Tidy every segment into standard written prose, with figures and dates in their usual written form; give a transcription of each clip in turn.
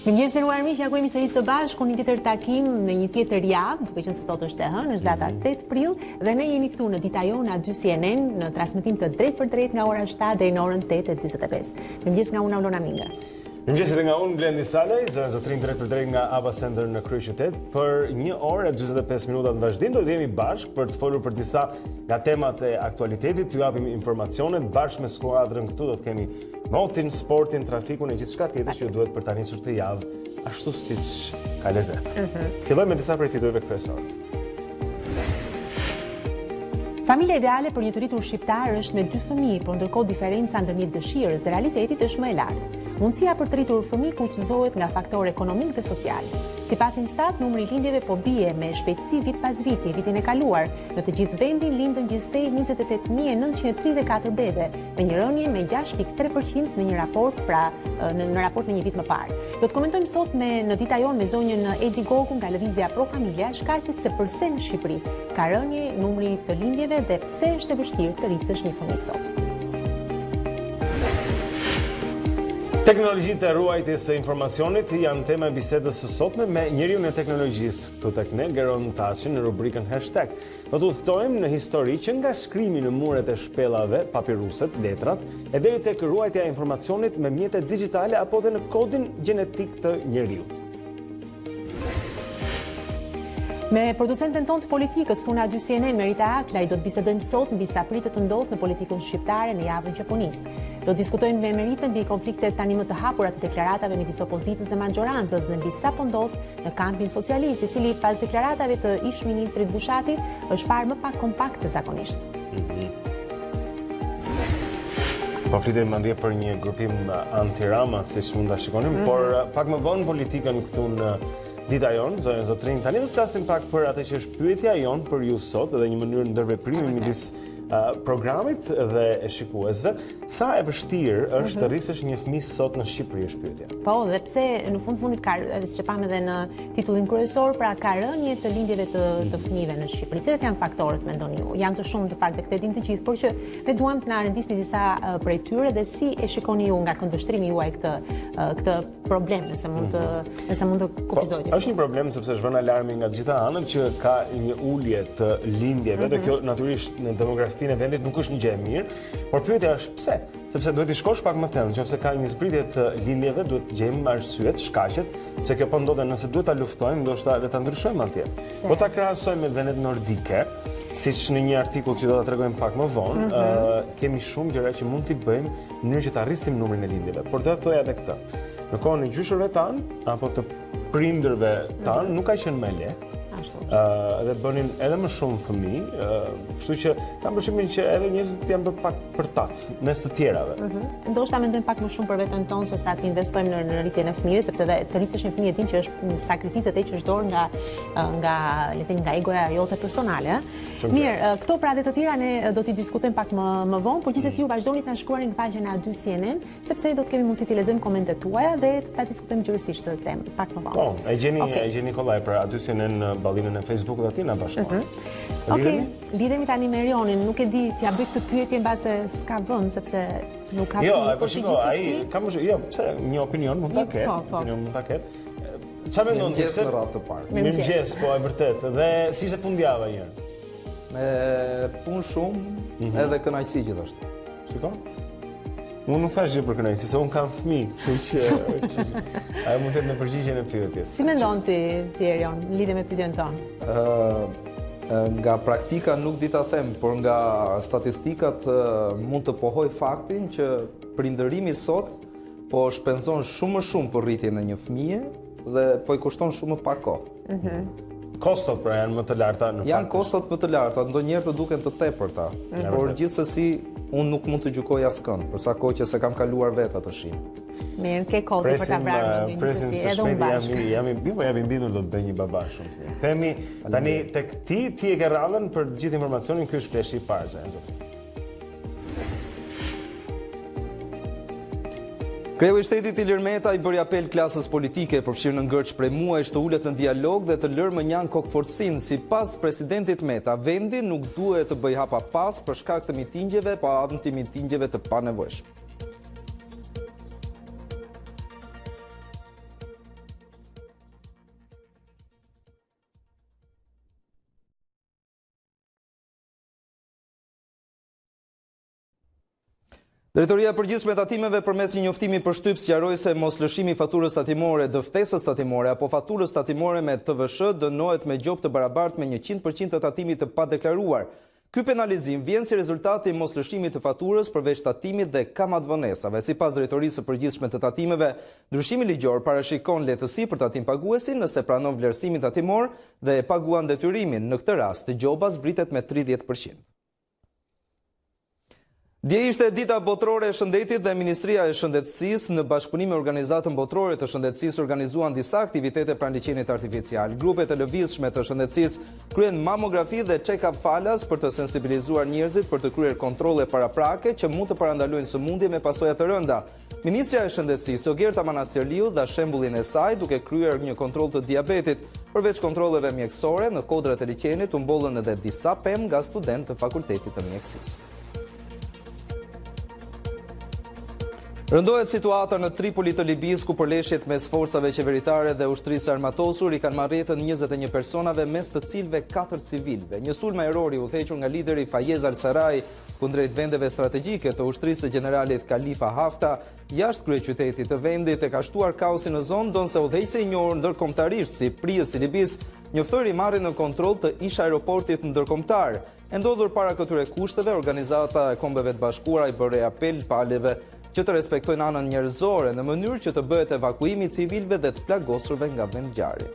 Mirëmëngjes nderuar miq, ja ku jemi sërish së bashku në një tjetër takim në një tjetër javë, duke qenë se sot është e hënë, është data 8 prill dhe ne jemi këtu në Dita Jonë dy CNN në transmetim të drejt për drejt nga ora 7 deri në orën 8:45. Mirëmëngjes nga unë Alona Minga. Mirëmëngjes edhe nga unë Blendi Salej, zotrin drejt për drejt nga ABA Center në kryeqytet për 1 orë e 45 minuta në vazhdim do të jemi bashkë për të folur për disa nga temat e aktualitetit, t'ju japim informacionet bashkë me skuadrën këtu do të kemi motin, sportin, trafikun e gjithçka tjetër që ju duhet për ta nisur të javë, ashtu siç ka lezet. Fillojmë me disa prej titujve kryesorë. Familja ideale për një të rritur shqiptar është me 2 fëmijë, por ndërkohë diferenca ndërmjet dëshirës dhe realitetit është më e lartë. Mundësia për të rritur fëmijë kushtozohet nga faktorë ekonomik dhe social. Sipas Instat, numri i lindjeve po bie me shpejtësi vit pas viti. Vitin e kaluar, në të gjithë vendin lindën gjithsej 28.934 bebe, me një rënje me 6.3% në një raport, në raport me një vit më parë. Do të komentojmë sot në Dita Jonë me zonjën Edi Gogu nga Lëvizja Pro Familja, shkaqet se pse në Shqipëri ka rënje numri të lindjeve dhe pse është e vështirë të rrisësh një fëmijë sot. Teknologjitë e ruajtjes së informacionit janë tema e bisedës së sotme me njeriun e teknologjisë këtu tek ne, Geron Taçi, në rubrikën #. Do të udhtojmë në histori që nga shkrimi në muret e shpellave, papiruset, letrat, e deri tek ruajtja e informacionit me mjete digjitale apo dhe në kodin gjenetik të njeriut. Me producenten tonë të politikës, Tuna dy CNN, Merita Aklaj, do të bisedojmë sot mbi sa pritet të ndodhë në politikën shqiptare në javën gjaponisë. Do të diskutojmë me Meritën mbi konfliktet tani më të hapura të deklaratave midis opozitës dhe maggjorancës dhe mbi sa po ndodh në kampin socialist, i cili pas deklaratave të ish-ministrit Bushati është parë më pak kompakt se zakonisht. Po flitem mandje për një grupim anti-Rama, siç mund ta shikonim, por pak më vonë politikën këtu në Dita Jonë, zonjë zotrin, tani do të flasim pak për atë që është pyetja jonë për ju sot dhe një mënyrë ndërveprimi midis programit dhe e shikuesve. Sa e vështirë është të rrisësh një fëmijë sot në Shqipëri, është pyetja. Po, dhe pse në fundit ka, siç e pam edhe në titullin kryesor, pra ka rënje të lindjeve të fëmijëve në Shqipëri. Cilat janë faktorët mendoni ju? Janë të shumë të fakte, këtë dim të gjithë, por që ne duam të na rendisni disa prej tyre dhe si e shikoni ju nga këndvështrimi juaj këtë problem, nëse mund të kufizojë. Është një problem sepse është vënë alarmi nga të gjitha anët që ka një ulje të lindjeve dhe kjo natyrisht në demografinë e vendit nuk është një gjë e mirë, por pyetja është pse? Sepse duhet të shkosh pak më thellë, nëse ka një zbritje të lindjeve, duhet të gjejmë arsyet, shkaqet, pse kjo po ndodhen, nëse duhet ta luftojmë, ndoshta le ta ndryshojmë atje. Po ta krahasojmë me vendet nordike, siç në një artikull që do ta tregojmë pak më vonë, kemi shumë gjëra që mund t'i bëjmë në mënyrë që ta rrisim numrin e lindjeve. Por do të thoya edhe këtë. Në kohën e gjyshërve tanë apo të prindërve tanë nuk ka qenë më lehtë. Edhe bënin edhe më shumë fëmijë, kështu që kam përshtypjen që edhe njerëzit janë bërë pak për tac mes të tjerave. Ndoshta mendojmë pak më shumë për veten tonë se sa të investojmë në rritjen e fëmijës, sepse dhe të rrisësh një fëmijë tim që është sakrificë e që është dorë le të themi nga egoja jote personale. Mirë, këto pra dhe të tjera ne do t'i diskutojmë pak më vonë, por gjithsesi ju vazhdoni të na shkruani në faqen e A2 CNN, sepse do të kemi mundësi të lexojmë komentet tuaja dhe ta diskutojmë gjërësisht këtë temë pak më vonë. Po, e gjeni kollaj për A2 CNN në ballinën e Facebookut aty na bashkëpunë. Okej, lidhemi tani me Erionin, nuk e di t'ja bëj këtë pyetje mbase s'ka vend sepse nuk ka fëmijë. Po shiko, ai kam pse një opinion mund ta ketë. Çfarë mendon ti se radhë të parë? Mirëmëngjes, po e vërtet. Dhe si ishte fundjava një? Me punë shumë edhe kënaqësi gjithashtu. Shiko? Unë nuk thash gjë për kënaqësi, se unë kam fëmijë, kështu që ajo mund të jetë në përgjigjen e pyetjes. Si mendon ti Erion, lidhe me pyetjen tonë? Nga praktika nuk di ta them, por nga statistikat mund të pohoj faktin që prindërimi sot po shpenzon shumë më shumë për rritjen e një fëmije dhe po i kushton shumë më pak kohë. Kostot pra janë më të larta në fakt. Janë kostot më të larta, ndonjëherë të duken të tepërta, por gjithsesi unë nuk mund të gjykoj askënd, për sa kohë që se kam kaluar vetë atë shi. Mirë, ke kohë për ta vrarë gjithsesi, edhe unë bashkë. Jam i bindur do të bëj një baba shumë të mirë. Themi tani tek ti e ke radhën për gjithë informacionin, ky është fleshi i parë, zotëri. Kreu i shtetit Ilir Meta i bëri apel klasës politike përfshirë në ngërç prej muajsh të ulet në dialog dhe të lërë më njan kokforcin. Sipas presidentit Meta, vendi nuk duhet të bëj hapa pas për shkak të mitingjeve pa antimitingjeve të panevojshme. Drejtoria e Përgjithshme e Tatimeve përmes një njoftimi për shtyp sqaroi se moslëshimi i faturës tatimore, dëftesës tatimore apo faturës tatimore me TVSH dënohet me gjop të barabartë me 100% të tatimit të padeklaruar. Ky penalizim vjen si rezultati i moslëshimit të faturës përveç tatimit dhe kamatvonesave. Sipas Drejtorisë së Përgjithshme të Tatimeve, ndryshimi ligjor parashikon lehtësi për tatim paguesin nëse pranon vlerësimin tatimor dhe e paguan detyrimin. Në këtë rast, gjoba zbritet me 30%. Dje ishte dita botërore e shëndetit dhe Ministria e Shëndetësisë në bashkëpunim me Organizatën Botërore të Shëndetësisë organizuan disa aktivitete pranë liçenit artificial. Grupet e lëvizshme të shëndetësisë kryen mamografi dhe check-up falas për të sensibilizuar njerëzit për të kryer kontrolle paraprake që mund të parandalojnë sëmundje me pasoja të rënda. Ministria e Shëndetësisë Ogerta Manastirliu dha shembullin e saj duke kryer një kontroll të diabetit. Përveç kontrolleve mjekësore, në kodrat e liçenit u mbollën edhe disa pemë nga studentë të Fakultetit të Mjekësisë. Rëndohet situata në Tripoli të Libisë ku përleshjet mes forcave qeveritare dhe ushtrisë armatosur i kanë marrë jetën 21 personave mes të cilëve 4 civilëve. Një sulm ajror i udhëhequr nga lideri Fayez al-Sarraj kundrejt vendeve strategjike të ushtrisë së generalit Khalifa Hafta jashtë kryeqytetit të vendit e ka shtuar kaosin në zonë, donse udhëheqësi i njohur ndërkombëtarisht si Priës i Libisë njoftoi rimarrjen në kontroll të ish aeroportit ndërkombëtar. E ndodhur para këtyre kushteve, Organizata e Kombeve të Bashkuara i bëri apel palëve që të respektojnë anën njerëzore në mënyrë që të bëhet evakuimi i civilëve dhe të plagosurve nga vendngjarje.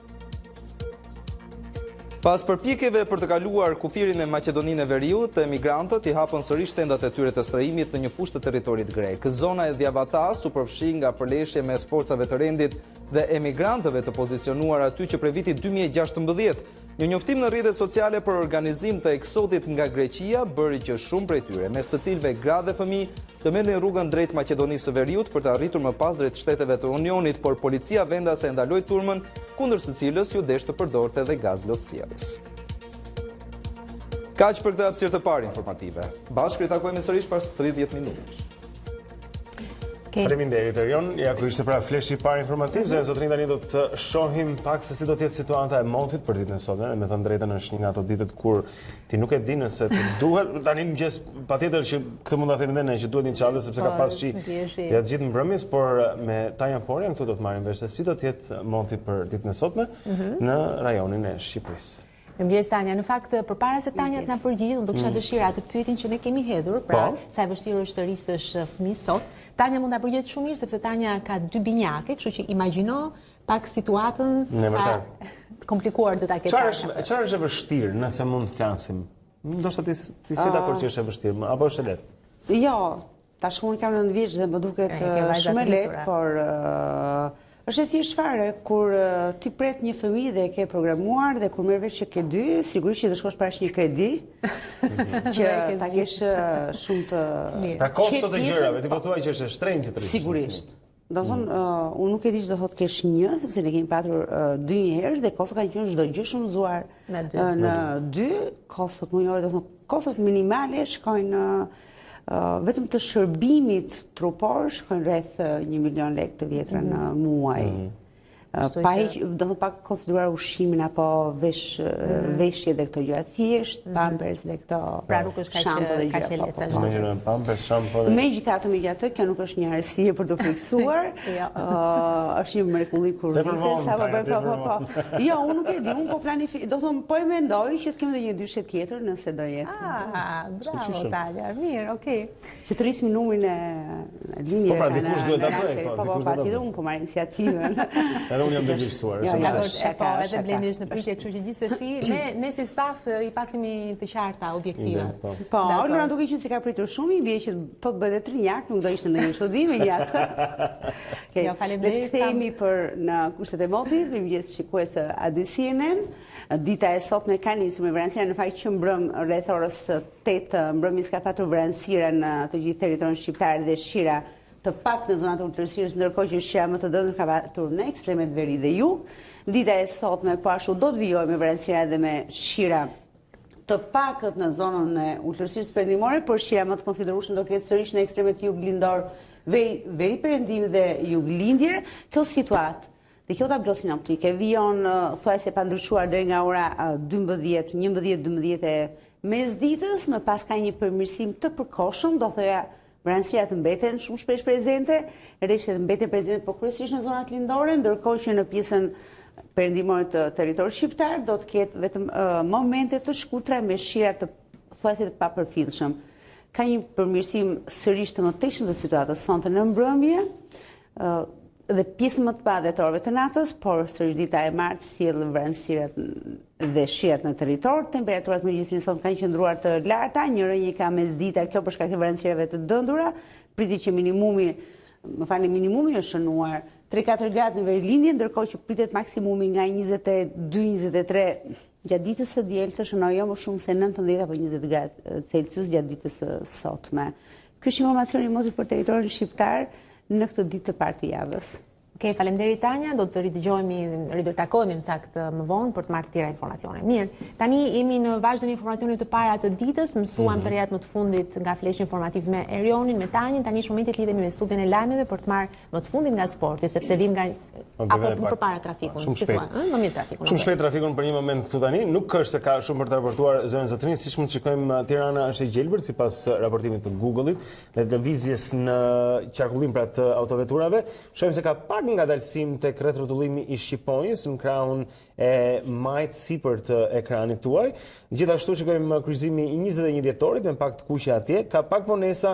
Pas përpjekjeve për të kaluar kufirin me Maqedoninë e Veriut, emigrantët i hapën sërish tendat e tyre të strehimit në një fushë të territorit grek. Zona e Djavatas u përfshi nga përleshje mes forcave të rendit dhe emigrantëve të pozicionuar aty që prej vitit 2016. Një njoftim në rrjetet sociale për organizim të eksodit nga Greqia bëri që shumë prej tyre, mes të cilëve gra dhe fëmijë, të merrnin rrugën drejt Maqedonisë së Veriut për të arritur më pas drejt shteteve të Unionit, por policia vendase e ndaloi turmën, kundër së cilës ju desh të përdorte edhe gaz lotësielës. Kaq për këtë hapësirë të parë informative. Bashkë ritakojmë sërish pas 30 minutash. Faleminderit Erion, ja ku ishte pra fleshi i parë informativ, zotërinj tani do të shohim pak se si do të jetë situata e montit për ditën e sotme. Me thënë drejtën është një nga ato ditët kur ti nuk e di nëse të duhet, tani në mëngjes patjetër që këtë mund ta themi edhe ne që duhet një çadër sepse ka pas shi ja gjithë mbrëmjes, por me Tanja Porja këtu do të marrim vesh se si do të jetë monti për ditën e sotme në rajonin e Shqipërisë. Mirëmëngjes Tanja, në fakt përpara se Tanja të na përgjigjet, unë do kisha dëshira të pyetin që ne kemi hedhur, pra sa e vështirë është të rrisësh fëmijë sot. Tanja mund ta përgjigjet shumë mirë sepse Tanja ka 2 binjake, kështu që imagjino pak situatën sa komplikuar do ta ketë. Çfarë është e vështirë nëse mund të flasim? Ndoshta ti si dakord që është e vështirë, apo është e lehtë? Jo, tash unë kam 9 vjeç dhe më duket shumë e lehtë, por është e thjeshtë fare kur ti pret një fëmijë dhe e ke programuar dhe kur merr vesh që ke 2, sigurisht që do shkosh parash një kredi që ta kesh shumë të Ka kostot e gjërave, ti po thuaj që është e shtrenjtë të rrish. Sigurisht. Do thonë, unë nuk e di që do thotë kesh 1, sepse ne kemi patur 2 një herë dhe kostot kanë qenë çdo gjë shumë zuar në 2, kostot mujore, do thonë kostot minimale shkojnë vetëm të shërbimit trupor shkojnë rreth 1 milion lekë të vjetra në muaj. Do të pak konsideruar ushqimin apo veshje dhe këto gjëra thjesht, pampers dhe këto. Pra nuk është kaq e lehtë. Pampers, shampo. Megjithatë, kjo nuk është një arsye për të friksuar. Është një mrekulli kur vitet sa po bëj. Jo, unë nuk e di, unë po planifikoj, do thonë po e mendoj që të kemi edhe një dyshe tjetër nëse do jetë. Bravo Talia, mirë, okay. Që të rrismi numrin e linjeve. Po pra dikush duhet ta bëjë, po patjetër unë po marr iniciativën. Unë jam dëgjësuar. Po, edhe Blendi është në pyetje, kështu që gjithsesi ne si staf i pas kemi të qarta objektiva. Po, Olga duke qenë se ka pritur shumë, i bie që po të bëhet trinjak, nuk do ishte ndonjë shudhim e gjatë. Jo, faleminderit. Le të themi për në kushtet e motit, mirëmëngjes shikues A2 CNN. Dita e sotme ka nisur me vranësira, në fakt që mbrëm rreth orës 8 mbrëmjes ka patur vranësira në të gjithë territorin shqiptar dhe shira të pak në zonat e ulëtërësirës, ndërkohë që shira më të dëndër ka patur në ekstremet veri dhe jug. Dita e sotme po ashtu do të vijojë me vranësira dhe me shira të pakët në zonën e ulëtërësirës perëndimore, por shira më të konsiderueshme do ketë sërish në ekstremet jug lindor, veri perëndim dhe jug lindje. Kjo situatë dhe kjo tablosin optike vijon thuajse pa ndryshuar deri nga ora 12, 11, 12 e mesditës, më pas ka një përmirësim të përkohshëm, do thoya vranësirat mbeten shumë shpesh prezente, rreshtet mbeten prezente po kryesisht në zonat lindore, ndërkohë që në pjesën perëndimore të territorit shqiptar do të ketë vetëm momente të shkurtra me shira të thuajse të papërfillshëm. Ka një përmirësim sërish të mëtejshëm të situatës sonte në mbrëmje, dhe pjesën më të parë të orëve të natës, por sërish dita e martë sjell vranësirat dhe shirat në territor. Temperaturat mëngjesin sot kanë qëndruar të larta, një rënje ka mesdita, kjo për shkak të vranësirave të dëndura, priti që minimumi është shënuar 3-4 gradë në Verilindje, ndërkohë që pritet maksimumi nga 22-23 gjatë ditës së diel të shënojë jo më shumë se 19 apo 20 gradë Celsius gjatë ditës së sotme. Ky është informacioni i motit për territorin shqiptar në këtë ditë të parë të javës. Okej, faleminderit Tanja, do të ridërtakohemi më saktë më vonë për të marrë të tjera informacione. Mirë, tani jemi në vazhdim informacionit të para të ditës, mësuam të rejat më të fundit nga fleshi informativ me Erionin, me Tanjin, tani shumë të lidhemi me studion e lajmeve për të marrë më të fundit nga sporti, sepse vim nga apo më përpara trafikun. Shumë shpejt. Më mirë trafikun. Shumë shpejt trafikun për një moment këtu tani, nuk është se ka shumë për të raportuar zonën Zotrin, siç mund të shikojmë Tirana është e gjelbër sipas raportimit të Google-it dhe lëvizjes në qarkullim pra të autoveturave. Shohim se ka pak ngadalësim tek rrethrotullimi i Shqiponjës në krahun e majt sipër të ekranit tuaj. Gjithashtu shikojmë kryqëzimi i 21 dhjetorit me pak të kuqe atje, ka pak vonesa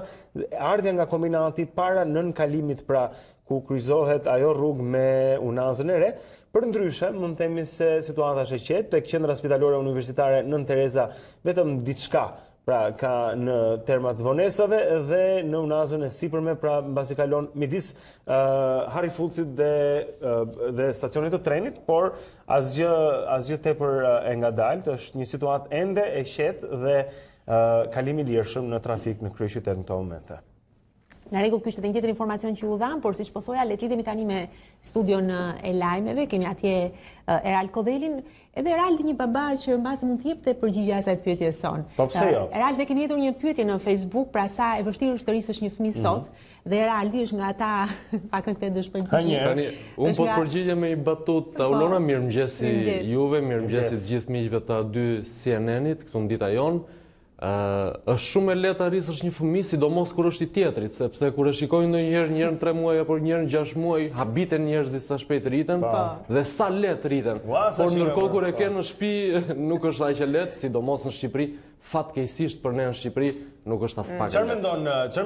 ardhja nga kombinati para nënkalimit pra ku kryqëzohet ajo rrugë me Unazën e Re. Përndryshe, mund të themi se situata është e qetë tek qendra spitalore universitare Nën Tereza vetëm diçka pra ka në termat vonesave dhe në Unazën e sipërme pra mbasi kalon midis Harry Fullsit dhe stacionit të trenit, por asgjë tepër e ngadalt, është një situatë ende e qetë dhe kalimi lirshëm në trafik në kryeqytet në këto momente. Në rregull, ky është edhe një tjetër informacion që u dham, por siç po thoja, le të lidhemi tani me studion e lajmeve. Kemi atje Erald Kodhelin, edhe Eraldi një baba që mbase mund të jepte përgjigje asaj pyetje son. Po pse jo? Eraldi kemi hedhur një pyetje në Facebook, pra sa e vështirë është të rrisësh një fëmijë sot, dhe Eraldi është nga ata pakën këtë dëshpërim të gjithë. Tani, unë po të përgjigje me i batut Aulona, mirëmëngjesi juve, mirëmëngjesi të gjithë miqve të dy CNN-it, këtu në Dita Jonë. Është shumë e lehtë arrisësh një fëmijë, sidomos kur është i tjetrit, sepse kur e shikojnë ndonjëherë njërin 3 muaj apo njërin 6 muaj, habiten njerëzit sa shpejt rriten dhe sa lehtë rriten. Por ndërkohë kur e ke në shtëpi nuk është aq e lehtë, sidomos në Shqipëri, fatkeqësisht për ne në Shqipëri nuk është as pak. Çfarë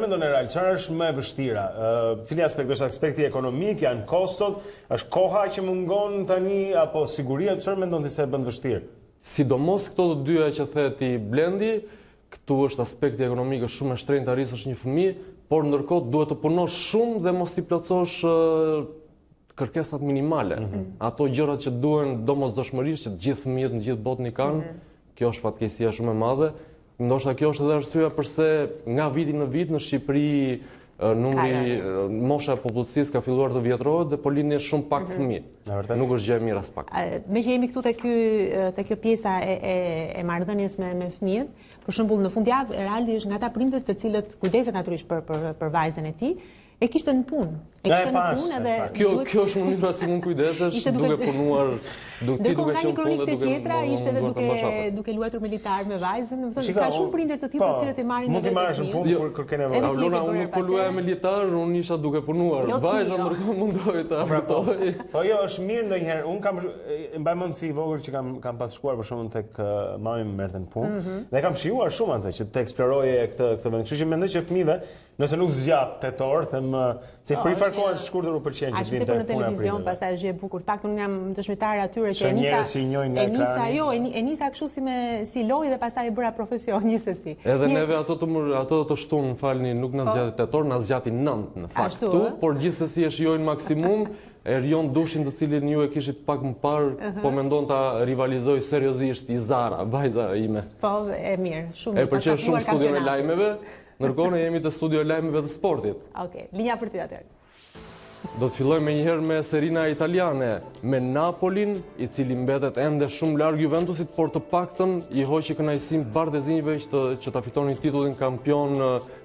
mendon Erald, çfarë është më e vështira? Cili aspekt është aspekti ekonomik, janë kostot, është koha që mungon tani apo siguria? Çfarë mendon ti se e bën vështirë? Sidomos këto të dyja që the ti Blendi, këtu është aspekti ekonomik është shumë e shtrenjtë të arrisësh një fëmijë, por ndërkohë duhet të punosh shumë dhe mos t'i plotësosh kërkesat minimale. Ato gjërat që duhen domosdoshmërisht që të gjithë fëmijët në gjithë botën i kanë, kjo është fatkeqësia shumë e madhe. Ndoshta kjo është edhe arsyeja pse nga viti në vit në Shqipëri mosha e popullsisë ka filluar të vjetrohet dhe po lindin shumë pak fëmijë. Nuk është gjë e mirë as pak. Me që jemi këtu te kjo pjesa e marrëdhënies me fëmijët, për shembull në fundjavë Eraldi është nga ata prindër të cilët kujdeset natyrisht për vajzën e tij, e kishte në punë. Kjo është mënyra si mund kujdesesh duke punuar, duke qenë punë dhe tjetra ishte edhe duke luajtur me litar me vajzën, domethënë ka shumë prindër të tillë të cilët e marrin mund të marrësh në punë kur ke nevojë. Aulona, unë nuk po luaja me litar, unë isha duke punuar. Vajza ndërkohë mundoi të arritoj. Po jo, është mirë ndonjëherë. Unë kam mbaj mend si i vogël që kam pas shkuar për shembull tek mami më merrte në punë dhe kam shijuar shumë atë që të eksploroje këtë vend. Kështu që mendoj që fëmijëve, nëse nuk zgjat tetor, them si prifarkohen shkurtër u pëlqen që vinte puna në televizion, pastaj është gjë e bukur. Pak unë jam dëshmitare atyre që e nisa kështu si lojë dhe pastaj e bëra profesion njësesi. Edhe neve ato të shtunë, më falni, nuk na zgjati tetor, na zgjati 9 në fakt këtu, por gjithsesi e shijojnë maksimum. Erion Dushin, të cilin ju e kishit pak më parë, po mendon ta rivalizoj seriozisht i Zara, vajza ime. Po, e mirë, shumë. E pëlqen shumë studion e lajmeve, ndërkohë ne jemi te studio e lajmeve të sportit. Okej, linja për ty atëherë. Do të fillojmë menjëherë me Serina italiane, me Napolin, i cili mbetet ende shumë larg Juventusit, por të paktën i hoqi kënaqësinë bardezinjve që ta fitonin titullin kampion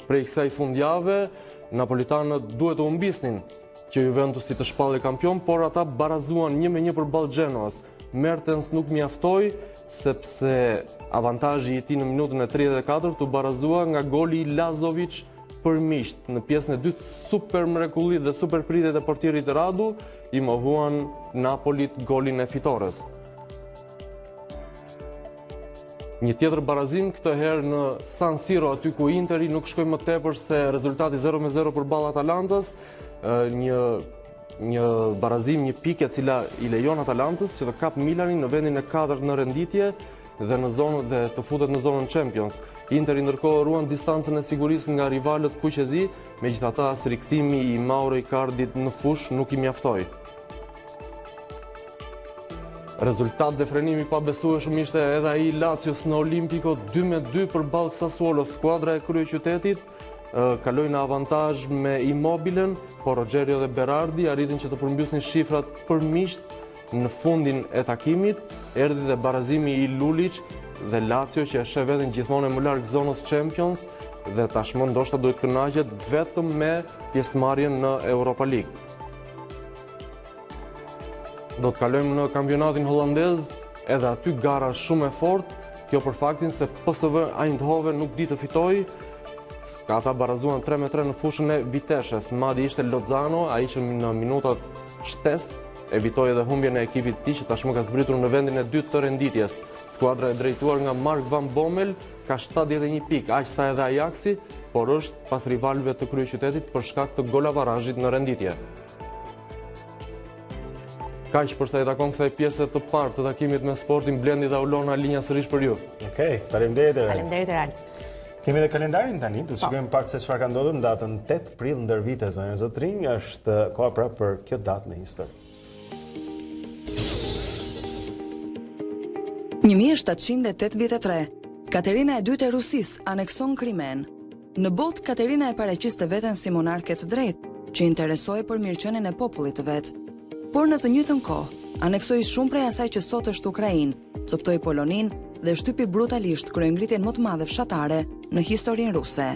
prej kësaj fundjave. Napolitanët duhet të humbisnin që Juventusi të shpallë kampion, por ata barazuan 1-1 përballë Genoas. Mertens nuk mjaftoi sepse avantazhi i tij në minutën e 34 u barazua nga goli i Lazovic përmisht në pjesën e dytë super mrekullit dhe super pritjet e portierit Radu i mohuan Napolit golin e fitores. Një tjetër barazim këtë herë në San Siro, aty ku Interi nuk shkoi më tepër se rezultati 0-0 përballë Atalantas, një barazim, një pikë e cila i lejon Atalantës që të kap Milanin në vendin e 4 në renditje dhe dhe të futet në zonën Champions. Interi ndërkohë ruan distancën e sigurisë nga rivalët kuqezi, megjithatë as rikthimi i Mauro Icardit në fushë nuk i mjaftoi. Rezultat dhe frenimi pa besueshëm ishte edhe ai Lazios në Olimpico 2-2 përballë Sassuolo. Skuadra e kryeqytetit kaloi në avantazh me Immobilen, por Rogerio dhe Berardi arritin që të përmbysnin shifrat përmisht në fundin e takimit. Erdhi dhe barazimi i Lulic dhe Lazio që e sheh veten gjithmonë më larg zonës Champions dhe tashmë ndoshta duhet kënaqet vetëm me pjesëmarrjen në Europa League. Do të kalojmë në kampionatin holandez, edhe aty gara shumë e fortë, kjo për faktin se PSV Eindhoven nuk di të fitojë. Ata barazuan 3-3 në fushën e Viteshes. Madje ishte Lozano, ai që në minutat shtesë evitoi edhe humbjen e ekipit të tij që tashmë ka zbritur në vendin e dytë të renditjes. Skuadra e drejtuar nga Mark van Bommel ka 71 pikë, aq sa edhe Ajaxi, por është pas rivalëve të kryeqytetit për shkak të golavarrazhit në renditje. Kaq për sa i takon kësaj pjese të parë të takimit me Sportin. Blendi dhe Ulona, linja sërish për ju. Okej, faleminderit. Faleminderit Real. Kemi edhe kalendarin tani, të shikojmë pak se çfarë ka ndodhur në datën 8 prill ndër vite, zonja Zotrinj, është koha pra për kjo datë në histori. 1783, Katerina e dytë e Rusisë anekson Krimen. Në botë, Katerina e paraqiste veten si monarke të drejtë, që interesoi për mirëqenien e popullit të vet. Por në të njëjtën kohë, aneksoi shumë prej asaj që sot është Ukrainë, coptoi Poloninë dhe shtypi brutalisht kryengritjen më të madhe fshatare në historinë ruse.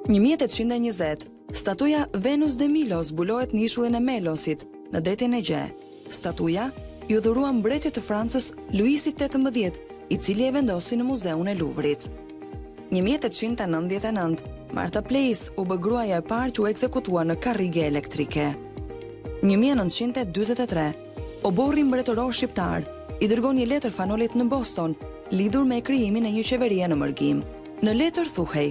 1820, statuja Venus de Milo zbulohet në ishullin e Melosit, në detin e Gje. Statuja ju dhurua mbretit të Francës Luisit XVIII, i cili e vendosi në Muzeun e Louvrit. 1899, Martha Place u bë gruaja e parë që u ekzekutua në karrige elektrike. 1943, oborri mbretëror shqiptar i dërgon një letër fanolit në Boston, lidhur me krijimin e një qeverie në mërgim. Në letër thuhej: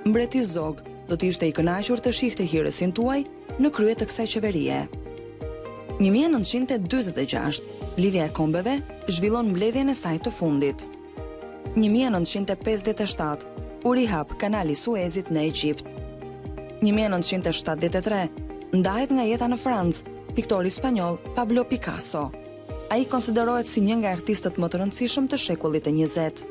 mbreti Zog do të ishte i kënaqur të shihte hirësin tuaj në krye të kësaj qeverie. 1946, Lidhja e Kombeve zhvillon mbledhjen e saj të fundit. 1957, u rihap kanali Suezit në Egjipt. 1973, ndahet nga jeta në Francë piktori spanjoll Pablo Picasso. Ai konsiderohet si një nga artistët më të rëndësishëm të shekullit të 20.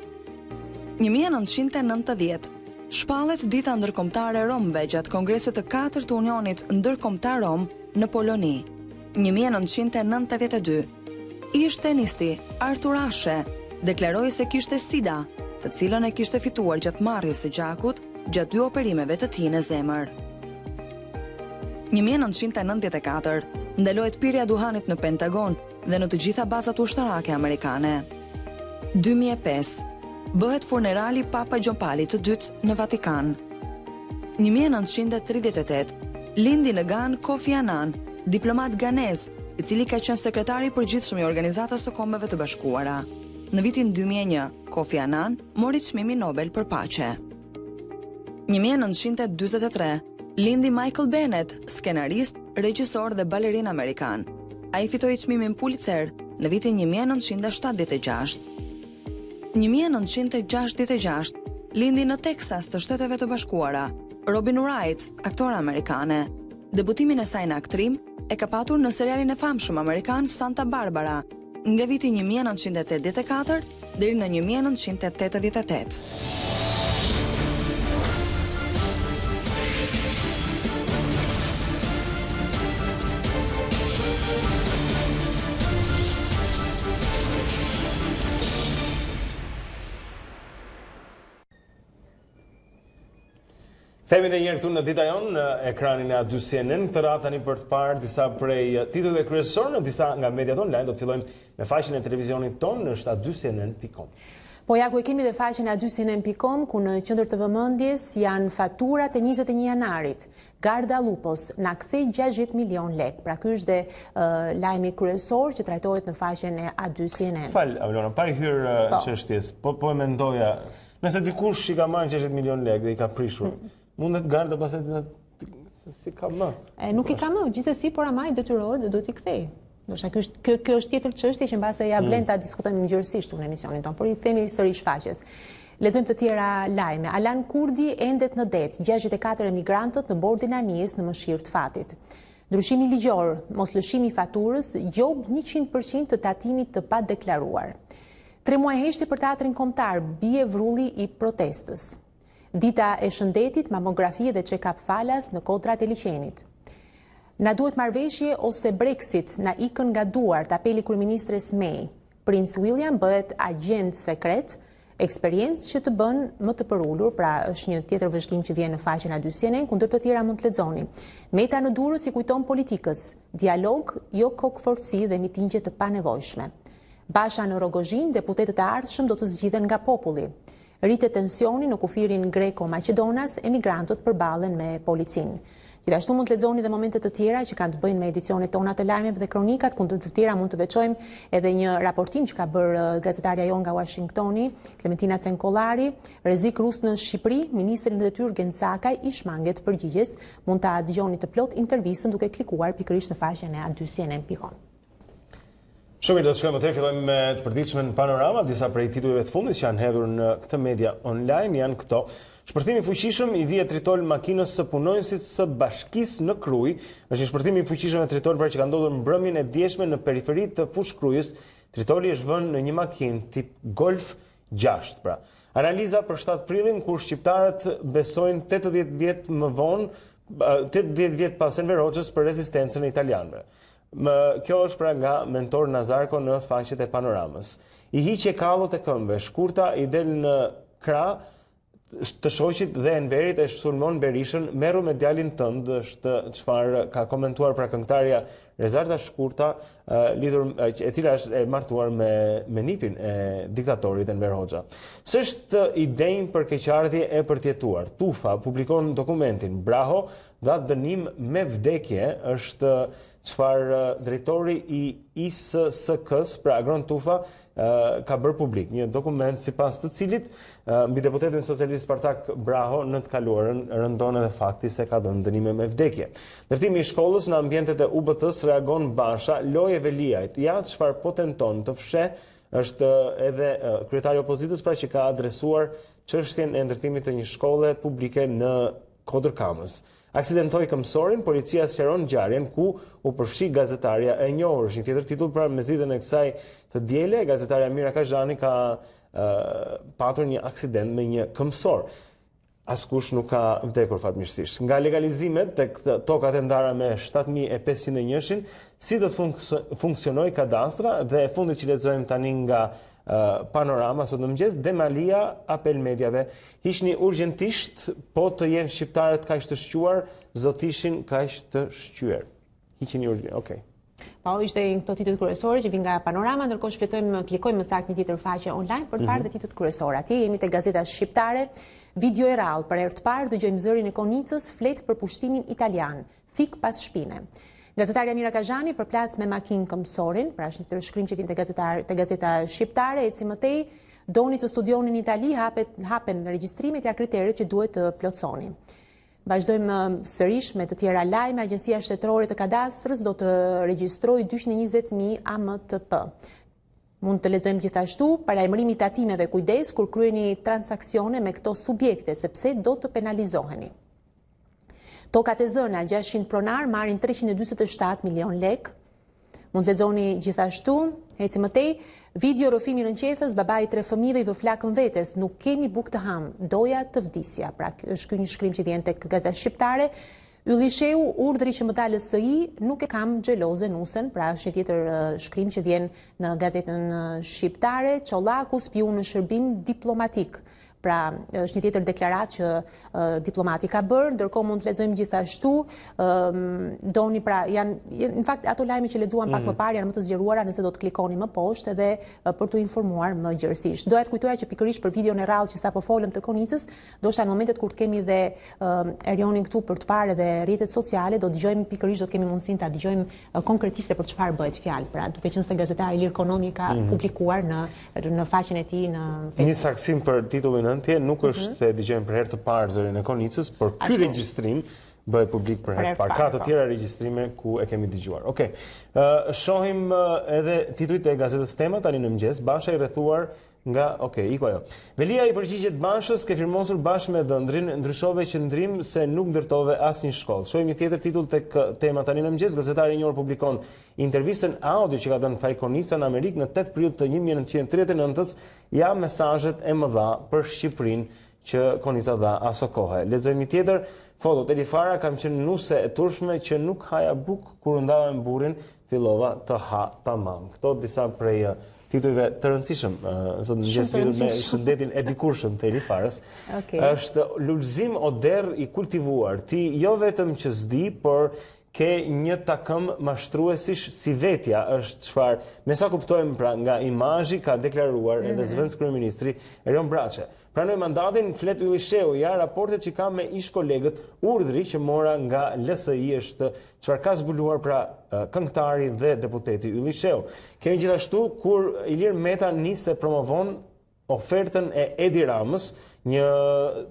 1990, shpallet dita ndërkombëtare e Romëve gjatë kongresit të 4 të Unionit Ndërkombëtar Rom në Poloni. 1992, ish tenisti Artur Ashe deklaroi se kishte sida, të cilën e kishte fituar gjatë marrjes së gjakut gjatë 2 operimeve të tij në zemër. 1994, ndalohet pirja e duhanit në Pentagon dhe në të gjitha bazat ushtarake amerikane. 2005, bëhet funerali Papa Gjon Pali të dytë në Vatikan. 1938, lindi në Gan Kofi Annan, diplomat ganez, i cili ka qenë sekretari i përgjithshëm i Organizatës së Kombeve të Bashkuara. Në vitin 2001, Kofi Annan mori çmimin Nobel për paqe. 1943, lindi Michael Bennett, skenarist, regjisor dhe balerin amerikan. Ai fitoi çmimin Pulitzer në vitin 1976. 1966, lindi në Texas të Shteteve të Bashkuara, Robin Wright, aktore amerikane. Debutimin e saj në aktrim e ka patur në serialin e famshëm amerikan Santa Barbara, nga viti 1984 deri në 1988. Themi dhe njerë këtu në Dita Jonë në ekranin e A2 CNN. Këtë radhë tani për të parë disa prej titujve kryesorë në disa nga mediat online. Do të fillojmë me faqen e televizionit tonë në A2CNN.com. Po ja ku e kemi dhe faqen a2cnn.com ku në qendër të vëmendjes janë faturat e 21 janarit. Garda Lupos na kthej 60 milion lek. Pra ky është dhe lajmi kryesor që trajtohet në faqen e A2CNN. Fal, Aulona, pa i hyrë çështjes. Po e mendoja, nëse dikush i ka marrë 60 milion lek dhe i ka prishur, mundet garda pastaj të si ka më. Nuk i ka më, gjithsesi, por ama i detyrohet dhe duhet i kthej. Ndoshta kjo është tjetër çështje që mbase ja vlen ta diskutojmë ngjyrësisht në emisionin tonë, por i themi sërish faqes. Lexojmë të tjera lajme. Alan Kurdi endet në det, 64 emigrantët në bordin anijes në mëshirë të fatit. Ndryshimi ligjor, moslëshimi i faturës, gjob 100% të tatimit të padeklaruar. 3 muaj heshtje për teatrin kombëtar, bie vrulli i protestës. Dita e shëndetit, mamografi dhe check-up falas në kodrat e liçenit. Na duhet marrëveshje ose Brexit, na ikën nga duart, apeli kryeministres May. Prince William bëhet agent sekret, eksperiencë që të bën më të përullur, pra është një tjetër vëzhgim që vjen në faqen A2CNN, kundër të tjera mund të lexoni. Meta në Durrës i kujton politikës, dialog, jo kokforci dhe mitingje të panevojshme. Basha në Rogozhin, deputetët e ardhshëm do të zgjidhen nga populli. Rritet tensioni në kufirin greko-macedonas, emigrantët përballen me policinë. Gjithashtu mund të lexoni dhe momente të tjera që kanë të bëjnë me edicionet tona të lajmeve dhe kronikat, kundër të tjera mund të veçojmë edhe një raportim që ka bërë gazetarja jon nga Washingtoni, Klementina Cenkollari, rrezik rus në Shqipëri, ministri në detyrë Gensakaj i shmanget përgjigjes. Mund ta dëgjoni të plot intervistën duke klikuar pikërisht në faqen e A2CNN.com. Shumë do të shkojmë të fillojmë me të përditshme në panorama. Disa prej titujve të fundit që janë hedhur në këtë media online janë këto. Shpërthimi fuqishëm i vihet tritol makinës së punonësit së bashkisë në Krujë. Është një shpërthim i fuqishëm e tritol që ka ndodhur mbrëmjen e dieshme në periferi të fush Krujës. Tritoli është vënë në një makinë tip Golf 6, pra. Analiza për 7 prillin kur shqiptarët besojnë 80 vjet më vonë, 80 vjet pas Enver Hoxhës për rezistencën e italianëve. Kjo është pra nga mentor Nazarko në faqet e panoramës. I hiqje kallot e këmbëve, shkurta i del në krah të shoqit dhe Enverit e sulmon Berishën, merru me djalin tënd, është çfarë ka komentuar pra këngëtarja Rezarta Shkurta, e cila është e martuar me nipin e diktatorit Enver Hoxha. S'është idejnë për keqardhje e përtjetuar. Tufa publikon dokumentin Braho dha dënim me vdekje, është çfarë drejtori i ISSK-s, pra Agron Tufa, ka bërë publik një dokument sipas të cilit mbi deputetin socialist Spartak Braho në të kaluarën rëndon edhe fakti se ka dhënë dënime me vdekje. Ndërtimi i shkollës në ambientet e UBT-s reagon Basha, loje Veliajt, ja çfarë po tenton të fsheh është edhe kryetari i opozitës pra që ka adresuar çështjen e ndërtimit të një shkolle publike në Kodërkamës. Aksidentoi këmsorin, policia sqaron ngjarjen ku u përfshi gazetarja e njohur. Një tjetër titull pra me zgjidhjen e kësaj të diele, gazetarja Mira Kazhani ka patur një aksident me një këmsor. Askush nuk ka vdekur fatmirësisht. Nga legalizimet tek tokat e ndara me 7501-shin, si do të funksionojë kadastra dhe e fundit që lexojmë tani nga panorama sot në mëngjes, Demalia apel mediave, hiqni urgjentisht, po të jenë shqiptarët kaq të shquar, zotishin kaq të shqyer. Hiqni urgjentisht. Okej. Po ishte këto titujt kryesorë që vijnë nga panorama, ndërkohë klikojmë më saktë një tjetër faqe online për të parë dhe titujt kryesorë. Atje jemi te Gazeta Shqiptare, video e rrallë për herë të parë dëgjojmë zërin e Konicës flet për pushtimin italian, thik pas shpine. Gazetaria Mira Kazhani përplas me makinë këmbësorin, pra është një tjetër shkrim që vjen te Gazeta Shqiptare, eci më tej, doni të studioni në Itali, hapen regjistrimet ja kriteret që duhet të plotësoni. Vazhdojmë sërish me të tjera lajme. Agjencia Shtetërore të Kadastrës do të regjistrojë 220.000 AMTP. Mund të lexojmë gjithashtu parajmërimi i tatimeve, kujdes kur kryeni transaksione me këto subjekte, sepse do të penalizoheni. Tokat e zëna 600 pronar marrin 347 milion lek. Mund të lexoni gjithashtu, eci më tej, video rrëfimi në qefës, babai 3 fëmijëve i vë flakën vetes, nuk kemi bukë të ham, doja të vdisja. Pra, është ky një shkrim që vjen tek Gazeta Shqiptare. Ylli Sheu, urdhri që më dalë SI, nuk e kam xheloze nusën, pra është një tjetër shkrim që vjen në Gazetën Shqiptare. Çollaku spion në shërbim diplomatik. Pra, është një tjetër deklarat që diplomati ka bërë, ndërkohë mund të lexojmë gjithashtu, doni pra, në fakt ato lajme që lexuam pak më parë janë më të zgjeruara nëse do të klikoni më poshtë edhe për t'u informuar më gjërësisht. Doja të kujtoja që pikërisht për videon e rrallë që sapo folëm të Konicës, ndoshta në momentet kur të kemi dhe Erionin këtu për të parë edhe rrjetet sociale, do dëgjojmë pikërisht, do të kemi mundësinë ta dëgjojmë konkretisht për çfarë bëhet fjalë. Pra, duke qenë se gazetari Ilir Konomi ka publikuar në faqen e tij në Facebook. Një saksim për titullin ëndje, nuk është se dëgjojmë për herë të parë zërin e Konicës, por ky regjistrim bëhet publik për herë të parë. Ka të tjera regjistrime ku e kemi dëgjuar. Okej. Shohim edhe titujt e gazetës Tema tani në mëngjes, Basha i rrethuar nga, iko ajo. Velia i përgjigjet Bashës ke firmosur bashkë me Dhëndrin, ndryshove qëndrim se nuk ndërtove asnjë shkollë. Shohim një tjetër titull tek Tema tani në mëngjes, gazetari i njohur publikon intervistën audio që ka dhënë Faj Konica në Amerikë në 8 prill të 1939-s, ja mesazhet e mëdha për Shqipërinë që Konica dha aso kohe. Lexojmë një tjetër foto. Elifara kam qenë nuse e turshme që nuk haja buk kur ndava me burrin, fillova të ha tamam. Këto disa prej titujve të rëndësishëm, sot në gjithë lidhur me shëndetin e dikurshëm të Elifarës. Është lulëzim oder i kultivuar. Ti jo vetëm që s'di, por ke një takëm mashtruesish si vetja është çfarë. Me sa kuptojmë pra nga imazhi ka deklaruar edhe zëvendës kryeministri Erion Braçe. Pranoj mandatin, flet Ylli Sheu, ja raportet që ka me ish kolegët, urdhri që mora nga LSI është çfarë ka zbuluar pra këngëtari dhe deputeti Ylli Sheu. Kemi gjithashtu kur Ilir Meta nisi promovon ofertën e Edi Ramës, një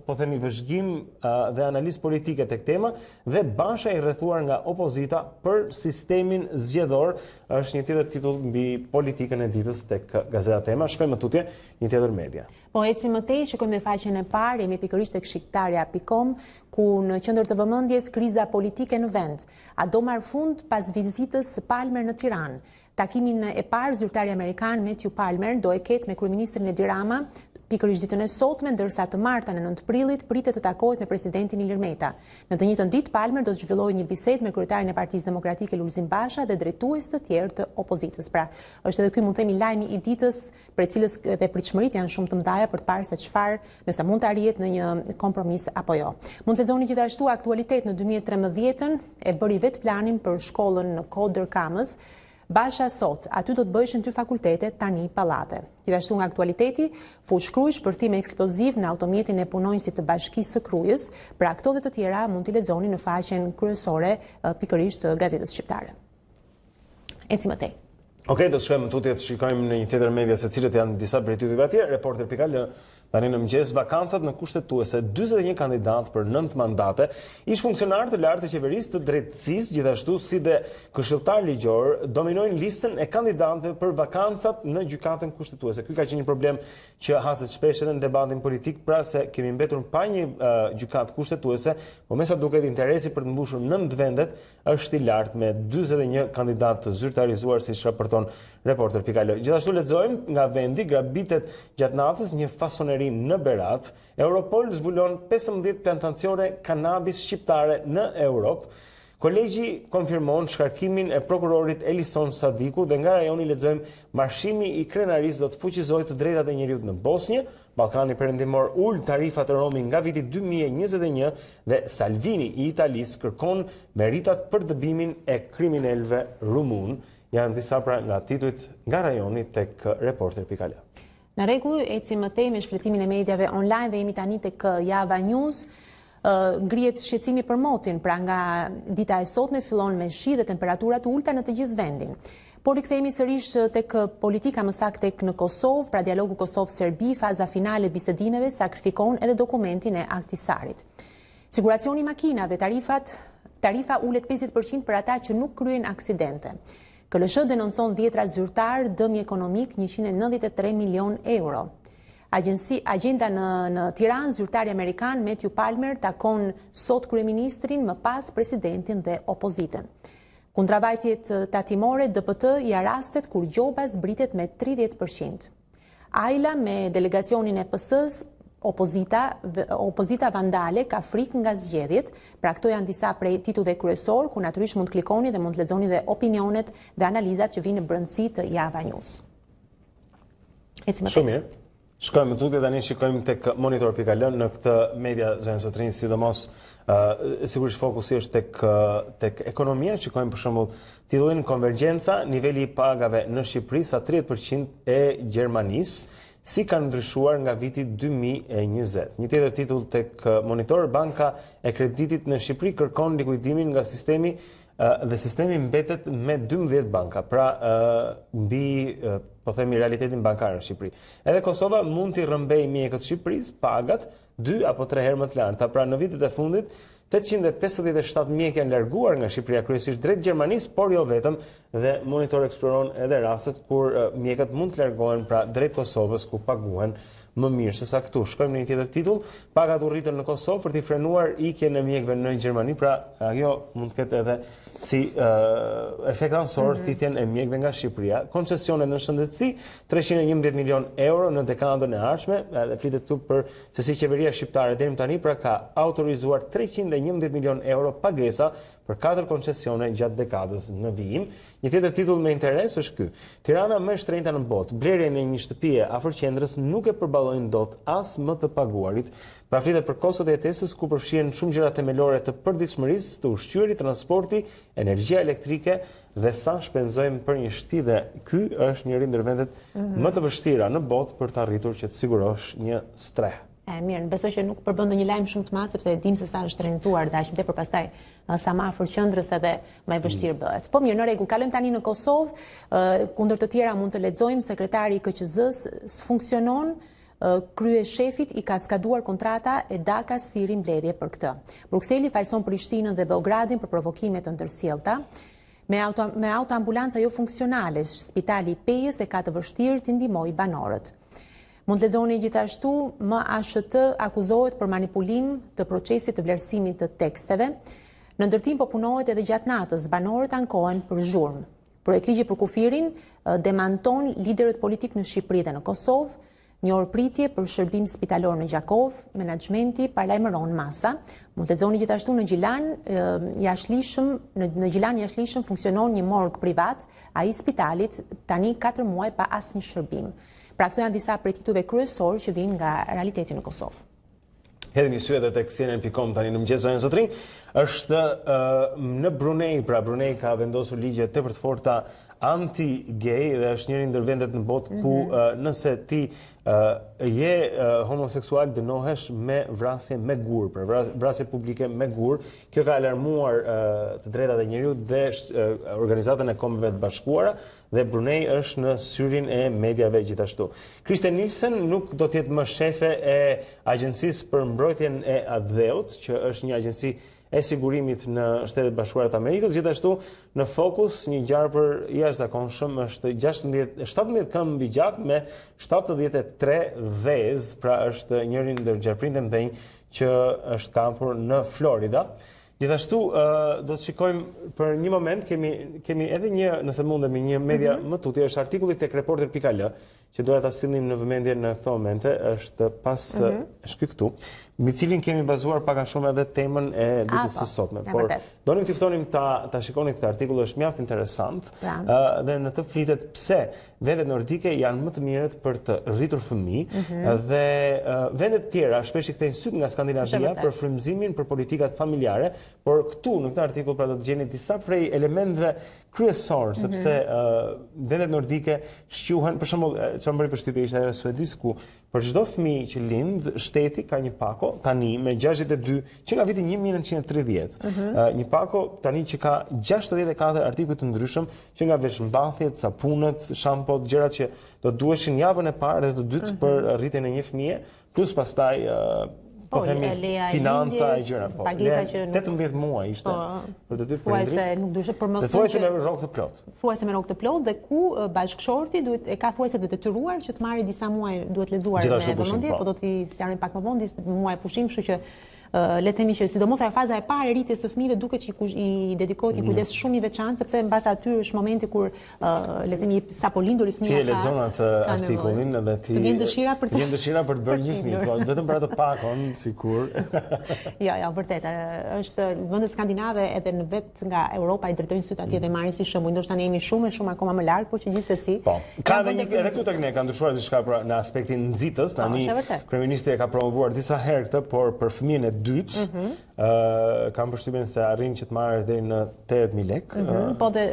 po themi vëzhgim dhe analizë politike tek Tema, dhe Basha i rrethuar nga opozita për sistemin zgjedhor, është një tjetër titull mbi politikën e ditës tek gazeta Tema. Shkojmë më tutje një tjetër media. Po eci më tej, shikojmë në faqen e parë, jemi pikërisht tek shqiptarja.com, ku në qendër të vëmendjes kriza politike në vend. A do marr fund pas vizitës së Palmer në Tiranë? Takimin e parë zyrtari amerikan Matthew Palmer do e ketë me kryeministrin Edi Rama pikërisht ditën e sotme, ndërsa të martën e 9 prillit pritet të takohet me presidentin Ilir Meta. Në të njëjtën ditë Palmer do të zhvillojë një bisedë me kryetarin e Partisë Demokratike Lulzim Basha dhe drejtues të tjerë të opozitës. Pra, është edhe ky mund të themi lajmi i ditës, për cilës edhe pritshmëritë janë shumë të mëdha për të parë se çfarë, nëse mund të arrihet në një kompromis apo jo. Mund të lexoni gjithashtu aktualitet në 2013 e bëri vet planin për shkollën në Kodër Kamës. Basha sot, aty do të bëheshin 2 fakultete, tani pallate. Gjithashtu nga aktualiteti, fushkruaj shpërthim eksploziv në automjetin e punonjësit të Bashkisë së Krujës. Pra këto dhe të tjera mund t'i lexoni në faqen kryesore pikërisht të gazetës shqiptare. Eci më tej. Okej, do të shkojmë tutje të shikojmë në një tjetër media se cilët janë disa prej titujve atje. Reporter.al tani në mëngjes, vakancat në kushtetuese, 41 kandidat për 9 mandate, ish funksionar të lartë të qeverisë të drejtësisë, gjithashtu si dhe këshilltar ligjor, dominojnë listën e kandidatëve për vakancat në gjykatën kushtetuese. Ky ka qenë një problem që haset shpesh edhe në debatin politik, pra se kemi mbetur pa një gjykatë kushtetuese, por me sa duket interesi për të mbushur 9 vendet është i lartë me 41 kandidat të zyrtarizuar, siç raporton Reporter.al. Gjithashtu lexojmë nga vendi grabitet gjatë natës një fasoneri në Berat. Europol zbulon 15 plantacione kanabis shqiptare në Europë. Kolegji konfirmon shkarkimin e prokurorit Elison Sadiku dhe nga rajoni lexojmë marshimi i krenarisë do të fuqizojë të drejtat e njerëzit në Bosnjë. Ballkani Perëndimor ul tarifat e roaming nga viti 2021 dhe Salvini i Italisë kërkon meritat për dëbimin e kriminalëve rumun. Janë disa pra nga titujt nga rajoni tek Reporter.al. Në rregull, eci më tej me shfletimin e mediave online dhe jemi tani tek Java News. Ngrihet shqetësimi për motin, pra nga dita e sotme fillon me shi dhe temperatura të ulta në të gjithë vendin. Por rikthehemi sërish tek politika, më saktë tek në Kosovë, pra dialogu Kosovë-Serbi, faza finale e bisedimeve sakrifikon edhe dokumentin e Aktisarit. Siguracioni makinave, tarifa ulet 50% për ata që nuk kryen aksidente. KLSH denoncon 10 zyrtar dëmi ekonomik 193 milion euro. Agjenda në Tiranë, zyrtari amerikan Matthew Palmer takon sot kryeministrin, më pas presidentin dhe opozitën. Kundravajtjet tatimore DPT i rastet kur gjoba zbritet me 30%. Ajla me delegacionin e PS-s, opozita vandale ka frikë nga zgjedhjet, pra këto janë disa prej titujve kryesor, ku natyrisht mund të klikoni dhe mund të lexoni dhe opinionet dhe analizat që vinë në brendësi të Java News. Shumë mirë. Shkojmë tutje tani shikojmë tek monitor.al në këtë media zonë sotrin, sidomos sigurisht fokusi është tek ekonomia. Shikojmë për shembull titullin Konvergjenca, niveli I pagave në Shqipëri sa 30% e Gjermanisë, si kanë ndryshuar nga viti 2020. Një tjetër titull tek Monitor, Banka e Kreditit në Shqipëri kërkon likuidimin nga sistemi dhe sistemi mbetet me 12 banka, pra mbi po themi realitetin bankar në Shqipëri. Edhe Kosova mund t'i rrëmbejë mjekët Shqipërisë pagat 2 apo 3 herë më të larta, pra në vitet e fundit 857 mjekë janë larguar nga Shqipëria kryesisht drejt Gjermanisë, por jo vetëm, dhe Monitor eksploron edhe rastet kur mjekët mund të largohen pra drejt Kosovës ku paguhen më mirë se sa këtu. Shkojmë në një tjetër titull, pagat u rritën në Kosovë për t'i frenuar ikjen e mjekëve në Gjermani, pra ajo mund të ketë edhe si efekt ansor thithjen e mjekëve nga Shqipëria. Koncesionet në shëndetësi 311 milion euro në dekadën e ardhshme, dhe flitet këtu për se si qeveria shqiptare deri më tani pra ka autorizuar 311 milion euro pagesa për 4 koncesione gjatë dekadës në vijim. Një tjetër titull me interes është ky. Tirana më e shtrenjta në botë, blerjen e një shtëpie afër qendrës nuk e përballojnë dot as më të paguarit. Pra flitet për kostot e jetesës ku përfshihen shumë gjëra themelore të përditshmërisë, të ushqyerit, transporti, energjia elektrike dhe sa shpenzojmë për një shtëpi, dhe ky është njëri ndër vendet më të vështira në botë për të arritur që të sigurosh një streh. Mirë, besoj që nuk përbën ndonjë lajm shumë të madh sepse dim se sa është rrentuar dhe aq më tepër pastaj sa më afër qendrës edhe më e vështirë bëhet. Po mirë, në rregull, kalojmë tani në Kosovë, kundër të tjera mund të lexojmë sekretari I KQZ-s sfunksionon, krye shefit I ka skaduar kontrata e Dakas thiri mbledhje për këtë. Brukseli fajson Prishtinën dhe Beogradin për provokime të ndërsjellta. Me autoambulanca jo funksionale, spitali I Pejës e ka të vështirë të ndihmojë banorët. Mund të lexoni gjithashtu MASHT akuzohet për manipulim të procesit të vlerësimit të teksteve. Në ndërtim po punohet edhe gjatë natës, banorët ankohen për zhurmë. Projekt ligji për kufirin demanton liderët politik në Shqipëri dhe në Kosovë, një orë pritje për shërbim spitalor në Gjakov, menaxhmenti paralajmëron masa. Mund të lexoni gjithashtu në Gjilan jashtëligjshëm funksionon një morg privat, ai spitalit tani 4 muaj pa asnjë shërbim. Pra këto janë disa prej titujve kryesorë që vijnë nga realiteti në Kosovë. Hedhemi sy edhe tek CNN.com tani në mëngjes zonë sotrin. Është në Brunei, pra Brunei ka vendosur ligje tepër të forta anti-gay dhe është njëri ndër vendet në botë ku nëse ti je homoseksual dënohesh me vrasje me gur, pra vrasje publike me gur. Kjo ka alarmuar të drejtat e njerëzit dhe Organizatën e Kombeve të Bashkuara, dhe Brunei është në syrin e mediave gjithashtu. Kristen Nielsen nuk do të jetë më shefe e Agjencisë për Mbrojtjen e Adheut, që është një agjenci e sigurimit në Shtetet Bashkuara të Amerikës. Gjithashtu në fokus një ngjarje për jashtëzakonshëm është 17 këmbë mbi gjak me 73 vezë, pra është njëri ndër gjarprindet mëdhenj që është kapur në Florida. Gjithashtu do të shikojmë për një moment, kemi edhe një, nëse mundemi, një media më tutje, është artikulli tek reporter.al, që doja ta sillim në vëmendje në këto momente, është pas është ky këtu, mbi cilin kemi bazuar pak a shumë edhe temën e ditës së sotme. Por donim t'ju ftonim ta shikoni këtë artikull, është mjaft interesant, dhe në të flitet pse vendet nordike janë më të mirët për të rritur fëmijë, dhe vendet tjera shpesh I kthejnë syt nga Skandinavia për frymëzimin për politikat familjare, por këtu në këtë artikull pra do të gjeni disa prej elementeve kryesor, sepse vendet nordike shquhen, për shembull, çfarë bëri përshtypje ishte ajo e Suedisë ku për çdo fëmijë që lind, shteti ka një pako tani me 62 që nga viti 1930. Një pako tani që ka 64 artikuj të ndryshëm, që nga veshmbathjet, sapunët, shampot, gjërat që do duheshin javën e parë dhe të dytë për rritjen e një fëmie, plus pastaj po themi financa e gjëra, po. 18 muaj ishte për të dy prindrit. Thuajse nuk duhet për mos. Thuajse me rrogë të plot. Thuajse me rrogë të plot dhe ku bashkëshorti ka thuajse të detyruar që të marrë disa muaj, duhet lexuar me vëmendje, po do t'i sjarin pak më vonë muaj pushim, kështu që le të themi që sidomos ajo faza e parë e rritjes së fëmijëve duket që i dedikohet një kujdes shumë i veçantë, sepse mbas aty është momenti kur le të themi sapo lindur i fëmia. Ti e lexon atë artikullin dhe ti vjen dëshira për të bërë një fëmijë, vetëm për atë pakon, sikur. Jo, vërtet, është vendet skandinave edhe në vetë nga Europa i drejtojnë syt atje dhe marrin si shembull. Ndoshta ne jemi shumë akoma më larg, por që gjithsesi. Po, ka edhe këtu tek ne ka ndryshuar diçka në aspektin nxitës, tani kryeministri e ka promovuar disa herë këtë, por për fëmijën e dytë, kam përshtypjen se arrin që të marrë deri në 80.000 lekë. Po dhe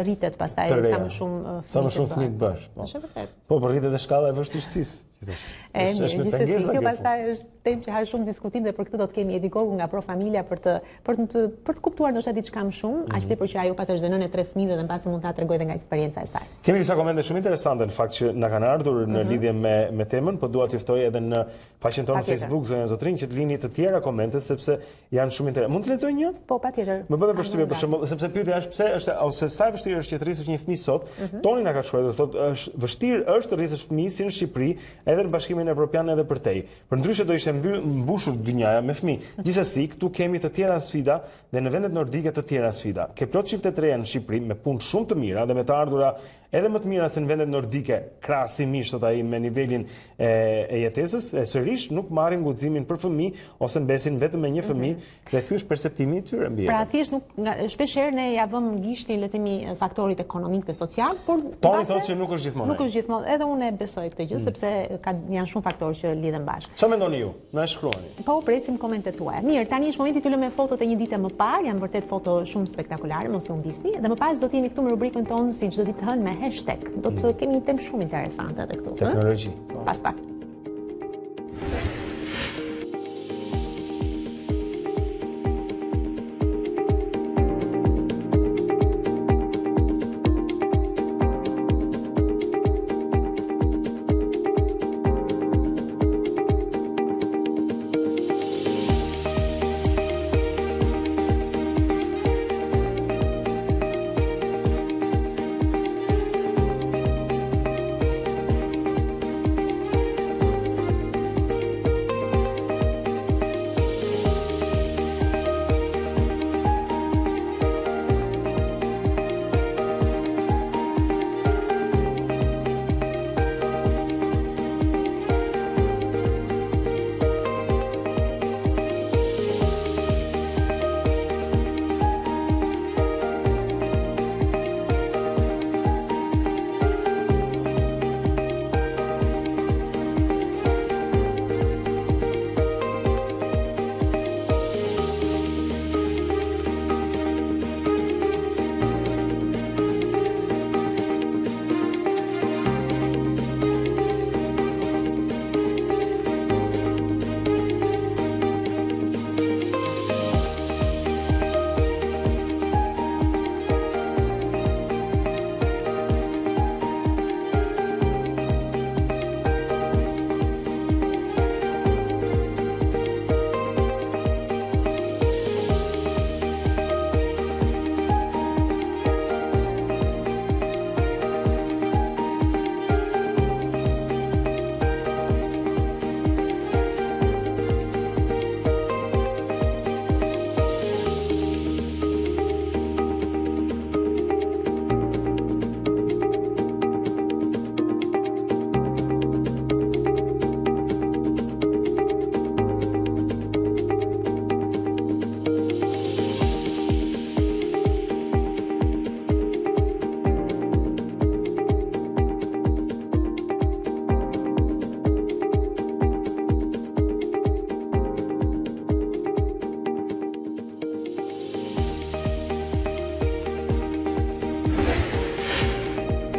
rritet pastaj sa më shumë fëmijë të bësh. Është vërtet. Po, rritet e shkalla e vështirësisë. Gjithsesi, kjo pastaj është temë që ha shumë diskutim dhe për këtë do të kemi Edikogu nga Pro Familia për të kuptuar ndoshta diçka më shumë, aq tepër që ajo pas është nënë e 3 fëmijëve dhe mbasi mund ta tregojë edhe nga eksperjenca e saj. Kemi disa komente shumë interesante në fakt që na kanë ardhur në lidhje me temën, po dua t'ju ftoj edhe në faqen tonë Facebook zonja Zotrin që të lini të tjera komente sepse janë shumë interesante. Mund të lexoj një? Po, patjetër. Më bëhet përshtypje për shembull, sepse pyetja është pse është ose sa e vështirë është që të rrisësh një fëmijë sot. Toni na ka shkruar, thotë është vështirë është të rrisësh fëmijë si në Shqipëri, edhe në Bashkimin Evropian edhe për tej. Përndryshe do ishte mbushur dynjaja me fëmijë. Gjithsesi, këtu kemi të tjera sfida dhe në vendet nordike të tjera sfida. Ke plot çifte të reja në Shqipëri me punë shumë të mira dhe me të ardhura edhe më të mira se në vendet nordike, krahasimisht thot ai me nivelin e jetesës, e sërish nuk marrin guximin për fëmijë ose mbesin vetëm me një fëmijë dhe ky është perceptimi i tyre mbi. Pra thjesht nuk shpeshherë ne ja vëmë gishtin le të themi faktorit ekonomik dhe social, por Toni thotë që nuk është gjithmonë. Nuk është gjithmonë, edhe unë e besoj këtë gjë sepse janë shumë faktorë që lidhen bashkë. Çfarë mendoni ju? Na shkruani. Po presim komentet tuaja. Mirë, tani është momenti të lëmë fotot e një dite më parë, janë vërtet foto shumë spektakolare, mos ju humbisni, dhe më pas do të jemi këtu me rubrikën tonë si çdo ditë hënë me hashtag. Do të kemi një temë shumë interesante edhe këtu. Teknologji. Pas pak.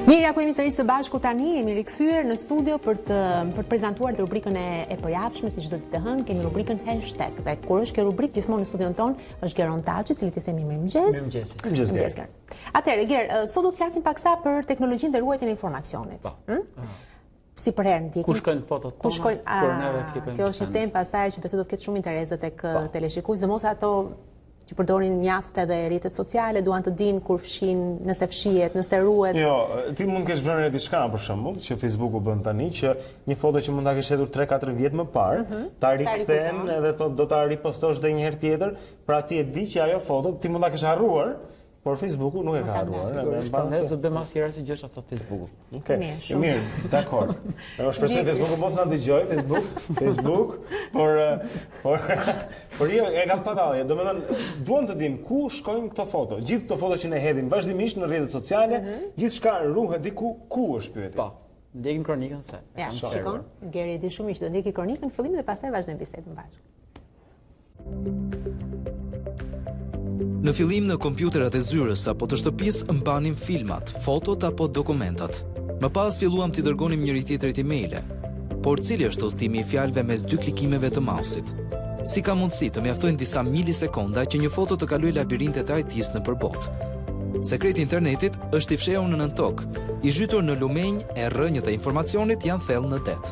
Mirë, ku jemi sërish së bashku tani, jemi rikthyer në studio për të prezantuar rubrikën e përjavshme, si çdo ditë të hënë, kemi rubrikën hashtag. Dhe kur është kjo rubrikë gjithmonë në studion ton, është Geron Taçi, i cili i themi mirëmëngjes. Mirëmëngjes. Atëherë, Ger, sot do të flasim paksa për teknologjinë dhe ruajtjen e informacionit. Si për herën tjetër. Ku shkojnë fotot tona? Kjo është një temë pastaj që besoj do të ketë shumë interes tek teleshikues, dhe mos ato që përdorin mjaft edhe rrjetet sociale, duan të dinë kur fshin, nëse fshihet, nëse ruhet. Jo, ti mund të kesh vënë diçka për shembull, që Facebooku bën tani, që një foto që mund ta kesh hedhur 3-4 vjet më parë, ta rikthen edhe do ta ripostosh edhe një herë tjetër, pra ti e di që ajo foto ti mund ta kesh harruar, por Facebooku nuk e ka harruar. Ne do bëjmë asnjëherë si gjësh ato Facebooku. Okej, mirë, dakor. Ne shpresoj Facebooku mos na dëgjoj, Facebook, por jo e kam patallje. Domethënë, duam të dim ku shkojnë këto foto. Gjithë këto foto që ne hedhim vazhdimisht në rrjetet sociale, gjithçka ruhet diku, ku është pyetja? Po, ndjekim kronikën se. Ja, shikon, Geri di shumë që do ndjeki kronikën në fillim dhe pastaj vazhdojmë bisedën bashkë. Në fillim në kompjuterat e zyrës apo të shtëpisë mbanim filmat, fotot apo dokumentat. Më pas filluam t'i dërgonim njëri tjetrit emaile. Por cili është udhëtimi i fjalëve mes 2 klikimeve të mausit? Si ka mundësi të mjaftojnë disa milisekonda që një foto të kalojë labirintet e IT-s në përbot? Sekreti i internetit është i fshehur në nën tokë, i zhytur në lumenj e rrënjët e informacionit janë thellë në det.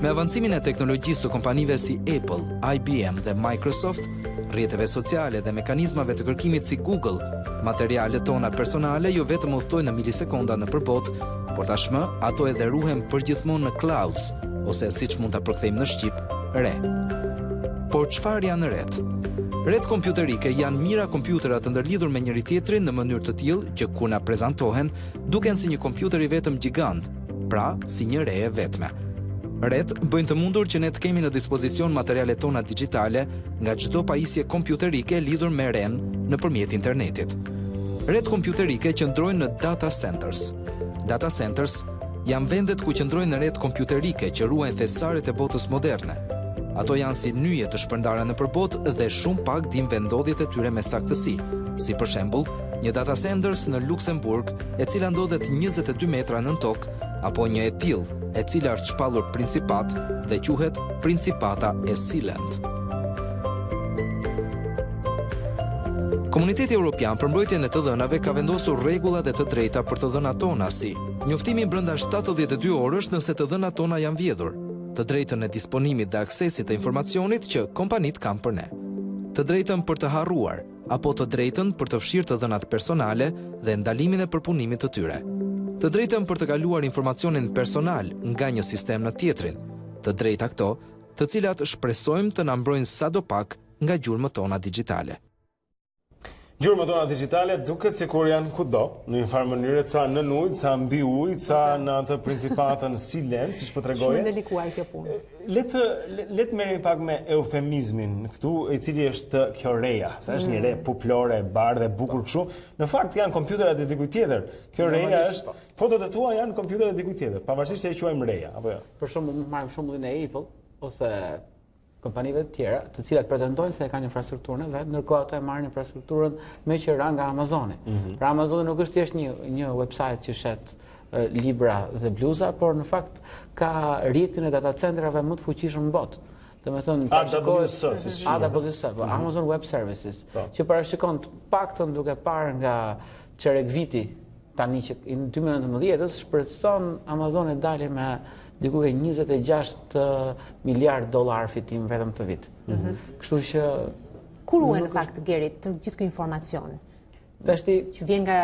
Me avancimin e teknologjisë së kompanive si Apple, IBM dhe Microsoft, rrjeteve sociale dhe mekanizmave të kërkimit si Google, materialet tona personale jo vetëm udhtojnë në milisekonda në përbot, por tashmë ato edhe ruhen përgjithmonë në clouds, ose siç mund ta përkthejmë në shqip, re. Por çfarë janë ret? Ret kompjuterike janë mira kompjutera të ndërlidhur me njëri tjetrin në mënyrë të tillë që kur na prezantohen, duken si një kompjuter i vetëm gjigant, pra si një re e vetme. Ret bëjnë të mundur që ne të kemi në dispozicion materialet tona digjitale nga çdo pajisje kompjuterike lidhur me ren nëpërmjet internetit. Ret kompjuterike qëndrojnë në data centers. Data centers janë vendet ku qëndrojnë ret kompjuterike që ruajnë thesaret e botës moderne. Ato janë si nyje të shpërndara në përbot dhe shumë pak dim vendodhjet e tyre me saktësi, si për shembull, një data centers në Luxemburg, e cila ndodhet 22 metra nën tokë, apo një e tillë, e cila është shpallur principat dhe quhet Principata e Sealand. Komuniteti Evropian për mbrojtjen e të dhënave ka vendosur rregulla dhe të drejta për të dhënat tona si njoftimi brenda 72 orësh nëse të dhënat tona janë vjedhur, të drejtën e disponimit dhe aksesit të informacionit që kompanit kanë për ne, të drejtën për të harruar, apo të drejtën për të fshirë të dhënat personale dhe ndalimin e përpunimit të tyre, të drejtën për të kaluar informacionin personal nga një sistem në tjetrin, të drejta këto, të cilat shpresojmë të na mbrojnë sadopak nga gjurmët tona digjitale. Gjurmët tona digjitale duket sikur janë kudo, në një farë mënyrë, ca nën ujë, ca mbi ujë, ca në atë principatën Sealand, siç po tregoje. Shumë delikuar kjo punë. Le të merremi pak me eufemizmin këtu, i cili është kjo reja, sa është një re puplore, e bardhë, e bukur kështu. Në fakt janë kompjuterat e dikujt tjetër. Kjo reja është, fotot e tua janë kompjuterat e dikujt tjetër, pavarësisht se e quajmë reja, apo jo. Për shembull, marrim shembullin e Apple ose kompanive të tjera, të cilat pretendojnë se e kanë infrastrukturën e vet, ndërkohë ato e marrin infrastrukturën me qira nga Amazoni. Pra Amazoni nuk është thjesht një website që shet libra dhe bluza, por në fakt ka rrjetin e data centrave më të fuqishëm në botë. Domethënë AWS, Amazon Web Services, që parashikon të paktën duke parë nga çerek viti tani që në 2019 shpreson Amazoni dalë me diku ke 26 miliard dollar fitim vetëm të vit. Kështu që Kur ruhen në fakt Geri të gjithë ky informacion? Që vjen nga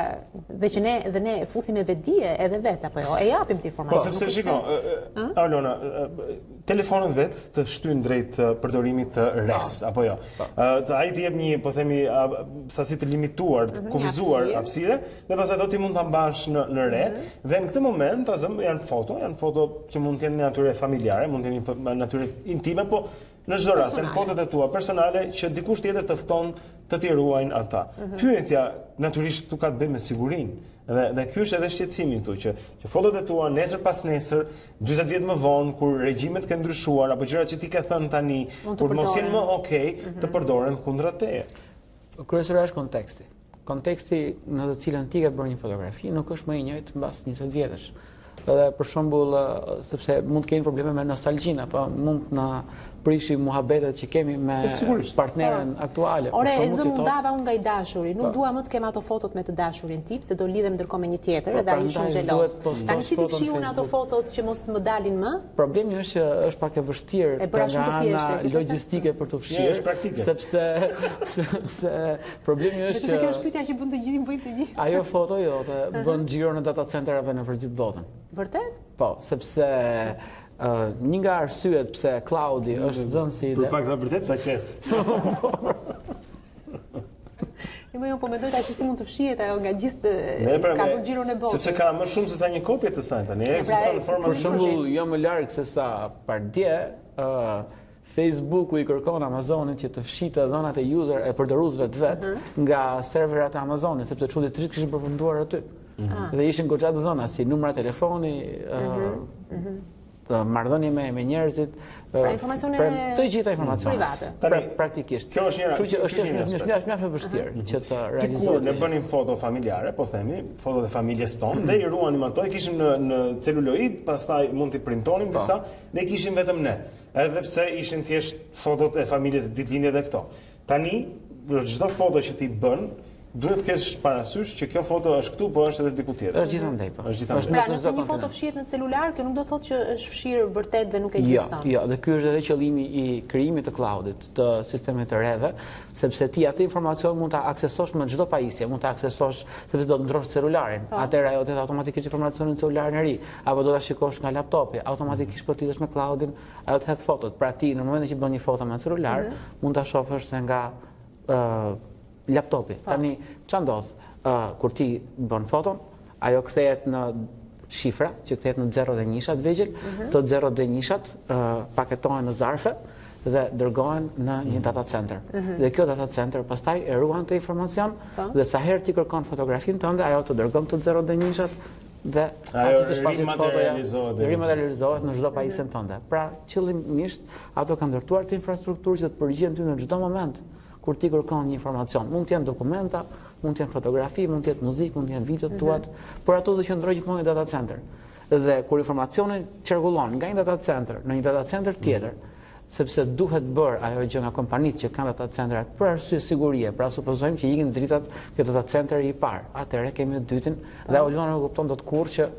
dhe që ne fusim me vetdije edhe vet apo jo, e japim të informacion. Po sepse shiko, Alona, telefonët vet të shtyn drejt përdorimit të res apo jo. Ai të jep një, po themi, sasi të limituar, të kufizuar hapësire, dhe pastaj do ti mund ta mbash në re, dhe në këtë moment janë foto që mund të jenë në natyrë familjare, mund të jenë në natyrë intime, po në çdo rast, janë fotot e tua personale që dikush tjetër të fton të t'i ruajnë ata. Pyetja natyrisht këtu ka të bëjë me sigurinë. Dhe ky është edhe shqetësimi këtu që fotot e tua nesër pas nesër, 40 vjet më vonë, kur regjimet kanë ndryshuar apo gjërat që ti ke thënë tani, kur mos jenë më okay, të përdoren kundra teje. Kryesisht konteksti. Konteksti në të cilën ti ke bërë një fotografi nuk është më i njëjtë mbas 20 vjetësh. Edhe për shembull, sepse mund të kemi probleme me nostalgjinë, apo mund prishi muhabetet që kemi me partneren aktuale. Ore, e zë mundava unë nga i dashuri, nuk dua më të kem ato fotot me të dashurin tip, se do lidhem ndërkohë me një tjetër edhe ai shumë xhelos. Tani si ti fshiun ato fotot që mos më dalin më? Problemi është që është pak e vështirë nga ana logjistike për të fshirë, sepse problemi është që kjo është pyetja që bën të gjithë, bëjnë të gjithë. Ajo foto jote bën xhiro në data centerave nëpër gjithë botën. Vërtet? Po, sepse një nga arsyet pse cloudi është dhënë si Për pak dhe vërtet sa qef. Jo, po mendoj tash si mund të fshihet ajo nga gjithë ka bërë xhiron e botës. Sepse ka më shumë se sa një kopje të saj tani, ekziston në forma. Për shembull, jo më larg se sa pardje, Facebooku i kërkon Amazonit që të fshitë dhënat e e përdoruesve të vet nga serverat e Amazonit, sepse çuditë të rit kishin përfunduar aty. Dhe ishin goxha të dhëna si numra telefoni, marrëdhënie me njerëzit, të gjitha informacione private. Praktikisht. Kjo është mjaft e vështirë që të realizohet. Ne bënim foto familjare, po themi, fotot e familjes tonë, dhe i ruanim ato, i kishim në celuloid, pastaj mund t'i printonim disa, dhe i kishim vetëm ne. Edhe pse ishin thjesht fotot e familjes ditëlindje dhe këto. Tani, çdo foto që ti bën, duhet të kesh parasysh që kjo foto është këtu, po është edhe diku tjetër. Është gjithandaj, po. Pra, nëse një foto fshihet në celular, kjo nuk do të thotë që është fshirë vërtet dhe nuk ekziston. Jo, dhe ky është edhe qëllimi i krijimit të cloudit, të sistemeve të reve, sepse ti atë informacion mund ta aksesosh me çdo pajisje, mund ta aksesosh sepse do të ndrosh celularin. Atëherë ajo të automatikisht informacionin në celularin e ri, apo do ta shikosh nga laptopi, automatikisht po ti jesh me cloudin, ajo të hedh fotot. Pra ti në momentin që bën një foto me celular, mund ta shohësh nga laptopi. Tani, çfarë ndodh? Kur ti bën foton, ajo kthehet në shifra, që kthehet në 0 dhe njishat vegjël, të 0 dhe njishat paketohen në zarfe dhe dërgohen në një data center. Dhe kjo data center pastaj e ruan të informacion dhe sa herë ti kërkon fotografin tënde, ajo të dërgon të 0 dhe njishat dhe aty të shfaqet fotoja rimaterializohet në çdo pajisjen tënde. Pra, qëllimisht ato kanë ndërtuar të infrastrukturë që të përgjigjen ty në çdo moment kur ti kërkon një informacion. Mund të jenë dokumenta, mund të jenë fotografi, mund të jetë muzikë, mund të jenë videot tuat, por ato do qëndrojnë gjithmonë në data center. Dhe kur informacioni qarkullon nga një data center në një data center tjetër, sepse duhet bërë ajo gjë nga kompanitë që kanë data centrat për arsye sigurie, pra supozojmë që ikin dritat ke data centeri i parë. Atëherë kemi të dytin dhe Olona nuk kupton dot kurrë që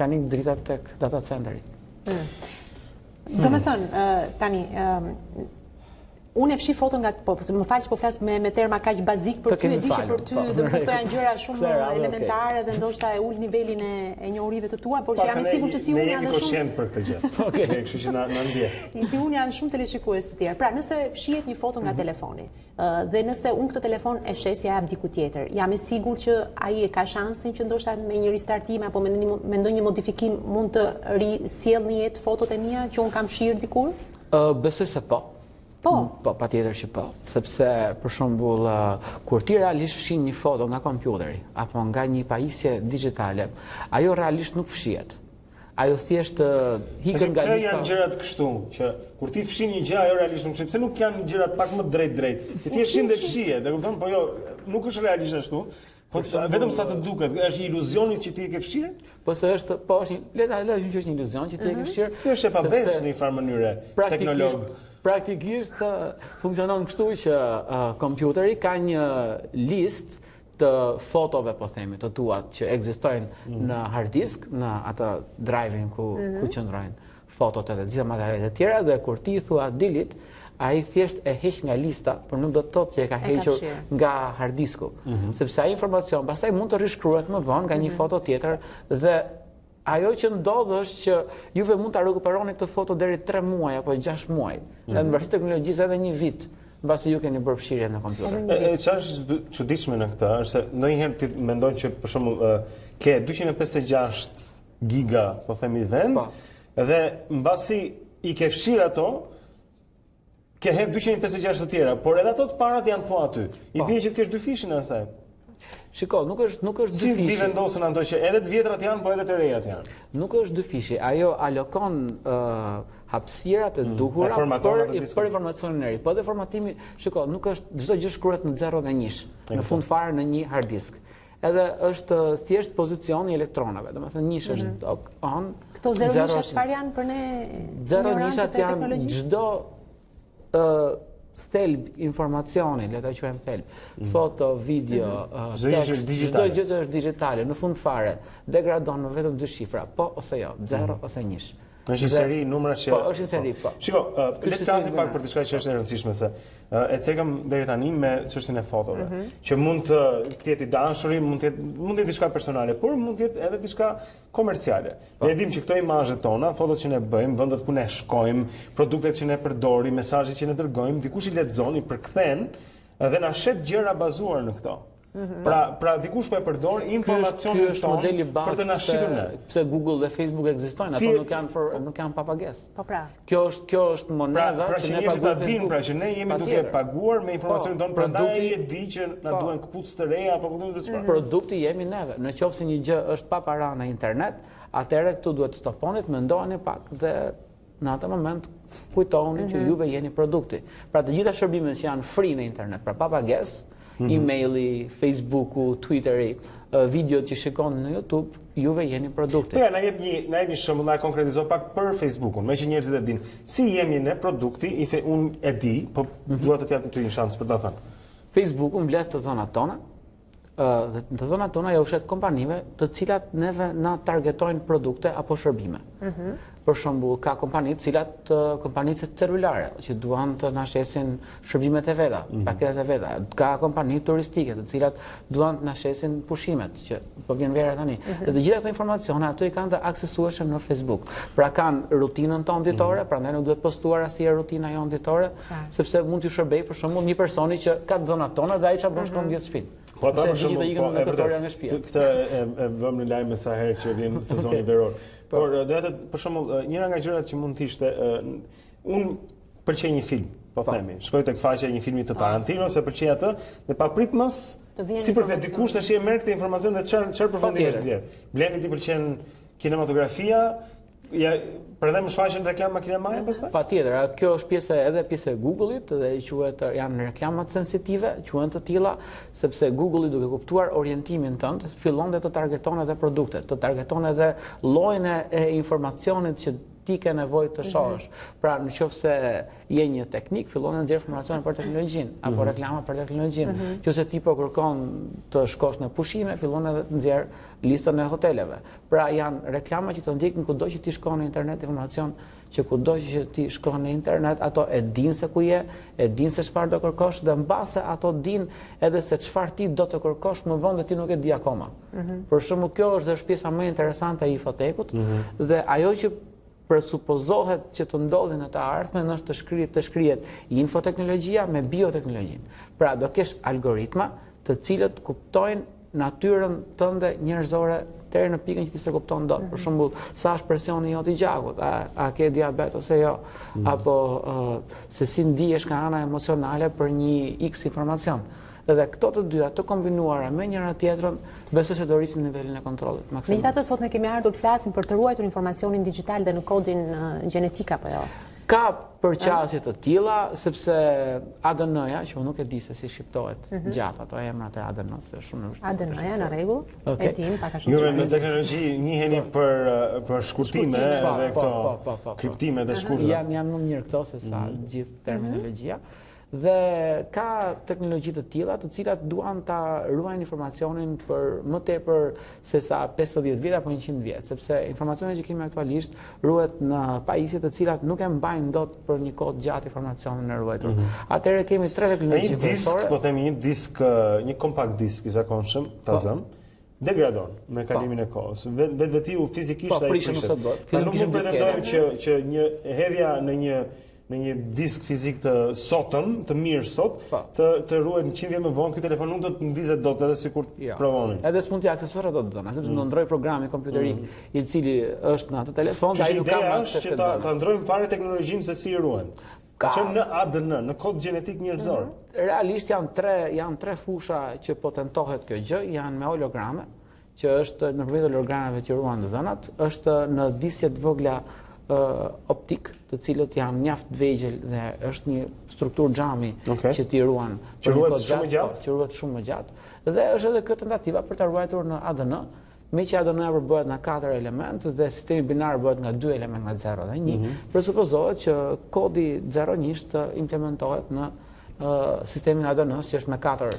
kanë ikë dritat tek data centeri. Do me thënë, tani, unë e fshi foto nga më falë që po flas me terma kaq bazik për ty, e di që për ty do të thotë janë gjëra shumë elementare dhe ndoshta e ul nivelin e njohurive të tua, por që jam i sigurt që si unë janë shumë për këtë gjë. Okej, kështu që na ndje. Si unë janë shumë teleshikues të tjerë. Pra, nëse fshihet një foto nga telefoni dhe nëse unë këtë telefon e shes ja jap diku tjetër, jam i sigurt që ai e ka shansin që ndoshta me një ristartim apo me ndonjë modifikim mund të risjell në jetë fotot e mia që unë kam fshirë dikur? Besoj se po. Po, patjetër që po, sepse për shembull kur ti realisht fshin një foto nga kompjuteri apo nga një pajisje digjitale, ajo realisht nuk fshihet. Ajo thjesht hiqen nga lista. Pse janë gjërat kështu që kur ti fshin një gjë ajo realisht nuk fshihet? Pse nuk janë gjërat pak më drejt? Që ti fshin dhe fshihet, e kupton? Po jo, nuk është realisht ashtu. Po vetëm sa të duket, është iluzioni që ti e ke fshirë? Po se është, po është, le të që është një iluzion që ti e ke fshirë. Kjo është e pabesë në një farë mënyre teknolog. Praktikisht funksionon kështu që kompjuteri ka një listë të fotove, po themi, të tuat që ekzistojnë në hard disk, në atë drive-in ku qëndrojnë fotot edhe gjitha materialet e tjera, dhe kur ti thua delete, ai thjesht e heq nga lista, por nuk do të thotë që e ka hequr nga hard disku, sepse ai informacion pastaj mund të rishkruhet më vonë nga një foto tjetër dhe ajo që ndodh është që juve mund ta rikuperoni këtë foto deri 3 muaj apo 6 muaj. Dhe në bërsi teknologjisë edhe një vit, mbasi ju keni bërë fshirje në kompjuter. Çfarë është çuditshme në këtë është se ndonjëherë ti mendon që për shembull ke 256 giga, po themi vend, dhe mbasi i ke fshirë ato, ke hedh 256 të tjera, por edhe ato të parat janë po aty. I bie që të kesh dy fishin asaj. Shiko, nuk është dy fishi. Si vi vendosën ato që edhe të vjetrat janë, po edhe të rejat janë? Nuk është dy fishi. Ajo alokon hapësirat e duhura për informacionin e ri. Po edhe formatimi, shiko, nuk është çdo gjë shkruhet në 0 dhe 1, në fund fare në një hard disk. Edhe është thjesht pozicioni i elektronave. Domethënë 1 është on. Këto 0 nishat çfarë janë për ne? 0 nishat janë çdo thelb informacioni, le ta quajmë thelb, foto, video, tekst, çdo gjë që është digjitale, në fund fare degradon në vetëm 2 shifra, po ose jo, 0 ose 1. Është një seri numra që... Po, është një seri, po. Shiko, le të flasim pak për diçka që është e rëndësishme se e cekëm deri tani me çështjen e fotove, që mund të jetë i dashuri, mund të jetë diçka personale, por mund të jetë edhe diçka komerciale. Ne dimë që këto imazhet tona, fotot që ne bëjmë, vendet ku ne shkojmë, produktet që ne përdorim, mesazhet që ne dërgojmë, dikush i lexon, i përkthen dhe na shet gjëra bazuar në këto. Pra dikush po e përdor informacionin tonë për të na shitur ne. Pse Google dhe Facebook ekzistojnë, ato nuk janë papagesë. Po pra. Kjo është monedha që ne paguajmë Facebook. Pra që ne jemi duke paguar me informacionin tonë, prandaj ai e di që na duhen këpucë të reja apo kujtun se çfarë. Produkti jemi neve. Në qoftë se një gjë është pa para në internet, atëherë këtu duhet stoponit, mendoheni pak dhe në atë moment kujtoni që juve jeni produkti. Pra të gjitha shërbimet që janë free në internet, pra pa pagesë, emaili, Facebooku, Twitteri, videot që shikon në YouTube, juve jeni produkti. Ja, na jep një shembull, na konkretizo pak për Facebookun, me që njerëzit e dinë. Si jemi ne produkti, unë e di, po dua të jap ty një shans për ta thënë. Facebooku mbledh të dhënat tona, dhe të dhënat tona ja ushet kompanive të cilat neve na targetojnë produkte apo shërbime. Për shembull, ka kompanitë celulare që duan të na shesin shërbimet e veta, paketet e veta. Ka kompani turistike të cilat duan të na shesin pushimet, që po vjen vera tani. Dhe të gjitha këto informacione ato i kanë të aksesueshëm në Facebook. Pra kanë rutinën tonë ditore, prandaj nuk duhet postuar asnjëherë rutina jonë ditore, sepse mund t'ju shërbej për shembull një personi që ka dhënat tona dhe ai çfarë bën shkon 10 shtëpi. Po ata për shembull, këtë e vëmë në lajm sa herë që vjen sezoni veror. Por për shembull, njëra nga gjërat që mund të ishte, unë pëlqej një film, po themi, shkoj tek faqja e një filmi të Tarantino, se pëlqej atë dhe papritmos si për të dikush tash e merr këtë informacion dhe çfarë përfundimi është nxjerr. Blendi ti pëlqen kinematografia, prandaj më shfaqen reklama kinemaje pastaj? Patjetër, kjo është pjesë e Google-it dhe janë reklamat sensitive, quhen të tilla, sepse Google-i duke kuptuar orientimin tënd, fillon dhe të targeton edhe produktet, të targeton edhe llojin e informacionit që ti ke nevojë të shohësh. Pra në qoftë se je një teknik, fillon të nxjerr informacione për teknologjinë apo reklama për teknologjinë. Nëse ti po kërkon të shkosh në pushime, fillon edhe të nxjerr listën e hoteleve. Pra janë reklama që të ndjekin kudo që ti shkon në internet, informacion që kudo që ti shkon në internet, ato e dinë se ku je, e dinë se çfarë do kërkosh dhe mbase ato dinë edhe se çfarë ti do të kërkosh më vonë dhe ti nuk e di akoma. Për shembull, kjo është pjesa më interesante e hipotekut dhe ajo që presupozohet që të ndodhi në të ardhmen është të shkrihet infoteknologjia me bioteknologjinë. Pra do kesh algoritma të cilët kuptojnë natyrën tënde njerëzore deri në pikën që ti se kupton dot. Për shembull, sa është presioni jot i gjakut, a ke diabet ose jo, apo se si ndihesh nga ana emocionale për një X informacion. Dhe këto të dyja të kombinuara me njëra tjetrën, besoj se do rrisin nivelin e kontrollit maksimum. Megjithatë, sot ne kemi ardhur të flasim për të ruajtur informacionin digjital dhe në kodin gjenetik apo jo? Ka përqasje të tilla, sepse ADN-ja, që unë nuk e di se si shqiptohet gjatë ato emrat e ADN-s, është shumë vështirë. ADN-ja në rregull. E dim pak a shumë. Juve në teknologji njiheni për shkurtime dhe këto kriptime dhe shkurtime. Janë më mirë këto se sa gjithë terminologjia. Dhe ka teknologji të tilla të cilat duan ta ruajnë informacionin për më tepër se sa 50 vjet apo 100 vjet, sepse informacionet që kemi aktualisht ruhet në pajisje të cilat nuk e mbajnë dot për një kohë gjatë informacionin e ruajtur. Atëherë kemi 3 teknologji kryesore. Po themi një kompakt disk i zakonshëm, tazëm, degradon me kalimin e kohës. Vetvetiu fizikisht ai prishet. Nuk mund të pretendojmë që një hedhja në një disk fizik të sotëm, të mirë sot, të ruhet 100 vjet më vonë, ky telefon nuk do të ndizet dot edhe sikur provonin. Edhe s'mund t'i aksesuar ato dhëna, sepse do ndroj programi kompjuterik i cili është në atë telefon dhe ai nuk ka akses që ta ndrojmë fare teknologjinë se si ruhen. Ka qenë në ADN, në kod gjenetik njerëzor. Realisht janë tre fusha që po tentohet kjo gjë, janë me holograme, që është në përmjet hologrameve që ruan dhënat, është në disje të vogla optik, të cilët janë mjaft të vegjël dhe është një strukturë xhami që ti ruan që ruhet shumë gjatë, Dhe është edhe kjo tentativa për ta ruajtur në ADN, me që ADN-ja përbëhet nga 4 elementë dhe sistemi binar bëhet nga 2 elementë, nga 0 dhe 1, presupozohet që kodi 0-1 të implementohet në sistemin ADN-s që është me 4.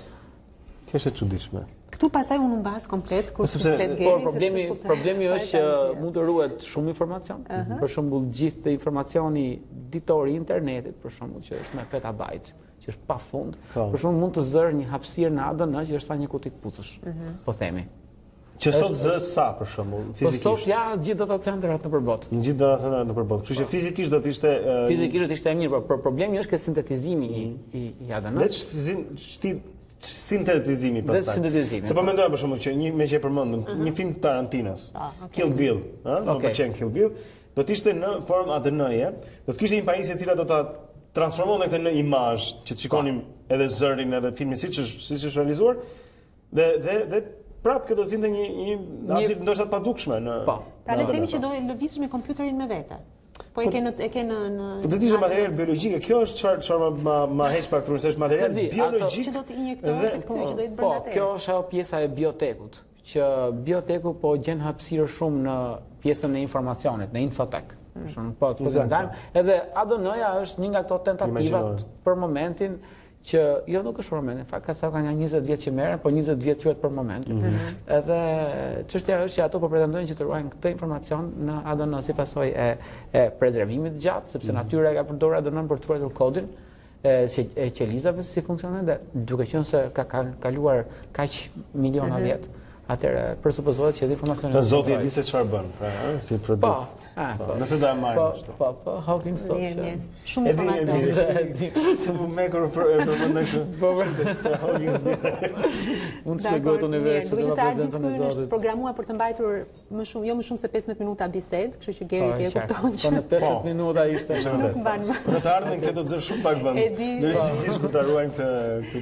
Kjo është e çuditshme. Këtu pastaj unë mbas komplet kur komplet geni. Problemi është që mund të ruhet shumë informacion. Për shembull, gjithë informacioni ditor i internetit, për shembull, që është me petabajt, që është pafund, për shembull mund të zërë një hapësirë në ADN që është sa një kuti kpucësh, po themi. Që sot zë sa për shembull, fizikisht. Po sot ja gjithë datacentrat nëpër botë. Gjithë datacentrat nëpër botë. Kështu që fizikisht do të ishte fizikisht do të ishte e mirë, por problemi është që sintetizimi i ADN-s. Sintetizimi pastaj. Se po mendoja për shembull që me që e përmendëm, një film të Tarantinos, Kill Bill, më pëlqen Kill Bill, do të ishte në formë ADN-je, do të kishte një pajisje e cila do ta transformonte këtë në imazh që të shikonim edhe zërin edhe filmin siç është realizuar dhe prapë kjo do të zinte një arsye ndoshta të padukshme në. Pra le të themi që do lëvizësh me kompjuterin me vete. Po e ke në do të ishte material biologjik, kjo është çfarë ma heq pak turnë, se është material biologjik që do të injektohet këtu që do të bëhet atë. Kjo është ajo pjesa e biotekut, që bioteku po gjen hapësirë shumë në pjesën e informacionit, në infotek. Po të ndajmë, edhe ADN-ja është një nga këto tentativat për momentin që jo nuk është për momentin, fakt ka kanë 20 vjet që merren, po 20 vjet quhet për momentin. Edhe çështja është që ato po pretendojnë që të ruajnë këtë informacion në ADN si pasojë e prezervimit gjatë, sepse natyra ka përdorur ADN për të ruajtur kodin e qelizave si funksionon dhe duke qenë se ka kaluar kaq miliona vjet. Atëherë presupozohet që informacioni Zoti e di se çfarë bën, pra, si produkt. Nëse do e marrim ashtu. Po, Hawkins thotë që shumë informacion. Se më me kur përmendën kështu. Po, Hawkins di. Mund të shpjegohet universi. Duke qenë se Ardisku është programuar për të mbajtur më shumë, jo më shumë se 15 minuta bisedë, kështu që Geri ti e kupton që. Po në 15 minuta ishte nuk mban më. Në të ardhmen këtë do të zë shumë pak vend. Dërsi kur ta ruajmë këtë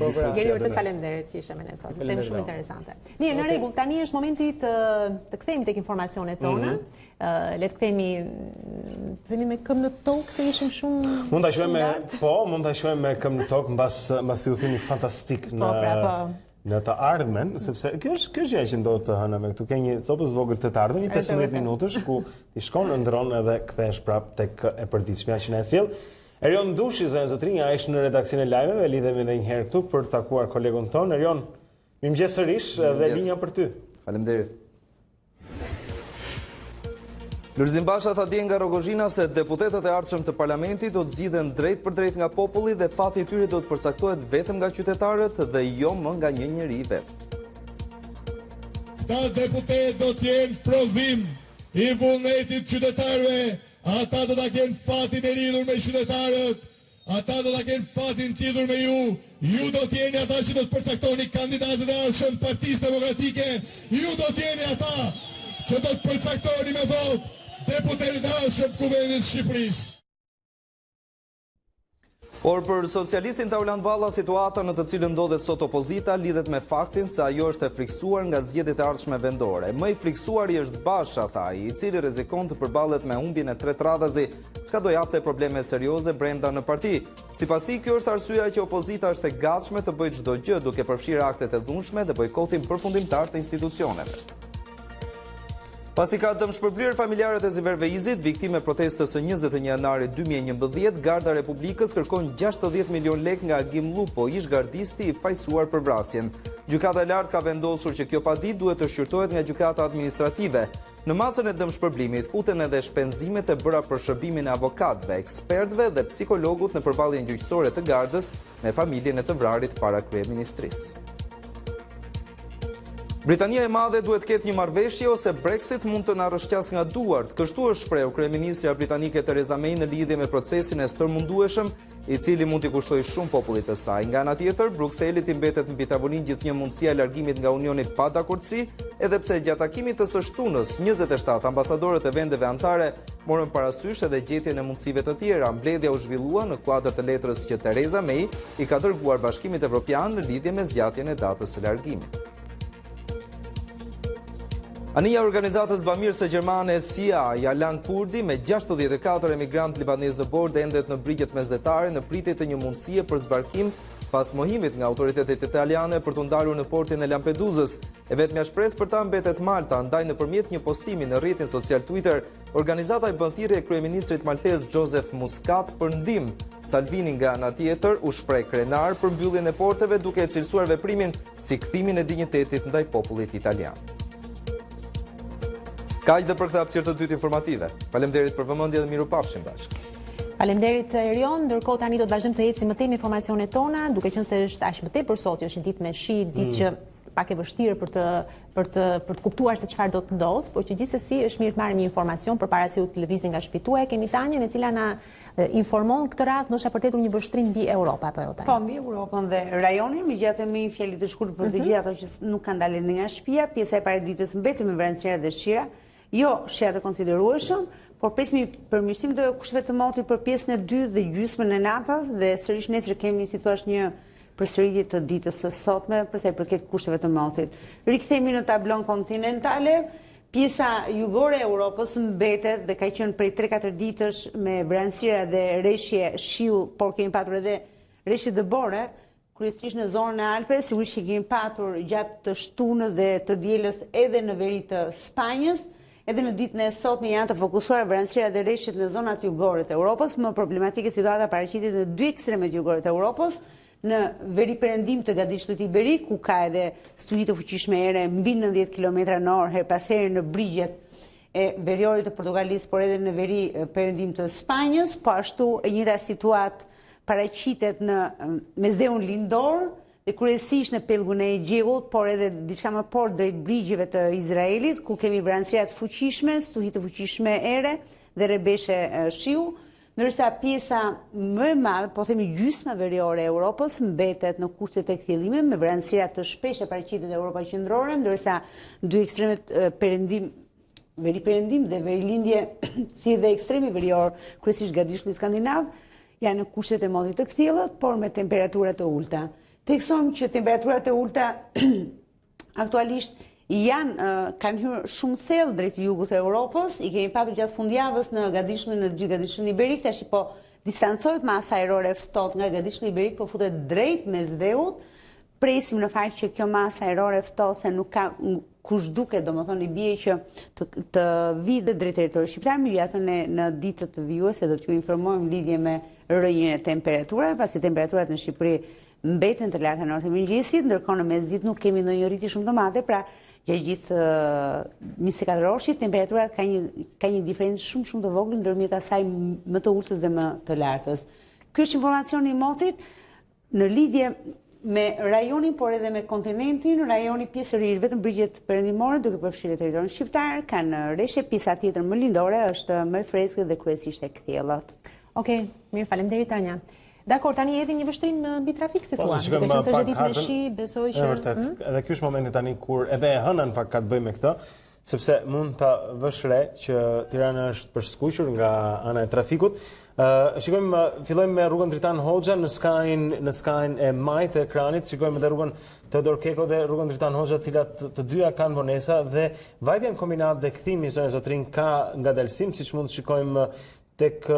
bisedë. Geri vërtet faleminderit që ishe me ne sot. Temë shumë interesante. Mirë, në rregull, tani është momenti të kthehemi tek informacionet tona. Le të themi me këmbë në tokë se ishim shumë. Mund ta quajmë me këmbë në tokë mbas si udhimi fantastik në të ardhmen, sepse kjo është gjë që ndodhet të hënave këtu. Ke një copës vogël të ardhmen, 15 minutash ku ti shkon, ndron edhe kthehesh prapë tek e përditshmja që na sjell. Erion Dushi, zonë zotrinja, ai është në redaksionin e lajmeve, lidhemi edhe një herë këtu për të takuar kolegun ton. Erion, mirëmëngjes sërish dhe linja për ty. Faleminderit. Lulzim Basha tha dje nga Rogozhina se deputetët e ardhshëm të parlamentit do të zgjidhen drejt për drejt nga populli dhe fati i tyre do të përcaktohet vetëm nga qytetarët dhe jo më nga një njeri i vet. Këta deputet do të jenë provim i vullnetit qytetarëve, ata do ta kenë fatin e lidhur me qytetarët, ata do ta kenë fatin tidhur me ju do të jeni ata që do të përcaktoni kandidatët e ardhshëm të Partisë Demokratike, ju do të jeni ata që do të përcaktoni me votë deputetët e ardhshëm të Kuvendit të Shqipërisë. Por për socialistin Tauland Valla, situata në të cilën ndodhet sot opozita lidhet me faktin se ajo është e friksuar nga zgjedhjet e ardhshme vendore. Më i friksuari është Basha, tha ai, i cili rrezikon të përballet me humbjen e 3 radhazi, çka do japte probleme serioze brenda në parti. Sipas tij, kjo është arsyeja që opozita është e gatshme të bëjë çdo gjë duke përfshirë aktet e dhunshme dhe bojkotin përfundimtar të institucioneve. Pasi ka dëmshpërblerë familjarët e Ziverve Izit, viktime protestës së 21 janarit 2011, Garda Republikës kërkon 60 milion lek nga Agim Lupo, ish gardisti i fajsuar për vrasjen. Gjykata e lartë ka vendosur që kjo paditë duhet të shqyrtohet nga gjykata administrative. Në masën e dëmshpërblimit futen edhe shpenzimet e bëra për shërbimin e avokatëve, ekspertëve dhe psikologut në përballjen gjyqësore të Gardës me familjen e të vrarit para kryeministrisë. Britania e Madhe duhet ketë një marrëveshje ose Brexit mund të na rrëshqas nga duart. Kështu është shprehur kryeministra britanike Theresa May në lidhje me procesin e stërmundueshëm, i cili mund t'i kushtojë shumë popullit të saj. Nga ana tjetër, Brukselit i mbetet mbi tavolinë gjithnjë mundësia e largimit nga Unioni pa dakordsi, edhe pse gjatë takimit të së shtunës 27 ambasadorët e vendeve anëtare morën parasysh edhe gjetjen e mundësive të tjera. Mbledhja u zhvillua në kuadër të letrës që Theresa May i ka dërguar Bashkimit Evropian në lidhje me zgjatjen e datës së largimit. Anija organizatës bamirëse gjermane SIA, Jalan Kurdi, me 64 emigrant libanez në bord endet në brigjet mesdhetare në pritje të një mundësie për zbarkim pas mohimit nga autoritetet italiane për të ndalur në portin e Lampedusës. E vetmja shpresë për ta mbetet Malta, ndaj nëpërmjet një postimi në rrjetin social Twitter, organizata i bën thirrje kryeministrit maltez Joseph Muscat për ndihmë. Salvini nga ana tjetër u shpreh krenar për mbylljen e porteve duke e cilësuar veprimin si kthimin e dinjitetit ndaj popullit italian. Kaq dhe për këtë hapësirë të dytë informative. Faleminderit për vëmendje dhe mirupafshim bashkë. Faleminderit Erion, ndërkohë tani do të vazhdojmë të ecim më tej me informacionet tona, duke qenë se është aq më tepër sot, është një ditë me shi, ditë që pak e vështirë për të kuptuar se çfarë do të ndodh, por që gjithsesi është mirë të marrim një informacion përpara se u të lëvizni nga shtëpi tuaj. Kemi Tanjën e cila na informon këtë radhë ndoshta për të një vështrim mbi Europë apo jo Tanja? Po, mbi Europën dhe rajonin, megjithatë me një fjalë të shkurtër për të gjithë ato që nuk kanë dalë nga shtëpia, pjesa e parë ditës mbeti me vranësira dhe shira, jo shira të konsiderueshëm, por presimi përmirësim të kushteve të motit për pjesën e dytë dhe gjysmën e natës dhe sërish nesër kemi si thua një përsëritje të ditës së sotme për sa i përket kushteve të motit. Rikthehemi në tablon kontinentale. Pjesa jugore e Europës mbetet dhe ka qenë prej 3-4 ditësh me vranësira dhe rreshje shiu, por kemi patur edhe rreshje dëbore, kryesisht në zonën e Alpes, sigurisht që kemi patur gjatë të shtunës dhe të dielës edhe në veri të Spanjës. Edhe në ditën e sotme janë të fokusuar vranësira dhe rreshjet në zonat jugore të Europës. Më problematike situata paraqitet në dy ekstremet jugore të Europës, në veri perëndim të Gadishullit Iberik, ku ka edhe sturi të fuqishme ere mbi 90 km/h her pas here në brigjet e veriorit të Portugalisë, por edhe në veri perëndim të Spanjës, po ashtu e njëjta situatë paraqitet në mesdheun lindor dhe kryesisht në pellgun e Egjeut, por edhe diçka më poshtë drejt brigjeve të Izraelit, ku kemi vranësira të fuqishme, stuhi të fuqishme ere dhe rrebeshe shiu. Ndërsa pjesa më e madhe, po themi gjysma veriore e Europës, mbetet në kushte të kthjellime me vranësira të shpeshta paraqitet në Europa qendrore, ndërsa dy ekstremet veri perëndim dhe veri lindje, si dhe ekstremi verior, kryesisht Gadishulli skandinav, janë në kushtet e motit të kthjellët, por me temperatura të ulta. Theksojmë që temperaturat e ulta aktualisht kanë hyrë shumë thellë drejt jugut të Europës, i kemi patur gjatë fundjavës në Gadishullin në Gadishullin Iberik, tash po distancohet masa ajrore ftohtë nga Gadishulli Iberik, po futet drejt mesdheut. Presim në fakt që kjo masa ajrore ftohtë se nuk ka kush duke, domethënë i bie që të vijë drejt territorit shqiptar, megjithatë në ditët të vijuese do t'ju informojmë lidhje me rrënjën e temperaturave, pasi temperaturat në Shqipëri mbeten të larta në orët e mëngjesit, ndërkohë në mesditë nuk kemi ndonjë rritje shumë të madhe, pra gjatë gjithë 24 orësh temperaturat ka një diferencë shumë të vogël ndërmjet asaj më të ultës dhe më të lartës. Ky është informacioni i motit në lidhje me rajonin, por edhe me kontinentin. Rajoni pjesërisht vetëm brigjet perëndimore, duke përfshirë territorin shqiptar, kanë rreshje, pjesa tjetër më lindore është më freskët dhe kryesisht e kthjellët. Okej, mirë, faleminderit Tanja. Dakor, tani hedhim një vështrim mbi trafik si thua. Duke qenë se është ditë me shi, besoj që vërtet. Edhe ky është momenti tani kur edhe e hëna në fakt ka të bëjë me këtë, sepse mund ta vësh re që Tirana është përskuqur nga ana e trafikut. Fillojmë me rrugën Dritan Hoxha në skajin e majtë të ekranit. Shikojmë edhe rrugën Teodor Keko dhe rrugën Dritan Hoxha, të cilat të dyja kanë vonesa dhe vajtja në kombinat dhe kthimi zonë Zotrin ka ngadalësim, siç mund të shikojmë tek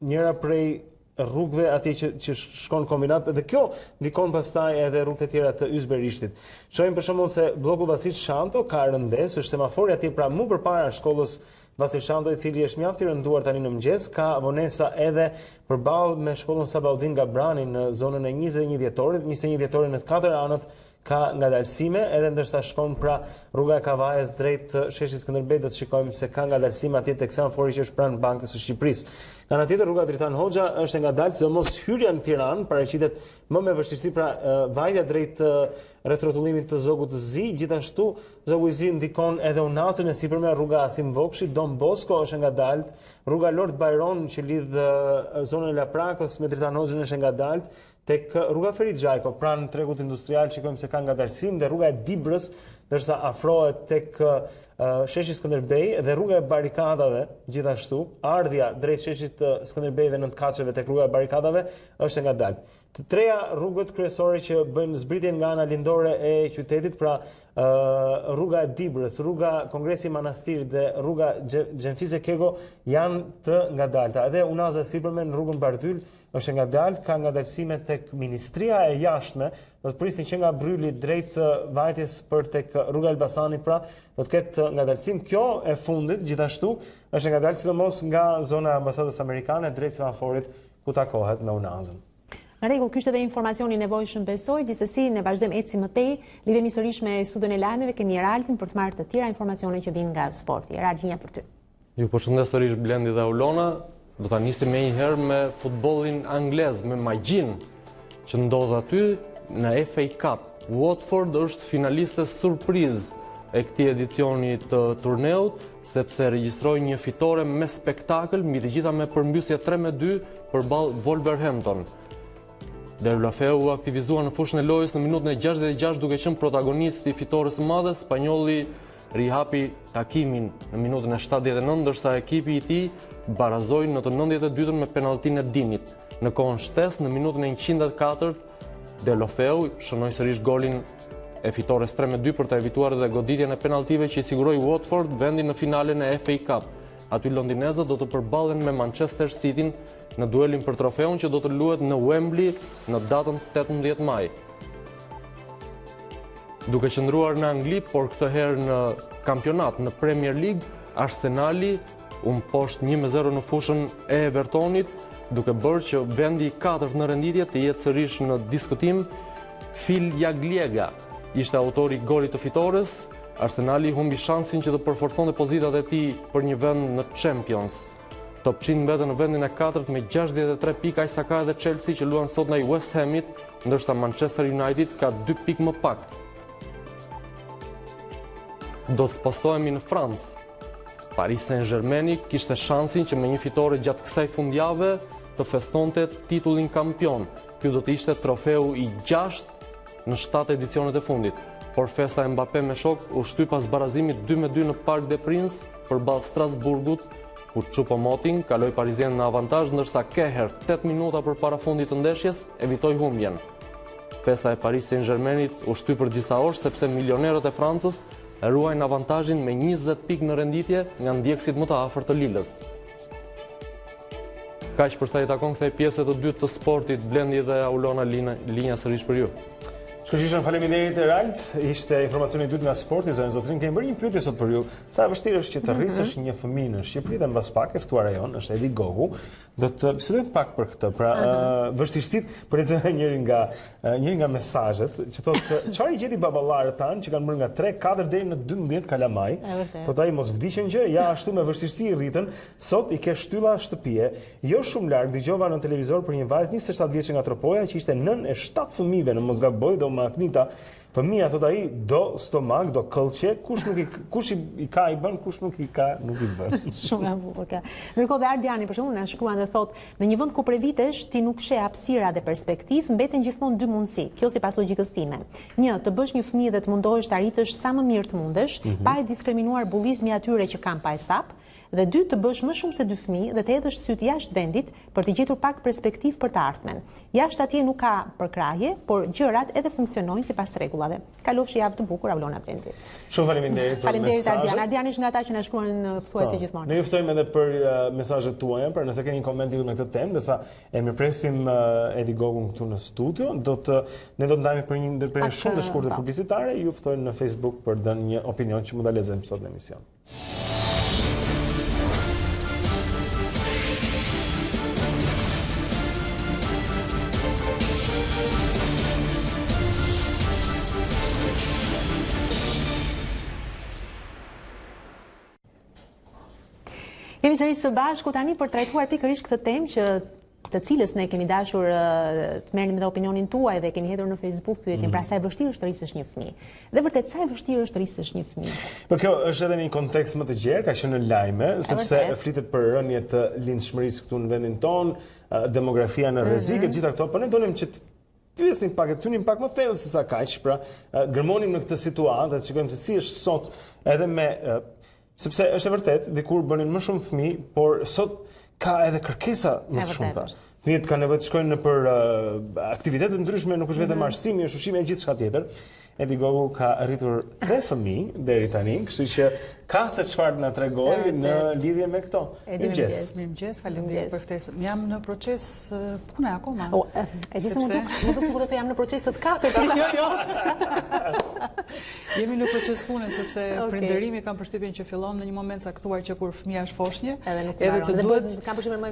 njëra prej rrugëve atje që shkon kombinat dhe kjo ndikon pastaj edhe rrugët e tjera të Ysberishtit. Shohim për shembull se bloku Vasil Shanto ka rëndes, është semafori atje pra më përpara shkollës Vasil Shanto, i cili është mjaft i rënduar tani në mëngjes, ka vonesa edhe përballë me shkollën Sabaldin Gabrani në zonën e 21 dhjetorit në të katër anët ka ngadalësime, edhe ndërsa shkon pra rruga e Kavajës drejt sheshit Skënderbej, do të shikojmë se ka ngadalësime atje tek semafori që është pranë Bankës së Shqipërisë. Nga ana tjetër rruga Dritan Hoxha është e ngadalë, sidomos hyrja në Tiranë paraqitet më me vështirësi, pra vajtja drejt rrethotullimit të zogut të Zi, gjithashtu zogu i Zi ndikon edhe unacën e sipërme, rruga Asim Vokshi, Don Bosco është ngadalë, rruga Lord Byron që lidh zonën e Laprakës me Dritan Hoxhën është ngadalë, tek rruga Ferit Xhajko, pranë tregut industrial, shikojmë se ka ngadalësim, dhe rruga e Dibrës, ndërsa afrohet tek sheshi Skënderbej dhe rruga e Barikadave, gjithashtu, ardhja drejt sheshit Skënderbej dhe Nëntkaçeve tek rruga e Barikadave është ngadalë. Të treja rrugët kryesore që bëjnë zbritjen nga ana lindore e qytetit, pra rruga e Dibrës, rruga Kongresi Manastirit dhe rruga Gjenfise Kego janë të ngadalta. Edhe Unaza Sipërme në rrugën Bardyl është ngadalt, ka ngadalësime tek Ministria e Jashtme, do të prisin që nga Bryli drejt vajtjes për tek rruga Elbasani, pra do të ketë ngadalësim. Kjo e fundit gjithashtu është ngadalt sidomos nga zona e ambasadës amerikane drejt semaforit ku takohet me Unazën. Në rregull, ky është edhe informacioni i nevojshëm besoj, gjithsesi ne vazhdojmë eci më tej, lidhemi sërish me studion e lajmeve, kemi Eraldin për të marrë të tjera informacione që vijnë nga sporti. Erald, linja për ty. Ju përshëndes sërish Blendi dhe Ulona, do ta nisim më një herë me futbollin anglez, me magjin që ndodh aty në FA Cup. Watford është finaliste surprizë e këtij edicioni të turneut, sepse regjistroi një fitore me spektakël, mbi të gjitha me përmbysje 3-2 përballë Wolverhampton. Deulofeu u aktivizua në fushën e lojës në minutën e 66 duke qenë protagonist i fitores së madhe. Spanjolli rihapi takimin në minutën e 79, ndërsa ekipi i tij barazoi në të 92-ën me penalltinë e Dinit. Në kohën shtesë në minutën e 104, Deulofeu shënoi sërish golin e fitores 3-2 për të evituar edhe goditjen e penalltive që i siguroi Watford vendin në finalen e FA Cup. Aty londinezët do të përballen me Manchester Cityn në duelin për trofeun që do të luhet në Wembley në datën 18 maj. Duke qëndruar në Angli, por këtë herë në kampionat, në Premier League, Arsenali poshtë 1-0 në fushën e Evertonit, duke bërë që vendi i 4 në renditje të jetë sërish në diskutim. Phil Jagliega ishte autori i golit të fitores. Arsenali humbi shansin që të përforconte pozitat e tij për një vend në Champions. Topçin mbeten në vendin e 4 me 63 pikë, aq sa ka edhe Chelsea që luan sot ndaj West Hamit, ndërsa Manchester United ka 2 pikë më pak. Do të spostohemi në Francë. Paris Saint-Germain kishte shansin që me një fitore gjatë kësaj fundjave të festonte titullin kampion. Ky do të ishte trofeu i 6 në 7 edicionet e fundit. Por festa e Mbappé me shok u shty pas barazimit 2-2 në Parc des Princes përballë Strasburgut, ku Choupo-Moting kaloi parizien në avantazh, ndërsa Keher 8 minuta përpara fundit të ndeshjes evitoi humbjen. Festa e Paris Saint-Germainit u shty për disa orë sepse milionerët e Francës e ruajnë avantazhin me 20 pikë në renditje nga ndjekësit më të afërt të Lilës. Kaq për sa i takon kësaj pjese të dytë të sportit, Blendi dhe Aulona, linja sërish për ju. Shkëlqyshëm, faleminderit Erald. Ishte informacioni i dytë nga sporti, zonë zotrin. Kemi bërë një pyetje sot për ju. Sa e vështirë është që të rrisësh një fëmijë në Shqipëri dhe mbas pak e ftuara jon është Edi Gogu. Do të bisedojmë pak për këtë. Pra, vështirësitë, për ekzempel, njëri nga mesazhet që thotë çfarë i gjeti baballarët tanë që kanë bërë nga 3, 4 deri në 12 kalamaj. Thotë ai mos vdiqën gjë, ja ashtu me vështirësi i rritën. Sot i ke shtylla shtëpie, jo shumë larg. Dëgjova në televizor për një vajzë 27 vjeçë nga Tropoja që ishte nën e 7 fëmijëve në Mosgaboj do Maknita. Fëmia thot ai do stomak, do këllqe, kush i ka i bën, kush nuk i ka nuk i bën. Shumë e bukur. Ndërkohë dhe Ardiani për shembull na shkruan dhe thot, në një vend ku prej vitesh ti nuk sheh hapësira dhe perspektivë, mbeten gjithmonë dy mundësi. Kjo sipas logjikës time. 1, të bësh një fëmijë dhe të mundohesh ta arritësh sa më mirë të mundesh, pa e diskriminuar bullizmi atyre që kanë pa e sap. Dhe 2, të bësh më shumë se 2 fëmijë dhe të hedhësh syt jashtë vendit për të gjetur pak perspektivë për të ardhmen. Jashtë atje nuk ka përkrahje, por gjërat edhe funksionojnë sipas rregullave. Kalofshi javë të bukur, Aulona Blendi. Shumë faleminderit për mesazhet. Faleminderit Ardiani është nga ata që na shkruan thuajse gjithmonë. Ne ju ftojmë edhe për mesazhet tuaja, për nëse keni një koment lidhur me këtë temë, ndërsa e mirpresim Edi Gogun këtu në studio, ne do të ndajmë për një ndërprerje shumë të shkurtër publicitare, ju ftojmë në Facebook për të dhënë një opinion që mund ta lexojmë sot në emision. Jemi sërish së bashku tani për trajtuar pikërisht këtë temë që të cilës ne kemi dashur të merrnim edhe opinionin tuaj dhe kemi hedhur në Facebook pyetjen, pra sa e vështirë është të rrisësh një fëmijë. Dhe vërtet sa e vështirë është të rrisësh një fëmijë. Por kjo është edhe në një kontekst më të gjerë, ka qenë në lajme, sepse flitet për rënje të lindshmërisë këtu në vendin tonë, demografia në rrezik e gjitha këto, por ne donim që të pyesnim pak, të hynim pak më thellë se sa kaq, pra gërmonim në këtë situatë, të shikojmë se si është sot edhe me sepse është e vërtet, dikur bënin më shumë fëmijë, por sot ka edhe kërkesa më të shumta. fëmijët kanë nevojë të shkojnë në për aktivitete ndryshme, nuk është vetëm arsimi, është ushqimi e gjithçka tjetër. Edi Gogu ka arritur 3 fëmijë deri tani, kështu që ka se çfarë na tregoj në lidhje me këto. Mirëmëngjes, faleminderit për ftesën. Jam në proces pune akoma. E di se mund të sigurisht se jam në proces të 4 Jo. Jemi në proces pune sepse prindërimi kam përshtypjen që fillon në një moment caktuar që kur fëmia është foshnjë, edhe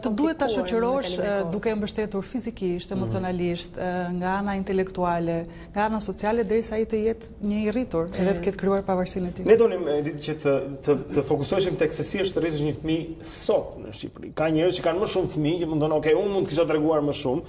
të duhet ta shoqërosh duke mbështetur fizikisht, emocionalisht, nga ana intelektuale, nga ana sociale derisa ai të jetë një i rritur, edhe të ketë krijuar pavarësinë e tij. Ne donim ditë që të fokusoheshim tek se si është të rrisësh një fëmijë sot në Shqipëri. Ka njerëz që kanë më shumë fëmijë që mundon, unë mund të kisha treguar më shumë,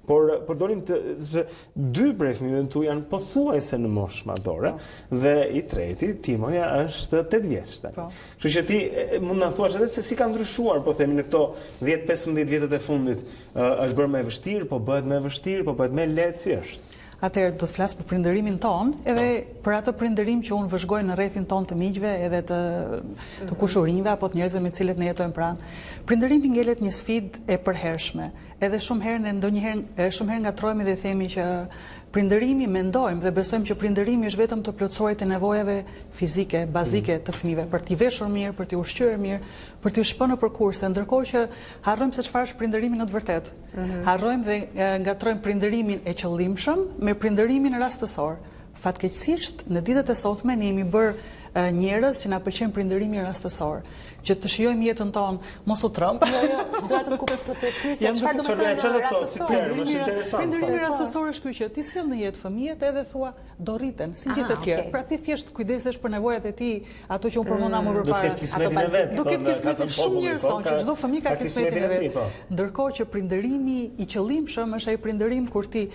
por donim sepse 2 prej fëmijëve tu janë pothuajse në moshë madhore dhe i treti, Timoja, është 8 vjeç tani. Kështu që ti mund na thuash edhe se si ka ndryshuar, po themi, në këto 10-15 vjetët e fundit, është bërë më e vështirë, po bëhet më e vështirë, po bëhet më lehtë, si është? Atëherë do të flas për prindërimin ton, edhe për atë prindërim që unë vëzhgoj në rrethin ton të miqve, edhe të kushurinjve apo të njerëzve me të cilët ne jetojmë pranë. Prindërimi ngelet një sfidë e përhershme. Edhe shumë herë ngatrohemi dhe themi që prindërimi, mendojmë dhe besojmë që prindërimi është vetëm të plotësorit e nevojave fizike, bazike të fëmijëve, për t'i veshur mirë, për t'i ushqyer mirë, për t'i shpënë për kurse, ndërkohë që harrojmë se çfarë është prindërimi në të vërtetë. Harrojmë dhe ngatrojmë prindërimin e qëllimshëm me prindërimin rastësor. Fatkeqësisht, në ditët e sotme ne jemi bërë njerëz që na pëlqen prindërimi rastësor, që të shijojmë jetën tonë mos u tremb. Jo, doja të pyesja çfarë do të thotë rastësor. Prindërimi rastësor është ky që ti sjell në jetë fëmijët edhe thua do rriten, si gjithë të tjerë. Pra ti thjesht kujdesesh për nevojat e tij, ato që unë përmenda më përpara. Do ketë kismetin shumë njerëz tonë që çdo fëmijë ka kismetin e vet. Ndërkohë që prindërimi i qëllimshëm është ai prindërim kur ti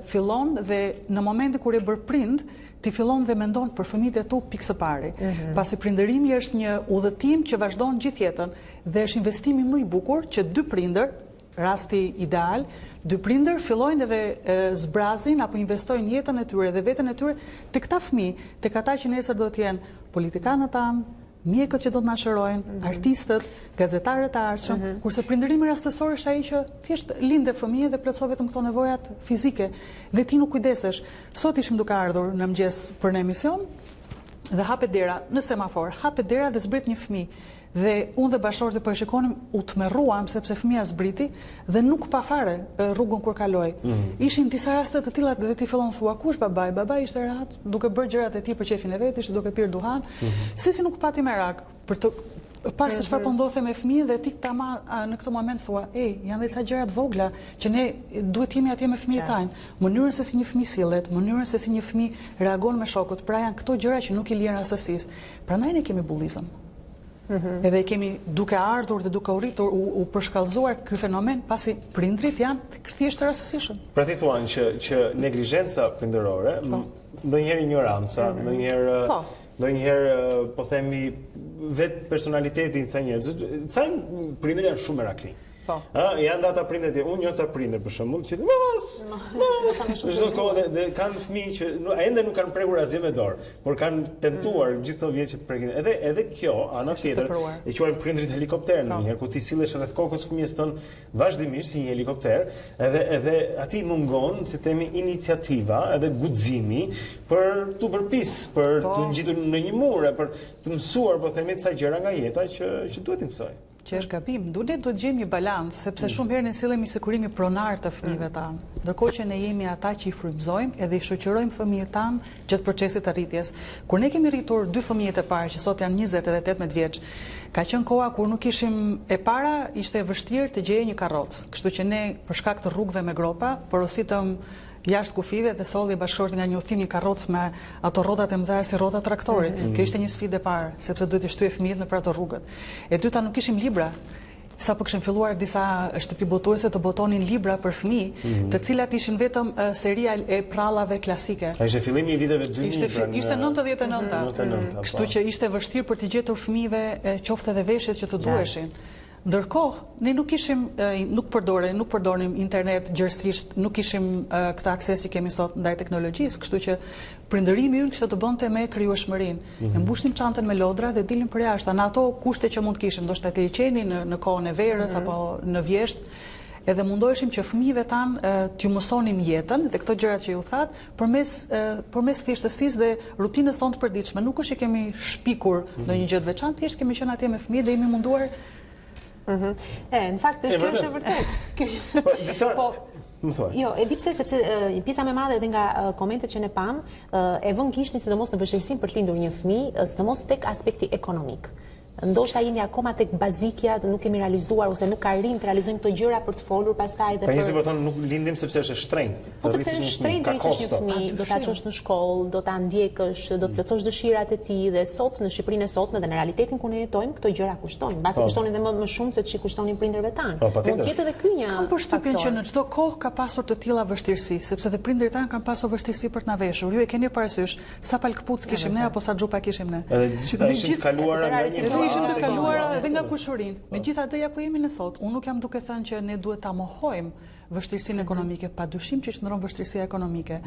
fillon dhe në momentin kur e bër prind, ti fillon dhe mendon për fëmijët e tu pikë së pari. Pasi prindërimi është një udhëtim që vazhdon gjithë jetën dhe është investimi më i bukur që 2 prindër, rasti ideal, 2 prindër fillojnë edhe zbrazin apo investojnë jetën e tyre dhe veten e tyre tek këta fëmijë, tek ata që nesër do të jenë politikanët tanë, mjekët që do të na shërojnë, artistët, gazetarët e ardhshëm, kurse prindërimi rastësor është ai që thjesht lindë fëmijë dhe plotëson vetëm këto nevojat fizike dhe ti nuk kujdesesh. Sot ishim duke ardhur në mëngjes për në emision dhe hapet dera në semafor, hapet dera dhe zbret një fëmijë. Dhe unë dhe bashkëshortet po e shikonim, u tmerruam sepse fëmia zbriti dhe nuk pa fare rrugën kur kaloi. Ishin disa raste të tilla dhe ti fillon thua kush babai? Babai ishte rehat, duke bërë gjërat e tij për qefin e vet, ishte duke pirë duhan. Si nuk pati merak për të pak se çfarë po ndodhte me fëmijën dhe ti në këtë moment thua, janë dhe ca gjëra të vogla që ne duhet jemi atje me fëmijët tanë. Mënyrën se si një fëmijë sillet, mënyrën se si një fëmijë reagon me shokut, pra janë këto gjëra që nuk i lien rastësisë. Prandaj ne kemi bullizëm. Edhe kemi duke ardhur dhe duke u përshkallëzuar ky fenomen pasi prindrit janë thjesht rastësishëm. Pra ti thuan që neglizhenca prindërore, ndonjëherë ignoranca, ndonjëherë po themi vetë personaliteti i ca njerëz. Ca prindër janë shumë merakli. Janë ata prindër që unë njoh prindër për shembull që çdo kohë dhe kanë fëmijë që ende nuk kanë prekur asgjë me dorë, por kanë tentuar gjithë këto vjet që të prekin. Edhe kjo ana tjetër e quajnë prindrit helikopter ndonjëherë, ku ti sillesh rreth kokës fëmijës tonë vazhdimisht si një helikopter, edhe aty mungon, si themi, iniciativa edhe guximi për tu përpis, për të ngjitur në një mur, për të mësuar, po themi, ca gjëra nga jeta që duhet të mësoj. Që është gabim, ne do të gjejmë një balancë, sepse shumë herë ne sillemi sigurimi pronar të fëmijëve tanë, ndërkohë që ne jemi ata që i frymëzojmë edhe i shoqërojmë fëmijët tanë gjatë procesit të rritjes. Kur ne kemi rritur 2 fëmijët e parë, që sot janë 20 edhe 18 vjeç, ka qenë koha kur nuk ishim e para, ishte vështirë të gjejë një karrocë. Kështu që ne për shkak të rrugëve me gropa, porositëm jashtë kufive dhe solli bashkëshorti nga një udhim një karrocë me ato rrotat e mëdha si rrota traktorit. Kjo ishte një sfidë e parë, sepse duhet të shtyje fëmijët nëpër ato rrugët. E dyta, nuk kishim libra. Sapo kishim filluar disa shtëpi botuese të botonin libra për fëmijë, të cilat ishin vetëm seria e prallave klasike. Ai ishte fillimi i viteve 2000. Ishte 99. Kështu që ishte vështirë për të gjetur fëmijëve qoftë edhe veshjet që të duheshin. Ndërkohë, ne nuk përdorim internet gjërësisht, nuk kishim këtë akses që kemi sot ndaj teknologjisë, kështu që prindërimi ynë kishte të bënte me krijueshmërinë. Ne mbushnim çantën me lodra dhe dilim për jashtë, në ato kushte që mund të kishim, ndoshta të liçeni në kohën e verës apo në vjesht. edhe mundoheshim që fëmijëve tanë t'ju mësonim jetën dhe këto gjërat që ju thatë përmes thjeshtësisë dhe rutinës tonë të përditshme. Nuk është që kemi shpikur ndonjë gjë të veçantë, thjesht kemi qenë atje me fëmijë dhe jemi munduar. Në fakt kjo është e vërtetë. Më thuaj. Jo, e di pse sepse pjesa më e madhe edhe nga komentet që ne pam e vën gishtin sidomos në vështirësinë për të lindur një fëmijë, sidomos tek aspekti ekonomik. Ndoshta jemi akoma tek bazikja, nuk kemi realizuar ose nuk arrim të realizojmë këto gjëra për të folur pastaj dhe për njerëzit po thonë nuk lindim sepse është e shtrenjtë. Po sepse është shtrenjtë të rrisësh një fëmijë, do ta çosh në shkollë, do ta ndjekësh, do të plotësosh dëshirat e tij dhe sot në Shqipërinë e sotme dhe në realitetin ku ne jetojmë, këto gjëra kushtojnë. Mbasi kushtonin edhe më shumë se ç'i kushtonin prindërve tanë. Mund të jetë edhe ky një. Kam përshtypjen që në çdo kohë ka pasur të tilla vështirësi, sepse dhe prindërit tanë kanë pasur vështirësi për të na veshur. Ju e keni parasysh sa palkpuc kishim ne apo sa xhupa kishim ne. Edhe gjithë ishin të kaluara edhe nga kushurinë. Megjithatë ja ku jemi ne sot, unë nuk jam duke thënë që ne duhet ta mohojmë vështirësinë ekonomike, padyshim që çndron vështirësia ekonomike,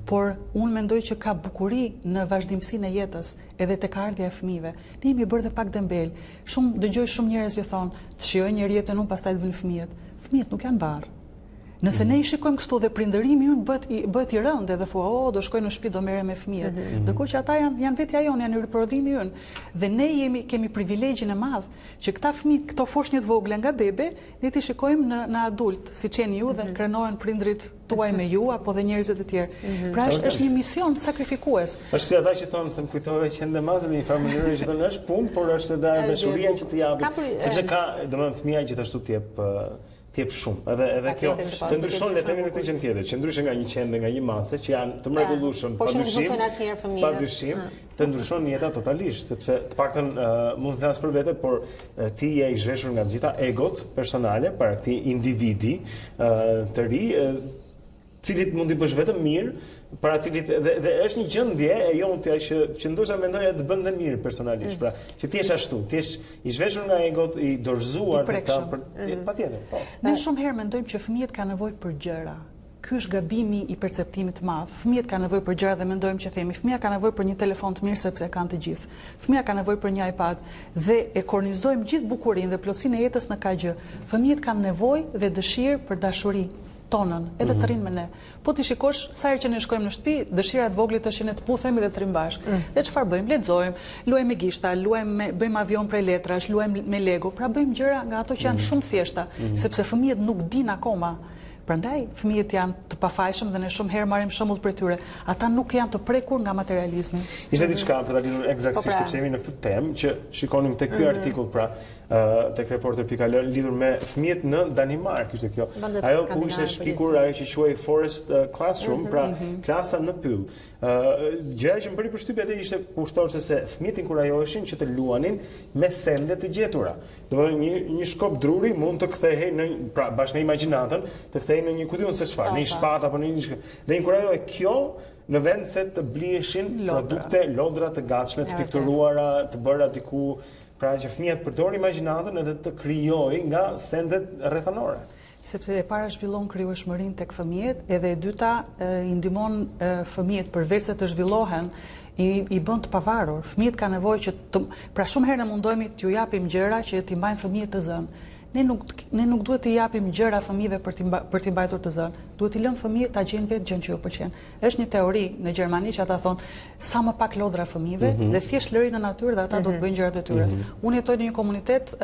por unë mendoj që ka bukuri në vazhdimsinë e jetës, edhe tek ardhja e fëmijëve. Ne jemi bërë dhe pak dembel. Dëgjoj shumë njerëz që thonë, të shijoj një jetën unë pastaj të vinë fëmijët. Fëmijët nuk janë barë. Nëse ne i shikojmë kështu dhe prindërimi ynë bëhet i rëndë edhe thua, do shkoj në shtëpi do merrem me fëmijët. Ndërkohë që ata janë vetja jonë, janë riprodhimi ynë. Dhe ne kemi privilegjin e madh që këta fëmijë, këto foshnjë të vogla nga bebe, ne ti shikojmë në adult, siç jeni ju dhe krenohen prindrit tuaj me ju apo dhe njerëzit e tjerë. Pra është një mision sakrifikues. Është si ata që thonë se më kujtove që ende mazë në një farë mënyrë që thonë është punë, por është edhe dashuria që të japë, sepse ka, domethënë fëmia gjithashtu t'jep shumë. Edhe kjo të ndryshon le të themi këtë gjë tjetër, që ndryshe nga një qen dhe nga një mace që janë të mrekullueshëm, padyshim, të ndryshon jeta totalisht, sepse të paktën mund të flas për vete, por ti je i zhveshur nga gjitha egot personale para këtij individi të ri, cilit mund t'i bësh vetëm mirë, para cilit dhe është një gjendje e jontja që ndoshta mendoja të bën dhe mirë personalisht, pra që ti je ashtu, ti je i zhveshur nga egot, i dorëzuar patjetër. Ne shumë herë mendojmë që fëmijët kanë nevojë për gjëra. Ky është gabimi i perceptimit të madh. Fëmijët kanë nevojë për gjëra dhe mendojmë që themi fëmia ka nevojë për një telefon të mirë sepse kanë të gjithë. Fëmia ka nevojë për një iPad dhe e kornizojmë gjithë bukurinë dhe plotësinë e jetës në kaq gjë. Fëmijët kanë nevojë dhe dëshirë për dashuri tonën, edhe të rinë me ne. Po ti shikosh, sa herë që ne shkojmë në shtëpi, dëshirat voglit është që ne të puthemi dhe të rinë bashkë. Dhe çfarë bëjmë? Lexojmë, luajmë me gishta, bëjmë avion prej letrash, luajmë me Lego, pra bëjmë gjëra nga ato që janë shumë thjeshta, sepse fëmijët nuk dinë akoma. Prandaj fëmijët janë të pafajshëm dhe ne shumë herë marrim shembull për tyre. Ata nuk janë të prekur nga materializmi. Ishte diçka për ta lidhur eksaktësisht sepse jemi në këtë temë që shikonim tek ky artikull, pra tek reporter.al lidhur me fëmijët në Danimark, ishte kjo. Ajo ku ishte shpikur ajo që quhej Forest Classroom, pra klasa në pyll. Gjëja që më bëri përshtypje atë ishte kushtorse se fëmijët inkurajoheshin që të luanin me sende të gjetura. Domethënë një shkop druri mund të kthehej në pra bashkë me imagjinatën, të kthehej në një kujtun se çfarë, në një shpatë apo në një dhe inkurajohej kjo në vend se të blieshin produkte, lodra të gatshme, të pikturuara, të bëra diku, pra që fëmijët përdorin imagjinatën edhe të krijojnë nga sendet rrethanore. Sepse e para zhvillon krijueshmërinë tek fëmijët, edhe e dyta i ndihmon fëmijët përveç se të zhvillohen, i bën të pavarur. Fëmijët kanë nevojë që pra shumë herë ne mundohemi t'ju japim gjëra që t'i mbajnë fëmijët të zënë. Ne nuk duhet t'i japim gjëra fëmijëve për t'i mbajtur të zënë. Duhet t'i lëmë fëmijët ta gjejnë vetë gjën që ju pëlqen. Është një teori në Gjermani që ata thonë sa më pak lodra fëmijëve dhe thjesht lëri në natyrë dhe ata do të bëjnë gjërat e tyre. Unë jetoj në një komunitet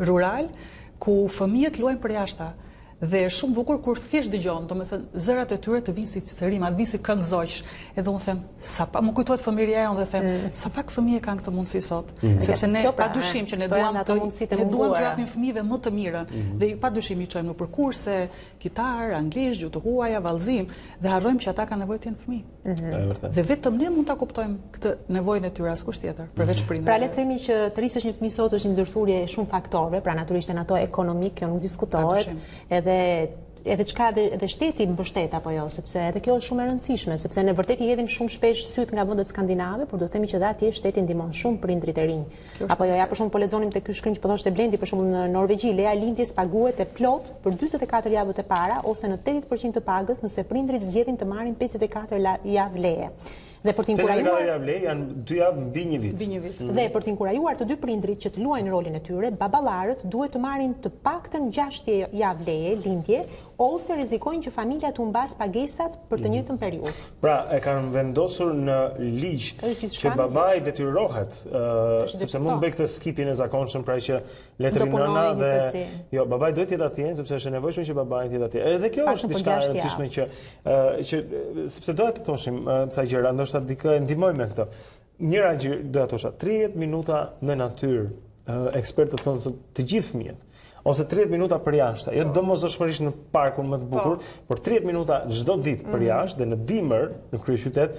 rural ku fëmijët luajnë për jashta. Dhe është shumë bukur kur thjesht dëgjon, domethënë zërat e tyre të vinë si cicerima, të vinë si këngëzojsh. Edhe unë them, më kujtohet fëmijëria jonë dhe them, sa pak fëmijë kanë këtë mundësi sot. Sepse ne padyshim që ne duam të japim fëmijëve më të mirën dhe padyshim i çojmë nëpër kurse, kitar, anglisht, gjuhë të huaja, vallëzim dhe harrojmë që ata kanë nevojë të jenë fëmijë. Dhe vetëm ne mund ta kuptojmë këtë nevojën e tyre askush tjetër, përveç prindërve. Pra le të themi që të rrisësh një fëmijë sot është një ndërthurje e shumë faktorëve, pra natyrisht janë ato ekonomik, kjo nuk diskutohet. Edhe çka edhe shteti mbështet apo jo, sepse edhe kjo është shumë e rëndësishme, sepse ne vërtet i hedhim shumë shpesh syt nga vendet skandinave, por do të themi që dhe atje shteti ndihmon shumë prindrit e rinj. Apo jo, ja për shembull po lexonim te ky shkrim që po thoshte Blendi, për shembull në Norvegji leja lindjes paguhet e plot për 44 javët e para ose në 80% të pagës nëse prindrit zgjedhin të marrin 54 javë leje. Dhe për t'inkurajuar janë 2 javë mbi 1 vit. Dhe për t'inkurajuar të dy prindrit që të luajnë rolin e tyre, baballarët duhet të marrin të paktën 6 javë leje lindje ose rrezikojnë që familja të humbas pagesat për të njëjtën periudhë. Pra, e kanë vendosur në ligj që babai detyrohet, sepse mund bëj këtë skipin e zakonshëm, pra që letri nëna dhe jo, babai duhet të jetë atje, sepse është e nevojshme që babai të jetë atje. Edhe kjo është diçka e rëndësishme që sepse dohet të thoshim ca gjëra, ndoshta dikë ndihmoj me këtë. Njëra gjë do ta thosha, 30 minuta në natyrë, ekspertët thonë se të gjithë fëmijët ose 30 minuta për jashtë, jo domosdoshmërisht në parkun më të bukur, por 30 minuta çdo ditë për jashtë dhe në dimër në kryeqytet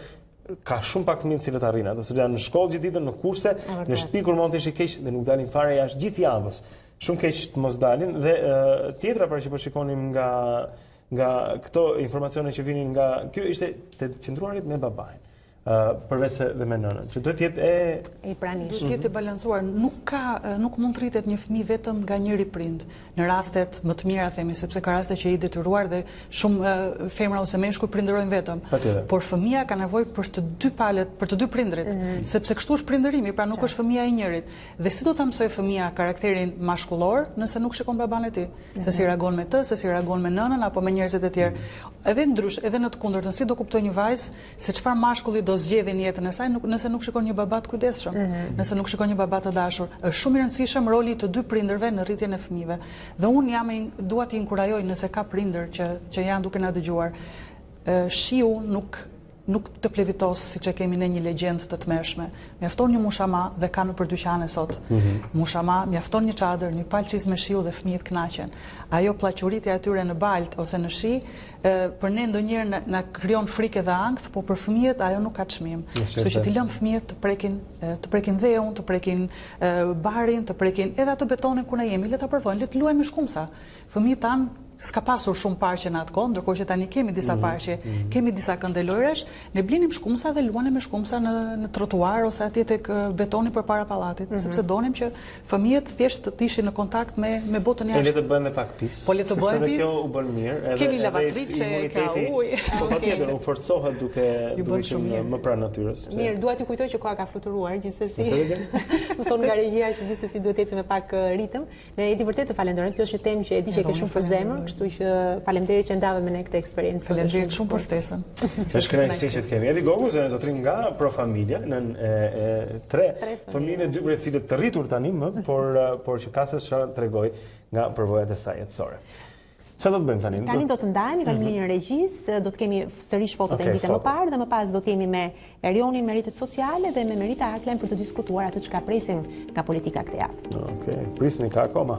ka shumë pak fëmijë që arrin atë, sepse janë në shkollë gjithë ditën, në kurse, në shtëpi kur mund të ishte keq dhe nuk dalin fare jashtë gjithë javës. Shumë keq të mos dalin dhe tjetra pra që po shikonim nga këto informacione që vinin nga ky ishte të qëndruarit me babain. Përveç se dhe me nënën, që duhet të jetë e pranishme. Duhet të jetë e balancuar, nuk mund të rritet një fëmijë vetëm nga njëri prind. Në rastet më të mira themi, sepse ka raste që i detyruar dhe shumë femra ose meshkuj prindërojnë vetëm. Por fëmia ka nevojë për të dy palët, për të dy prindrit, sepse kështu është prindërimi, pra nuk është fëmia e njërit. Dhe si do ta mësoj fëmia karakterin mashkullor nëse nuk shikon baban e tij, se si reagon me të, se si reagon me nënën apo me njerëzit e tjerë. Edhe ndryshe, edhe në të kundërtën, si do kuptoj një vajzë se çfarë mashkulli do zgjedhin jetën e saj nëse nuk shikon një baba të kujdesshëm, nëse nuk shikon një baba të dashur. Është shumë i rëndësishëm roli të dy prindërve në rritjen e fëmijëve. Dhe unë dua t'i inkurajoj nëse ka prindër që janë duke na dëgjuar. Shiu nuk të plevitos siç e kemi ne një legjendë të tmerrshme. Mjafton një mushama dhe ka nëpër dyqane sot. Mushama, mjafton një çadër, një palë çiz me shiu dhe fëmijët kënaqen. Ajo pllaquritja e tyre në baltë ose në shi, për ne ndonjëherë na krijon frikë dhe ankth, por për fëmijët ajo nuk ka çmim. Kështu që t'i lëm fëmijët të prekin dheun, të prekin barin, të prekin edhe atë betonin ku ne jemi, le ta provojnë, le të luajmë me shkumsa. Fëmijët tanë s'ka pasur shumë parqe në atë kohë, ndërkohë që tani kemi disa parqe, kemi disa këndelojrash, ne blinim shkumsa dhe luanim me shkumsa në trotuar ose atje tek betoni përpara pallatit, sepse donim që fëmijët thjesht të ishin në kontakt me botën jashtë. Le të bëhen dhe pak pis. Po le të bëhen pis. Kjo u bën mirë, kemi lavatriçe, ka ujë. Po patjetër, u forcohet duke qenë më pranë natyrës. Mirë, dua t'ju kujtoj që koha ka fluturuar, gjithsesi. Më thon nga regjia që gjithsesi duhet të ecim me pak ritëm. Ne jemi vërtet të falenderojmë, kjo është një temë që e di që ke shumë për zemër. Kështu që faleminderit që ndave me ne këtë eksperiencë. Faleminderit shumë për ftesën. Është kënaqësi që të kemi. Edi Gogu, zotrin nga Pro Familja, në 3 fëmijë, 2 prej cilët të rritur tani më, por që ka se çfarë tregoj nga përvojat e saj jetësore. Çfarë do të bëjmë tani? Tani do të ndajemi, kam linjën e regjisë, do të kemi sërish fotot e ditën më parë dhe më pas do të jemi me Erionin me rritet sociale dhe me Merita Aklen për të diskutuar atë çka presim nga politika këtë javë. Okej, prisni ka akoma.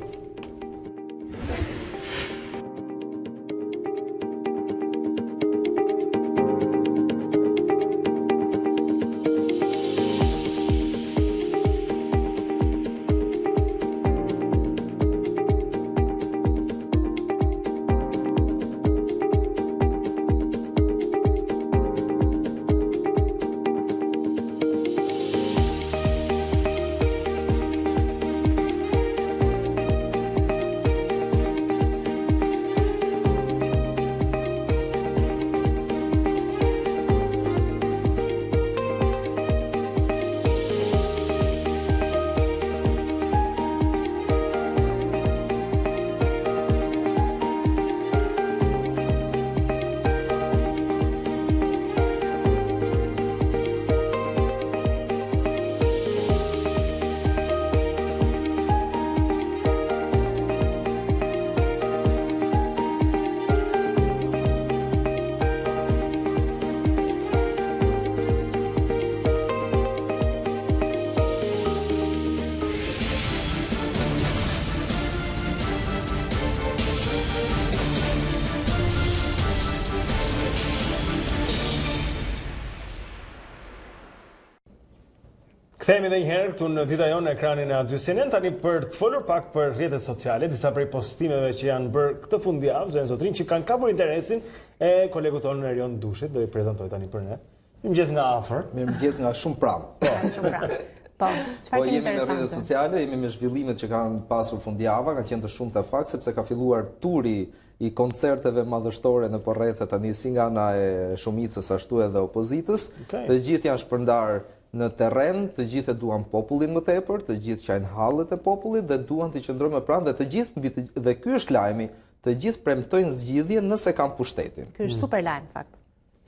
Kthehemi edhe një herë këtu në Dita Jonë në ekranin e A2-sinin, tani për të folur pak për rrjetet sociale, disa prej postimeve që janë bërë këtë fundjavë, zonë zotrin që kanë kapur interesin e kolegut tonë Erion Dushit, do i prezantoj tani për ne. Mirëmëngjes nga afër. Mirëmëngjes nga shumë pranë. Shumë pranë. Po, çfarë kemi jemi me interesante? rrjetet sociale, jemi me zhvillimet që kanë pasur fundjava, kanë qenë të shumta fakt sepse ka filluar turi i koncerteve madhështore në përrethë tani si nga ana e shumicës ashtu edhe opozitës. Të gjithë janë shpërndar në terren, të gjithë duan popullin më tepër, të gjithë qajnë hallet e popullit dhe duan të qëndrojnë më pranë dhe të gjithë dhe ky është lajmi, të gjithë premtojnë zgjidhje nëse kanë pushtetin. Ky është super lajm fakt.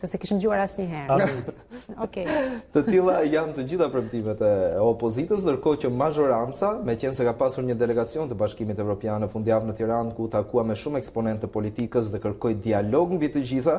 Se kishim dëgjuar asnjëherë. Okej. Të tilla janë të gjitha premtimet e opozitës, ndërkohë që mazhoranca, meqense se ka pasur një delegacion të Bashkimit Evropian në fundjavë në Tiranë ku takua me shumë eksponentë të politikës dhe kërkoi dialog mbi të gjitha,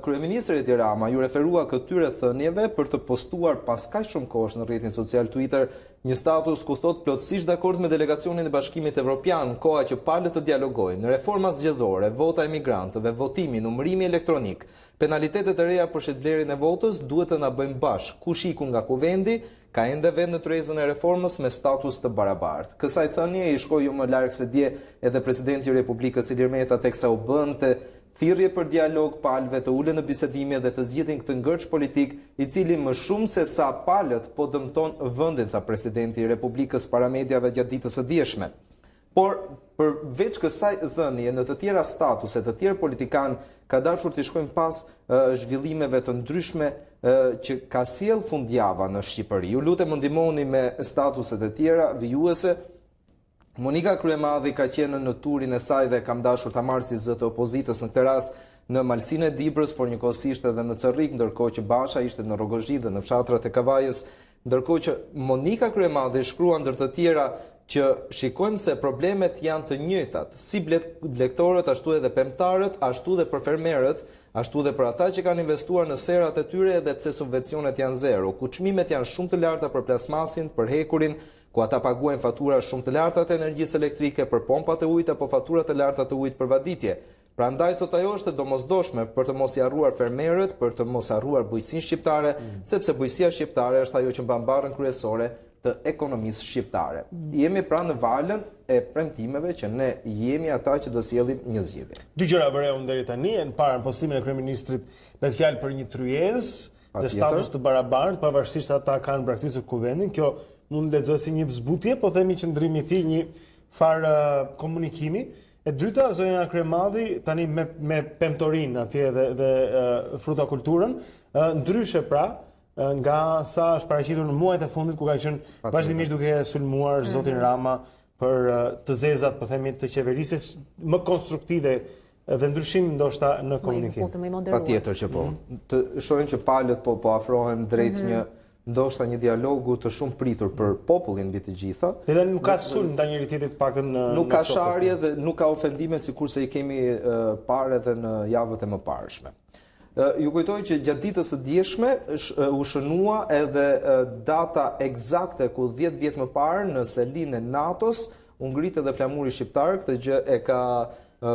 kryeministri Edi Rama ju referua këtyre thënieve për të postuar pas kaq shumë kohësh në rrjetin social Twitter një status ku thot plotësisht dakord me delegacionin e Bashkimit Evropian, koha që palët të dialogojnë, reforma zgjedhore, vota e migrantëve, votimi, numërimi elektronik, penalitetet e reja për shitblerjen e votës duhet të na bëjmë bashkë. Kush iku nga kuvendi, ka ende vend në tryezën e reformës me status të barabartë. Kësaj thënie i shkoi jo më larg se dje edhe presidenti i Republikës Ilir Meta teksa u bënte thirrje për dialog palëve të ulen në bisedime dhe të zgjidhin këtë ngërç politik i cili më shumë se sa palët po dëmton vendin, tha presidenti i Republikës para mediave gjatë ditës së dieshme. Por përveç kësaj thënie në të tjera statuse, të tjerë politikan ka dashur të shkojnë pas zhvillimeve të ndryshme që ka sjell fundjava në Shqipëri. Ju lutem më ndihmoni me statuset e tjera vijuese. Monika Kryemadhi ka qenë në turin e saj dhe kam dashur ta marr si zë të opozitës në këtë rast në Malsinë e Dibrës, por njëkohësisht edhe në Cerrik, ndërkohë që Basha ishte në Rrogozhi dhe në fshatrat e Kavajës, ndërkohë që Monika Kryemadhi shkrua ndër të tjera që shikojmë se problemet janë të njëjtat, si blegtorët, ashtu edhe pemtarët, ashtu dhe për fermerët, ashtu dhe për ata që kanë investuar në serat e tyre edhe pse subvencionet janë zero, ku çmimet janë shumë të larta për plasmasin, për hekurin, ku ata paguajnë fatura shumë të larta të energjisë elektrike për pompat e ujit apo fatura të larta të ujit për vaditje. Prandaj thot ajo është e domosdoshme për të mos i harruar fermerët, për të mos harruar bujqësinë shqiptare, sepse bujqësia shqiptare është ajo që mban barrën kryesore të ekonomisë shqiptare. Jemi pra në valën e premtimeve që ne jemi ata që do sjellim një zgjidhje. Dy gjëra vëreu deri tani, në parë postimin e kryeministrit me fjalë për një tryezë dhe status të barabartë, pavarësisht se ata kanë braktisur kuvendin. Kjo mund të lexohet si një zbutje, po themi qëndrimi i tij një farë komunikimi. E dyta, zonja Kryemadhi tani me pemtorin atje dhe frutakulturën, ndryshe pra nga sa është paraqitur në muajt e fundit ku ka qenë vazhdimisht duke sulmuar zotin Rama për të zezat, po themi, të qeverisjes më konstruktive dhe ndryshim ndoshta në komunikim. Patjetër që po. Të shohin që palët po afrohen drejt ndoshta një dialogu të shumë pritur për popullin mbi të gjitha. Edhe nuk ka sulm ndaj njëri tjetrit paktën në nuk ka sharje dhe nuk ka ofendime sikurse i kemi parë edhe në javët e mëparshme. Ju kujtoj që gjatë ditës së dieshme u shënua edhe data eksakte ku 10 vjet më parë në selinë e NATO-s u ngrit edhe flamuri shqiptar. Këtë gjë e ka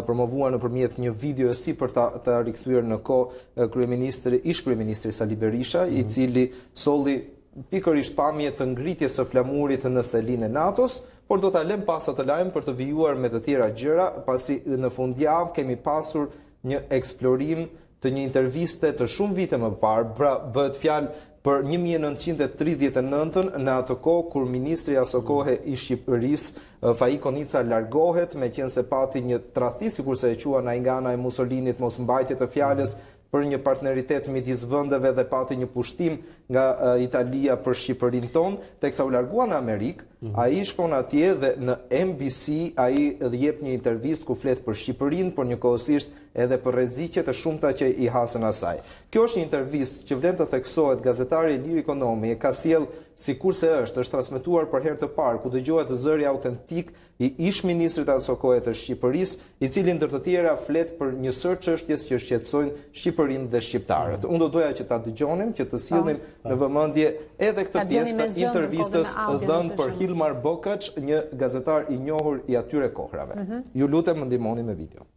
promovuar nëpërmjet një video si për ta rikthyer në kohë ish kryeministri Sali Berisha, i cili solli pikërisht pamje të ngritjes së flamurit në selinë e NATO-s, por do ta lëm pas atë lajm për të vijuar me të tjera gjëra, pasi në fundjavë kemi pasur një eksplorim të një interviste të shumë vite më parë, bëhet fjalë për 1939 në atë kohë kur ministri asokohe i Shqipërisë Faiko Nica largohet, meqense pati një tradhti sikurse e quan ai nga ana e Mussolinit mosmbajtje të fjalës për një partneritet midis vendeve dhe pati një pushtim nga Italia për Shqipërinë tonë, teksa u largua në Amerikë, ai shkon atje dhe në NBC ai jep një intervistë ku flet për Shqipërinë, por njëkohësisht edhe për rreziqet e shumta që i hasën asaj. Kjo është një intervistë që vlen të theksohet, gazetari Ilir Ekonomi e ka sjell sikurse është transmetuar për herë të parë, ku dëgjohet zëri autentik i ish-ministrit asokohe të Shqipërisë, i cili ndër të tjera flet për një sër çështjes që shqetësojnë Shqipërinë dhe shqiptarët. Unë do doja që ta dëgjonim, që të sillnim në vëmendje edhe këtë pjesë të intervistës dhënë për Hilmar Bokaç, një gazetar i njohur i atyre kohrave. Ju lutem më ndihmoni me video.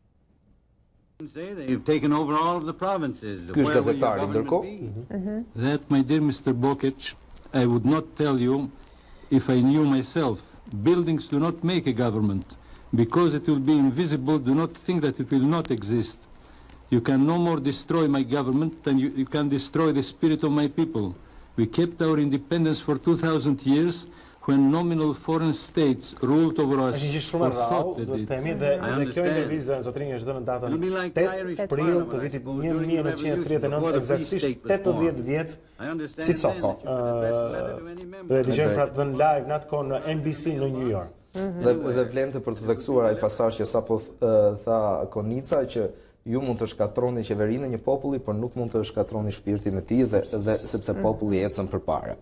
They've taken over all of the provinces. Ky është gazetari ndërkohë. That, my dear Mr. Bokaç, I would not tell you if I knew myself. Buildings do not make a government. Because it will be invisible, do not think that it will not exist. You can no more destroy my government than you can destroy the spirit of my people. We kept our independence for 2,000 years when nominal foreign states ruled over us or thought that it. Kjo intervizë zotrinj është dhënë datën 8 prill të vitit 1939, eksaktësisht 80 vjet si sot. Dhe dëgjojmë pra të dhënë live në atë kohë në NBC në New York. Dhe vlente për të theksuar ai pasazh që sapo tha Konica që ju mund të shkatroni qeverinë e një populli, por nuk mund të shkatroni shpirtin e tij dhe sepse populli ecën përpara.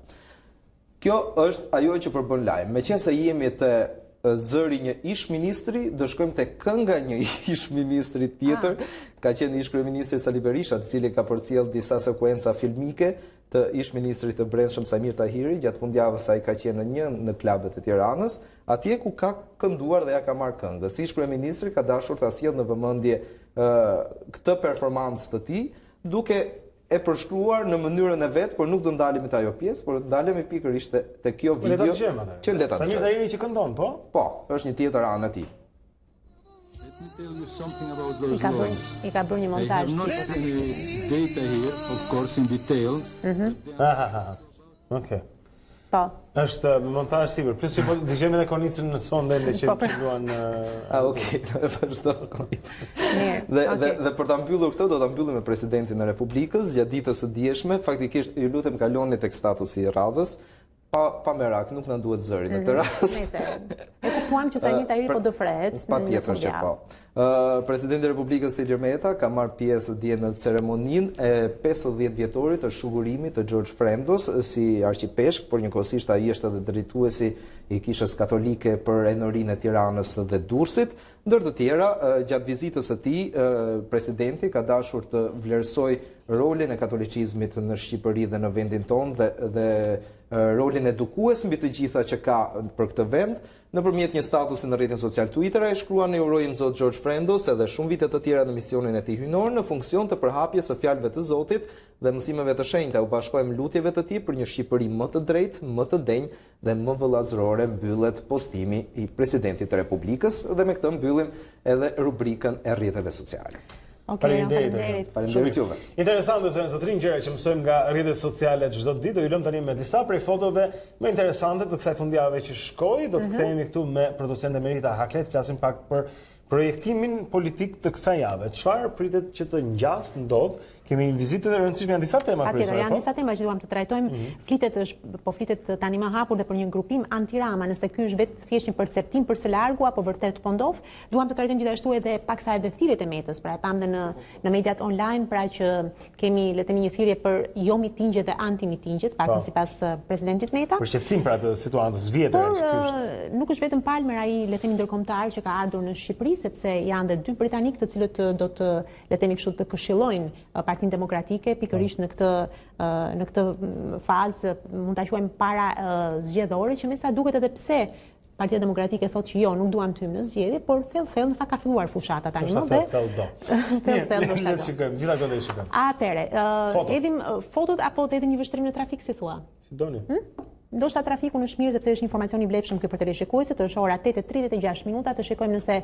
Kjo është ajo që përbën lajm. Meqense jemi te zëri një ish ministri, do shkojmë te kënga një ish ministri tjetër, ka qenë ish kryeministri Sali Berisha, i cili ka përcjell disa sekuenca filmike të ish ministrit të brendshëm Samir Tahiri, gjatë fundjavës ai ka qenë në një në klubet e Tiranës, atje ku ka kënduar dhe ja ka marrë këngën. Si ish kryeministri ka dashur ta sjellë në vëmendje këtë performancë të tij, duke e përshkruar në mënyrën e vet, por nuk do ndalemi te ajo pjesë, por ndalemi pikërisht te kjo video që le ta dëgjojmë. Samir Tahiri që këndon, po? Po, është një tjetër anë e tij. I ka bërë një montazh. I have not data here, of course, in detail. Okay. Po. Është montazh sipër. Plus që po dëgjojmë edhe Konicën në sfond ende që luan. Okay, vazhdo Konicën. Dhe për ta mbyllur këtë do ta mbyllim me presidentin e Republikës gjatë ditës së dieshme. Faktikisht ju lutem kaloni tek statusi i radhës. Pa merak, nuk na duhet zëri në këtë rast. E kuptuam që Samir Tahiri po do frehet. Patjetër që po. Presidenti i Republikës Ilir Meta ka marrë pjesë dje në ceremoninë e 50 vjetorit të shugurimit të George Frendos si arqipeshk, por njëkohësisht ai është edhe drejtuesi i Kishës Katolike për Enorinë e Tiranës dhe Durrësit. Ndër të tjera, gjatë vizitës së tij, presidenti ka dashur të vlerësojë rolin e katolicizmit në Shqipëri dhe në vendin tonë dhe rolin edukues mbi të gjitha që ka për këtë vend. Nëpërmjet një statusi në rrjetin social Twitter, ai shkruan në urojmë Zot George Frendos edhe shumë vite të tjera në misionin e tij hyjnor në funksion të përhapjes së fjalëve të Zotit dhe mësimeve të shenjta. U bashkojmë lutjeve të tij për një Shqipëri më të drejtë, më të denjë dhe më vëllazërore, mbyllet postimi i presidentit të Republikës dhe me këtë mbyllim edhe rubrikën e rrjeteve sociale. Faleminderit. Faleminderit juve. Interesante zotrin gjëra që mësojmë nga rrjetet sociale çdo ditë. Do ju lëm tani me disa prej fotove më interesante të kësaj fundjavë që shkoi. Do të kthehemi këtu me producenten Merita Haklet, flasim pak për projektimin politik të kësaj jave. Çfarë pritet që të ngjasë ndodh? Kemi një vizitë të rëndësishme, janë disa tema kryesore. Janë disa tema që duam të trajtojmë. Flitet tani më hapur dhe për një grupim anti-Rama, nëse ky është vetë thjesht një perceptim për së largu apo vërtet po ndodh. Duam të trajtojmë gjithashtu edhe paksa edhe thirrjet e Metës, pra e pam në mediat online, pra që kemi le të themi një thirrje për jo mitingje dhe anti-mitingjet, paktën sipas presidentit Meta. Për shqetësim pra të situatës vjetër që ky është. Nuk është vetëm Palmer ai le të themi ndërkombëtar që ka ardhur në Shqipëri, sepse janë edhe dy britanikë të cilët do të le të themi kështu të këshillojnë Partinë Demokratike pikërisht në këtë fazë mund ta quajmë para zgjedhore, që me sa duket edhe pse Partia Demokratike thotë që jo, nuk duam të hyjmë në zgjedhje, por thellë në fakt ka filluar fushata tani më dhe thellë do të shikojmë, gjitha këto do i shikojmë. Atëre, edhim fotot apo të edhim një vështrim në trafik si thua? Si doni. Ndoshta trafiku në shmirë, sepse është informacion i vlefshëm këtu për teleshikuesit, është ora 8:36 minuta, të shikojmë nëse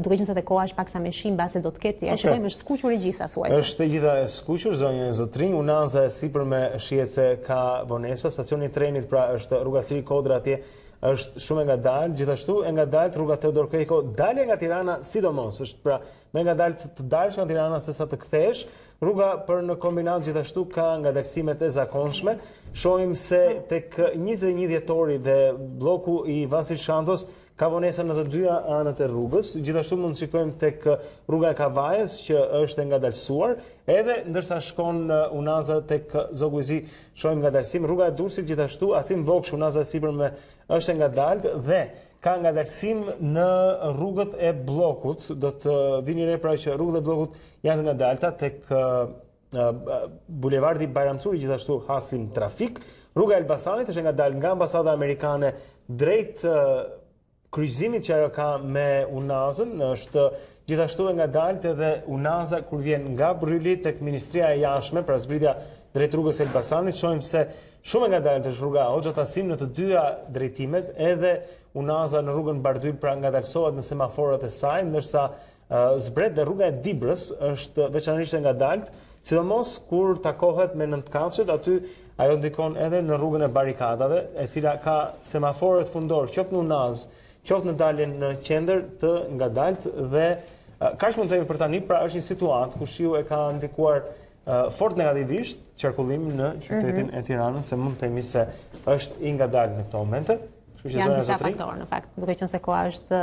duke qenë se koha është paksa me shi, mbase do të ketë. Ja shikojmë është skuqur e gjitha thuajse. Është e gjitha e skuqur, zonja e Zotrin, unaza e sipërme shihet se ka vonesa, stacioni i trenit pra është rruga Ciri Kodra atje është shumë e ngadalë, gjithashtu e ngadalë rruga Teodor Kejko, dalje nga Tirana sidomos, është pra me ngadalë të dalësh nga Tirana se sa të kthesh, rruga për në kombinat gjithashtu ka ngadalësimet e zakonshme. Shohim se tek 21 dhjetori dhe bloku i Vasil Shantos ka vonesa në të dyja anët e rrugës. Gjithashtu mund të shikojmë tek rruga e Kavajës që është e ngadalësuar, edhe ndërsa shkon unaza tek Zoguzi shohim ngadalësim. Rruga e Durrësit gjithashtu Asim Voksh, unaza e sipërme është e ngadaltë dhe ka ngadalësim në rrugët e bllokut. Do të vini re pra që rrugët e bllokut janë të ngadalta tek bulevardi Bajramçuri gjithashtu hasim trafik. Rruga e Elbasanit është e ngadalë nga ambasada amerikane drejt kryqëzimit që ajo ka me unazën, është gjithashtu e ngadalë edhe unaza kur vjen nga Bryli tek Ministria e Jashtme, pra zbritja drejt rrugës Elbasanit. Shohim se shumë e ngadalë është rruga Hoxha Tasim në të dyja drejtimet, edhe unaza në rrugën Bardyl pra ngadalësohet në semaforët e saj, ndërsa zbret dhe rruga e Dibrës është veçanërisht e ngadalë, sidomos kur takohet me nëntkatëshet, aty ajo ndikon edhe në rrugën e barikadave, e cila ka semaforët fundor, qoftë në Unaz, qoftë në daljen në qendër të ngadalt dhe kaq mund të themi për tani, pra është një situatë ku shiu e ka ndikuar fort negativisht qarkullimin në qytetin e Tiranës, se mund të themi se është i ngadalt në këto momente. Janë disa faktorë, në fakt, duke qenë se koha është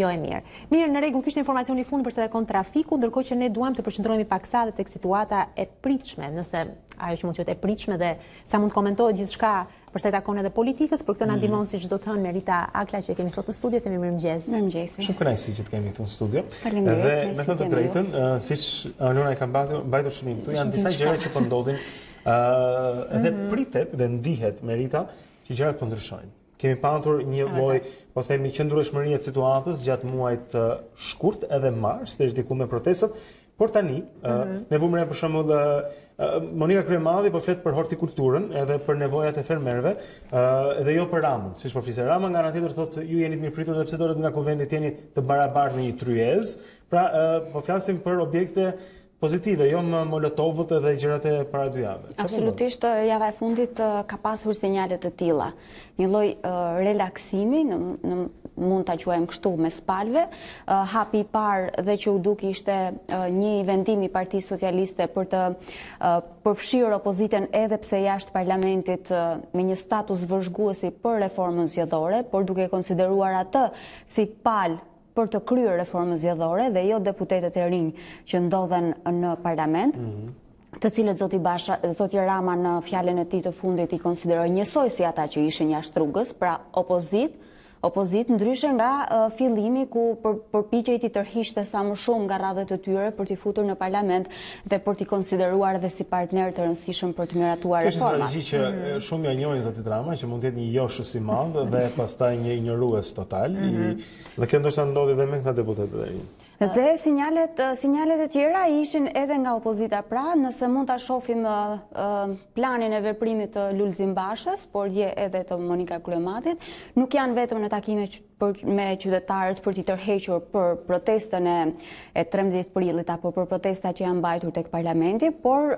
jo e mirë. Mirë, në rregull, ky është informacioni i fundit për të takon trafiku, ndërkohë që ne duam të përqendrohemi paksa tek situata e pritshme, nëse ajo që mund të jetë e pritshme dhe sa mund të komentohet gjithçka për sa i takon edhe politikës, për këtë na ndihmon si çdo të hënë Merita Akla që e kemi sot në studio, themi mirëmëngjes. Mirëmëngjes. Shumë kënaqësi që të kemi këtu në studio. Faleminderit. Dhe me thënë të drejtën, siç Alona e ka mbajtur shënim këtu, janë disa gjëra që po ndodhin edhe pritet dhe ndihet Merita që gjërat po ndryshojnë. Kemi patur një lloj, po themi, qëndrueshmërie të situatës gjatë muajit shkurt edhe mars, deri diku me protestat, por tani ne vëmë re për shembull Monika Kryemadhi po flet për hortikulturën edhe për nevojat e fermerëve, edhe jo për Ramën, siç po flisë Rama, nga ana tjetër thotë ju jeni të mirëpritur dhe pse dolet nga kuvendi të jeni të barabartë në një tryez. Pra po flasim për objekte pozitive, jo më molotovët edhe gjërat e para 2 javëve. Absolutisht, java e fundit ka pasur sinjale të tilla. Një lloj relaksimi, mund ta quajmë kështu me palve. Hapi i parë dhe që u duk ishte një vendim i Partisë Socialiste për të përfshirë opozitën edhe pse jashtë parlamentit me një status vëzhguesi për reformën zgjedhore, por duke konsideruar atë si palë për të kryer reformën zgjedhore dhe jo deputetët e rinj që ndodhen në parlament, të cilët zoti Rama në fjalën e tij të fundit i konsideroi njësoj si ata që ishin jashtë rrugës, pra opozit ndryshe nga fillimi ku përpiqej të tërhiqte sa më shumë nga radhët e tyre për t'i futur në parlament dhe për t'i konsideruar dhe si partner të rëndësishëm për të miratuar reformat. Kjo është strategji që shumë ja njohin zotit Rama, që mund të jetë një joshës i madh dhe pastaj një ignorues total. Dhe kjo ndoshta ndodhi edhe me këta deputetët e rinj. Dhe sinjalet e tjera ishin edhe nga opozita, pra nëse mund ta shohim planin e veprimit të Lulzim Bashës, por je edhe të Monika Kryemadhit, nuk janë vetëm në takime me qytetarët për t'i tërhequr për protestën e 13 prillit apo për protesta që janë mbajtur tek parlamenti, por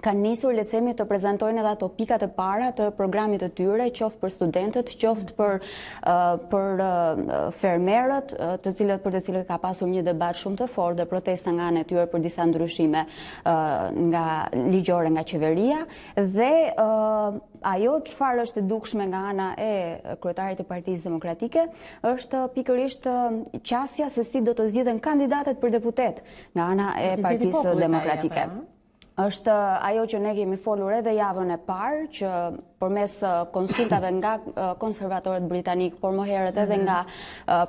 kanë nisur, le të themi, të prezantojnë edhe ato pikat e para të programit të tyre, qoftë për studentët, qoftë për fermerët, për të cilët ka pasur një debat shumë të fortë dhe protesta nga ana e tyre për disa ndryshime nga ligjore nga qeveria dhe ajo çfarë është e dukshme nga ana e kryetarit të Partisë Demokratike është pikërisht qasja se si do të zgjidhen kandidatët për deputet nga ana e Partisë Demokratike. Është ajo që ne kemi folur edhe javën e parë, që përmes konsultave nga konservatorët britanik, por më herët edhe nga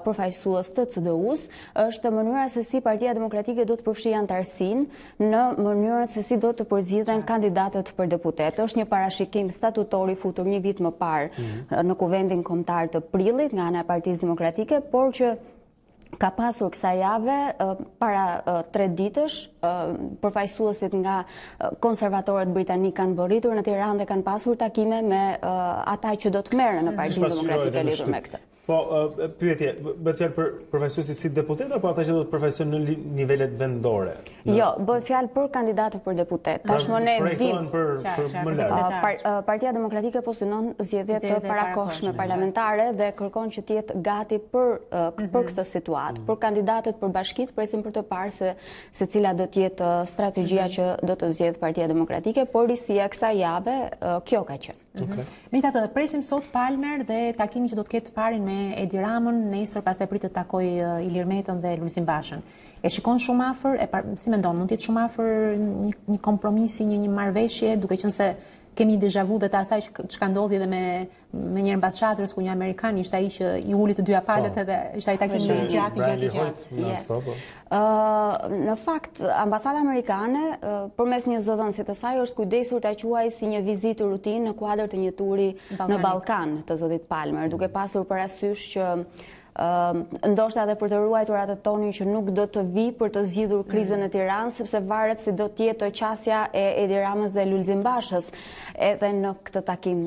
përfaqësues të CDU-s, është mënyra se si Partia Demokratike do të përfshijë antarësinë në mënyrën se si do të përzgjidhen kandidatët për deputet. Është një parashikim statutor i futur një vit më parë në Kuvendin Kombëtar të prillit nga ana e Partisë Demokratike, por që ka pasur kësaj jave, para 3 ditësh, përfaqësuesit nga konservatorët britanik kanë bërritur në Tiranë dhe kanë pasur takime me ata që do të merren në Partinë Demokratike lidhur me këtë. Po, pyetje, bëhet fjalë për përfaqësuesit si deputet apo ata që do të përfaqësojnë në nivelet vendore? Jo, bëhet fjalë për kandidatë për deputet. Tashmë ne dim Partia Demokratike po synon zgjedhje të parakohshme parlamentare dhe kërkon që të jetë gati për këtë situatë. Për kandidatët për bashkitë presim për të parë se cila do të jetë strategjia që do të zgjedh Partia Demokratike, por risia kësaj jave kjo ka qenë. Megjithatë, presim sot Palmer dhe takimin që do të ketë parin me Edi Ramën, nesër pastaj pritet të takoj Ilir Metën dhe Lulzim Bashën. E shikon shumë afër, si mendon, mund të jetë shumë afër një kompromisi, një marrëveshje, duke qenë se kemi déjà vu dhe të asaj që ka ndodhi edhe me njërë mbas shatrës, ku një Amerikan ishte ai që i uli të dyja palët edhe ishte ai takimi gjatë. Në fakt, ambasada amerikane, përmes një zëdhënësit të saj, është kujdesur ta quaj si një vizitë rutinë në kuadër të një turi në Ballkan të zotit Palmer, duke pasur parasysh që ndoshta edhe për të ruajtur atë tonin që nuk do të vi për të zgjidhur krizën në Tiranë, sepse varet si do të jetë qasja e Edi Ramës dhe Lulzim Bashës edhe në këtë takim.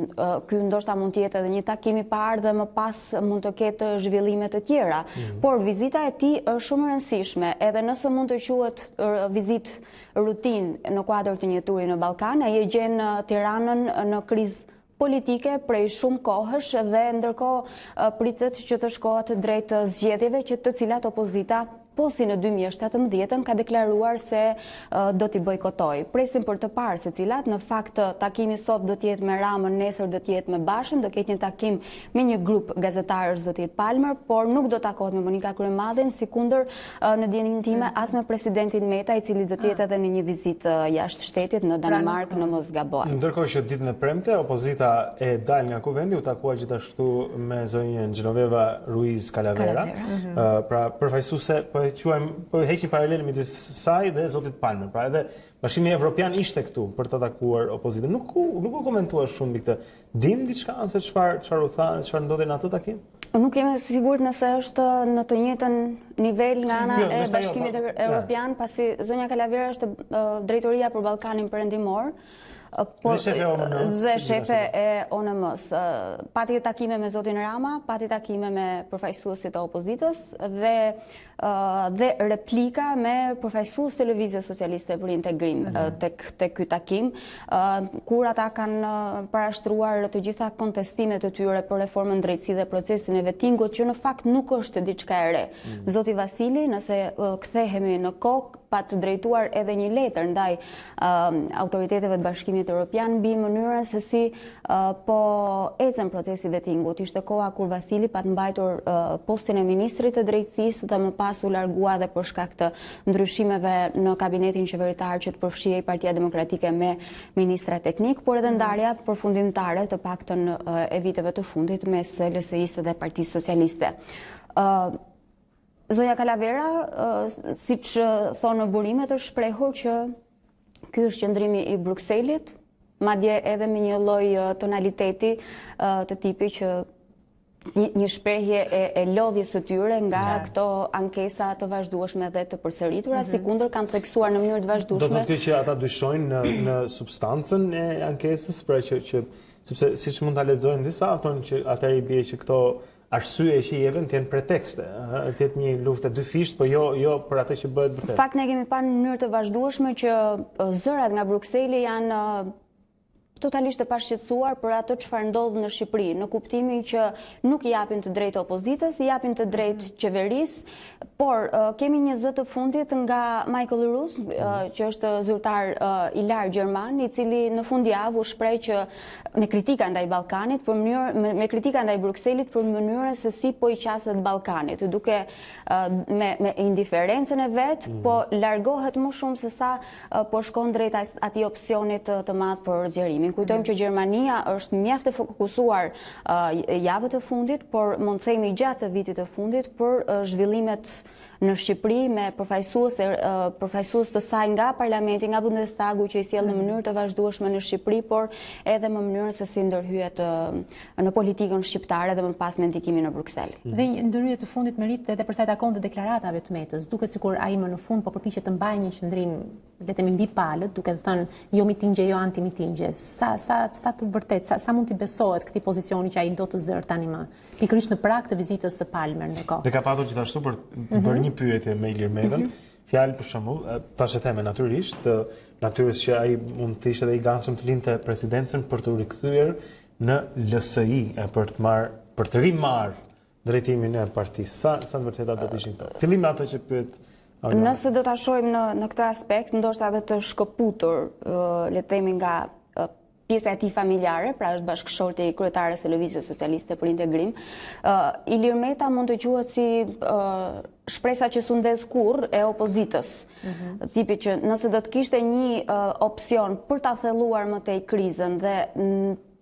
Ky ndoshta mund të jetë edhe një takim i parë dhe më pas mund të ketë zhvillime të tjera. Por vizita e tij është shumë e rëndësishme, edhe nëse mund të quhet vizitë rutinë në kuadër të një turi në Ballkan, ai e gjen Tiranën në krizë politike prej shumë kohësh dhe ndërkohë pritet që të shkohet drejt zgjedhjeve që të cilat opozita po si në 2017 ka deklaruar se do t'i bojkotoj. Presim për të parë se cilat, në fakt takimi sot do t'jetë me Ramën, nesër do t'jetë me Bashën, do ketë një takim me një grup gazetarësh zotit Palmer, por nuk do takohet me Monika Kryemadhin, si kundër në dijenin time as me presidentin Meta, i cili do t'jetë edhe në një vizitë jashtë shtetit në Danimark, në mos gabohem. Ndërkohë që ditën e premte, opozita e dal nga kuvendi, u takua gjithashtu me zonjën Genoveva Ruiz Calavera, pra përfaqësuese po heqim paralel midis saj dhe zotit Palmer. Pra edhe Bashkimi Evropian ishte këtu për të takuar opozitën. Nuk u komentuar shumë mbi këtë. Dim diçka se çfarë u tha, çfarë ndodhi në atë takim? Nuk jemi sigurt nëse është në të njëjtën nivel nga ana e Bashkimit Evropian, pasi zonja Calavera është drejtoria për Ballkanin Perëndimor. Dhe shefe e ONM-s. Pati takime me zotin Rama, pati takime me përfaqësuesit e opozitës dhe replika me përfaqësues Televizjes Socialiste për Integrim tek ky takim, kur ata kanë parashtruar të gjitha kontestimet e tyre për reformën drejtësi dhe procesin e vettingut, që në fakt nuk është diçka e re. Zoti Vasili, nëse kthehemi në kohë, pa të drejtuar edhe një letër ndaj autoriteteve të Bashkimit Evropian mbi mënyrën se si po ecën procesi vettingut. Ishte koha kur Vasili pa të mbajtur postin e ministrit të drejtësisë dhe më pas u largua dhe për shkak të ndryshimeve në kabinetin qeveritar që të përfshihej Partia Demokratike me ministra teknik, por edhe ndarja përfundimtare të paktën e viteve të fundit mes LSI-së dhe Partisë Socialiste. Zonja Calavera, siç thonë në burimet, është shprehur që ky është qëndrimi i Brukselit, madje edhe me një lloj tonaliteti të tipit që një shprehje e lodhjes së tyre nga këto ankesa të vazhdueshme dhe të përsëritura, sikundër kanë theksuar në mënyrë të vazhdueshme. Do të thotë që ata dyshojnë në substancën e ankesës, pra që sepse siç mund ta lexojnë disa, thonë që atëherë i bie që këto arsye që i jepen të jenë pretekste, të jetë një luftë dy fisht, po jo për atë që bëhet vërtet. Në fakt ne kemi parë në mënyrë të vazhdueshme që zërat nga Brukseli janë totalisht të pashqetësuar për atë çfarë ndodh në Shqipëri, në kuptimin që nuk i japin të drejtë opozitës, i japin të drejtë qeverisë, por kemi një zë të fundit nga Michael Rus, që është zyrtar i lartë gjerman, i cili në fundjavë u shpreh që me kritika ndaj Ballkanit, me kritika ndaj Brukselit për mënyrën se si po i qaset Ballkanit, duke me indiferencën e vet, po largohet më shumë se sa po shkon drejt atij opsionit të madh për zgjerimin. Kujtojmë që Gjermania është mjaft e fokusuar javët e fundit, por mund të themi gjatë vitit të fundit për zhvillimet në Shqipëri me përfaqësues të saj nga Parlamenti, nga Bundestagu, që i sjell në mënyrë të vazhdueshme në Shqipëri, por edhe më mënyrën se si ndërhyet në politikën shqiptare dhe më pas me ndikimin në Bruksel. Dhe një ndërhyrje të fundit merit edhe për sa i takon të deklaratave të Metës. Duket sikur ai më në fund po përpiqet të mbajë një qendrim le të themi mbi palët, duke thënë jo mitingje, jo anti-mitingje. Sa të vërtet, sa mund t'i besohet këtij pozicioni që ai do të zërë tani më, pikërisht në prag të vizitës së Palmer në kohë. Dhe ka patur gjithashtu për një pyetje me Ilir Metën, fjalë për shembull, tash e them natyrisht, natyrës që ai mund të ishte edhe i gatshëm të linte presidencën për të rikthyer në LSI, për të rimarr drejtimin e partisë. Sa të vërteta do të ishin këto? Fillim me atë që pyet. Nëse do ta shohim në këtë aspekt, ndoshta edhe të shkëputur, le të themi nga pjesa e tij familjare, pra është bashkëshorti i kryetares së Lëvizjes Socialiste për Integrim, Ilir Meta mund të quhet si shpresa që s'u ndez kurrë e opozitës. Tipi që nëse do të kishte një opsion për ta thelluar më tej krizën dhe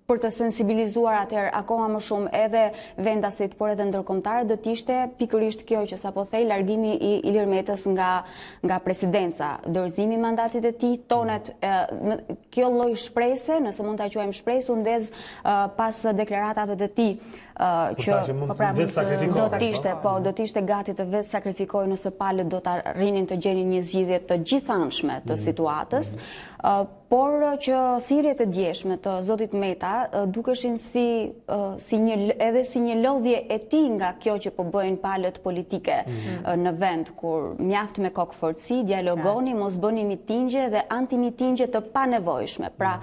për të sensibilizuar atëherë akoma më shumë edhe vendasit, por edhe ndërkombëtarët, do të ishte pikërisht kjo që sapo thej, largimi i Ilir Metës nga presidenca, dorëzimi i mandatit e tij, tonet kjo lloj shprese, nëse mund ta quajmë shpresë, u ndez pas deklaratave të tij që do të ishte gati të vetë sakrifikohej nëse palët do të rrinin të gjenin një zgjidhje të gjithanshme të situatës, por që thirrjet e djeshme të zotit Meta dukeshin edhe si një lodhje e tij nga kjo që po bëjnë palët politike në vend kur mjaft me kokëfortësi, dialogoni, mos bëni mitingje dhe antimitingje të panevojshme. Pra,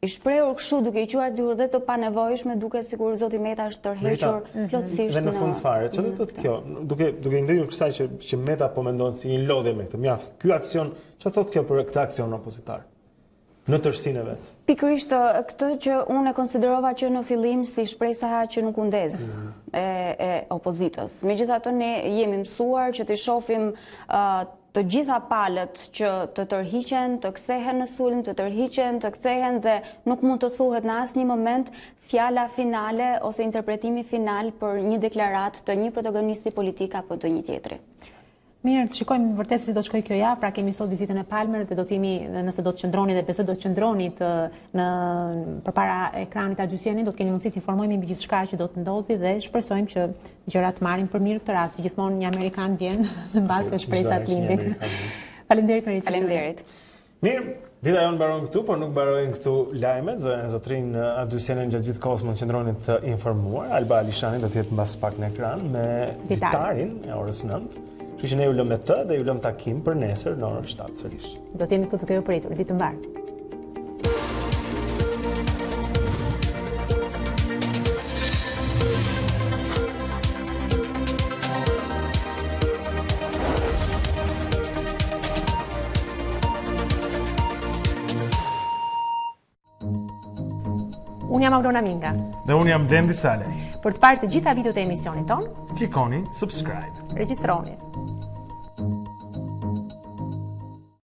i shprehur kështu duke i quajtur dy dhe të panevojshme, duket sikur zoti Meta është tërhequr plotësisht. Dhe në fund fare, çfarë do të thotë kjo? Duke ndërhyrë kësaj që Meta po mendon si një lodhje me këtë mjaft. Ky aksion, çfarë thotë kjo për këtë aksion opozitar? Në tërësinë e vet. Pikërisht këtë që unë e konsiderova që në fillim si shpresa që nuk u ndez e opozitës. Megjithatë ne jemi mësuar që të shohim të gjitha palët që të tërhiqen, të kthehen në sulm, të tërhiqen, të kthehen dhe nuk mund të thuhet në asnjë moment fjala finale ose interpretimi final për një deklaratë të një protagonisti politik apo të një tjetri. Mirë, të shikojmë vërtet se si do të shkojë kjo javë, pra kemi sot vizitën e Palmer dhe do të jemi, nëse do të qëndroni dhe besoj do të qëndroni përpara ekranit agjysjeni, do të keni mundësi të informojmë mbi gjithçka që do të ndodhi dhe shpresojmë që gjërat marrin për mirë këtë rast. Si gjithmonë një amerikan vjen mbas shpresat lindit. Faleminderit për Faleminderit. Mirë, Dita Jonë mbarojnë këtu, por nuk mbarojnë këtu lajmet, zotrin agjysjenin gjatë gjithë kohës mund të qëndroni të informuar. Alba Alishani do të jetë mbas pak në ekran me ditarin e orës 9. Kështu që ne ju lëm me të dhe ju lëm takim për nesër në orën 7 sërish. Do të jemi këtu duke ju pritur, ditë të mbarë. Unë jam Aurora Minga. Dhe unë jam Blendi Sale. Për të parë të gjitha videot e emisionit ton, klikoni subscribe. Regjistroni.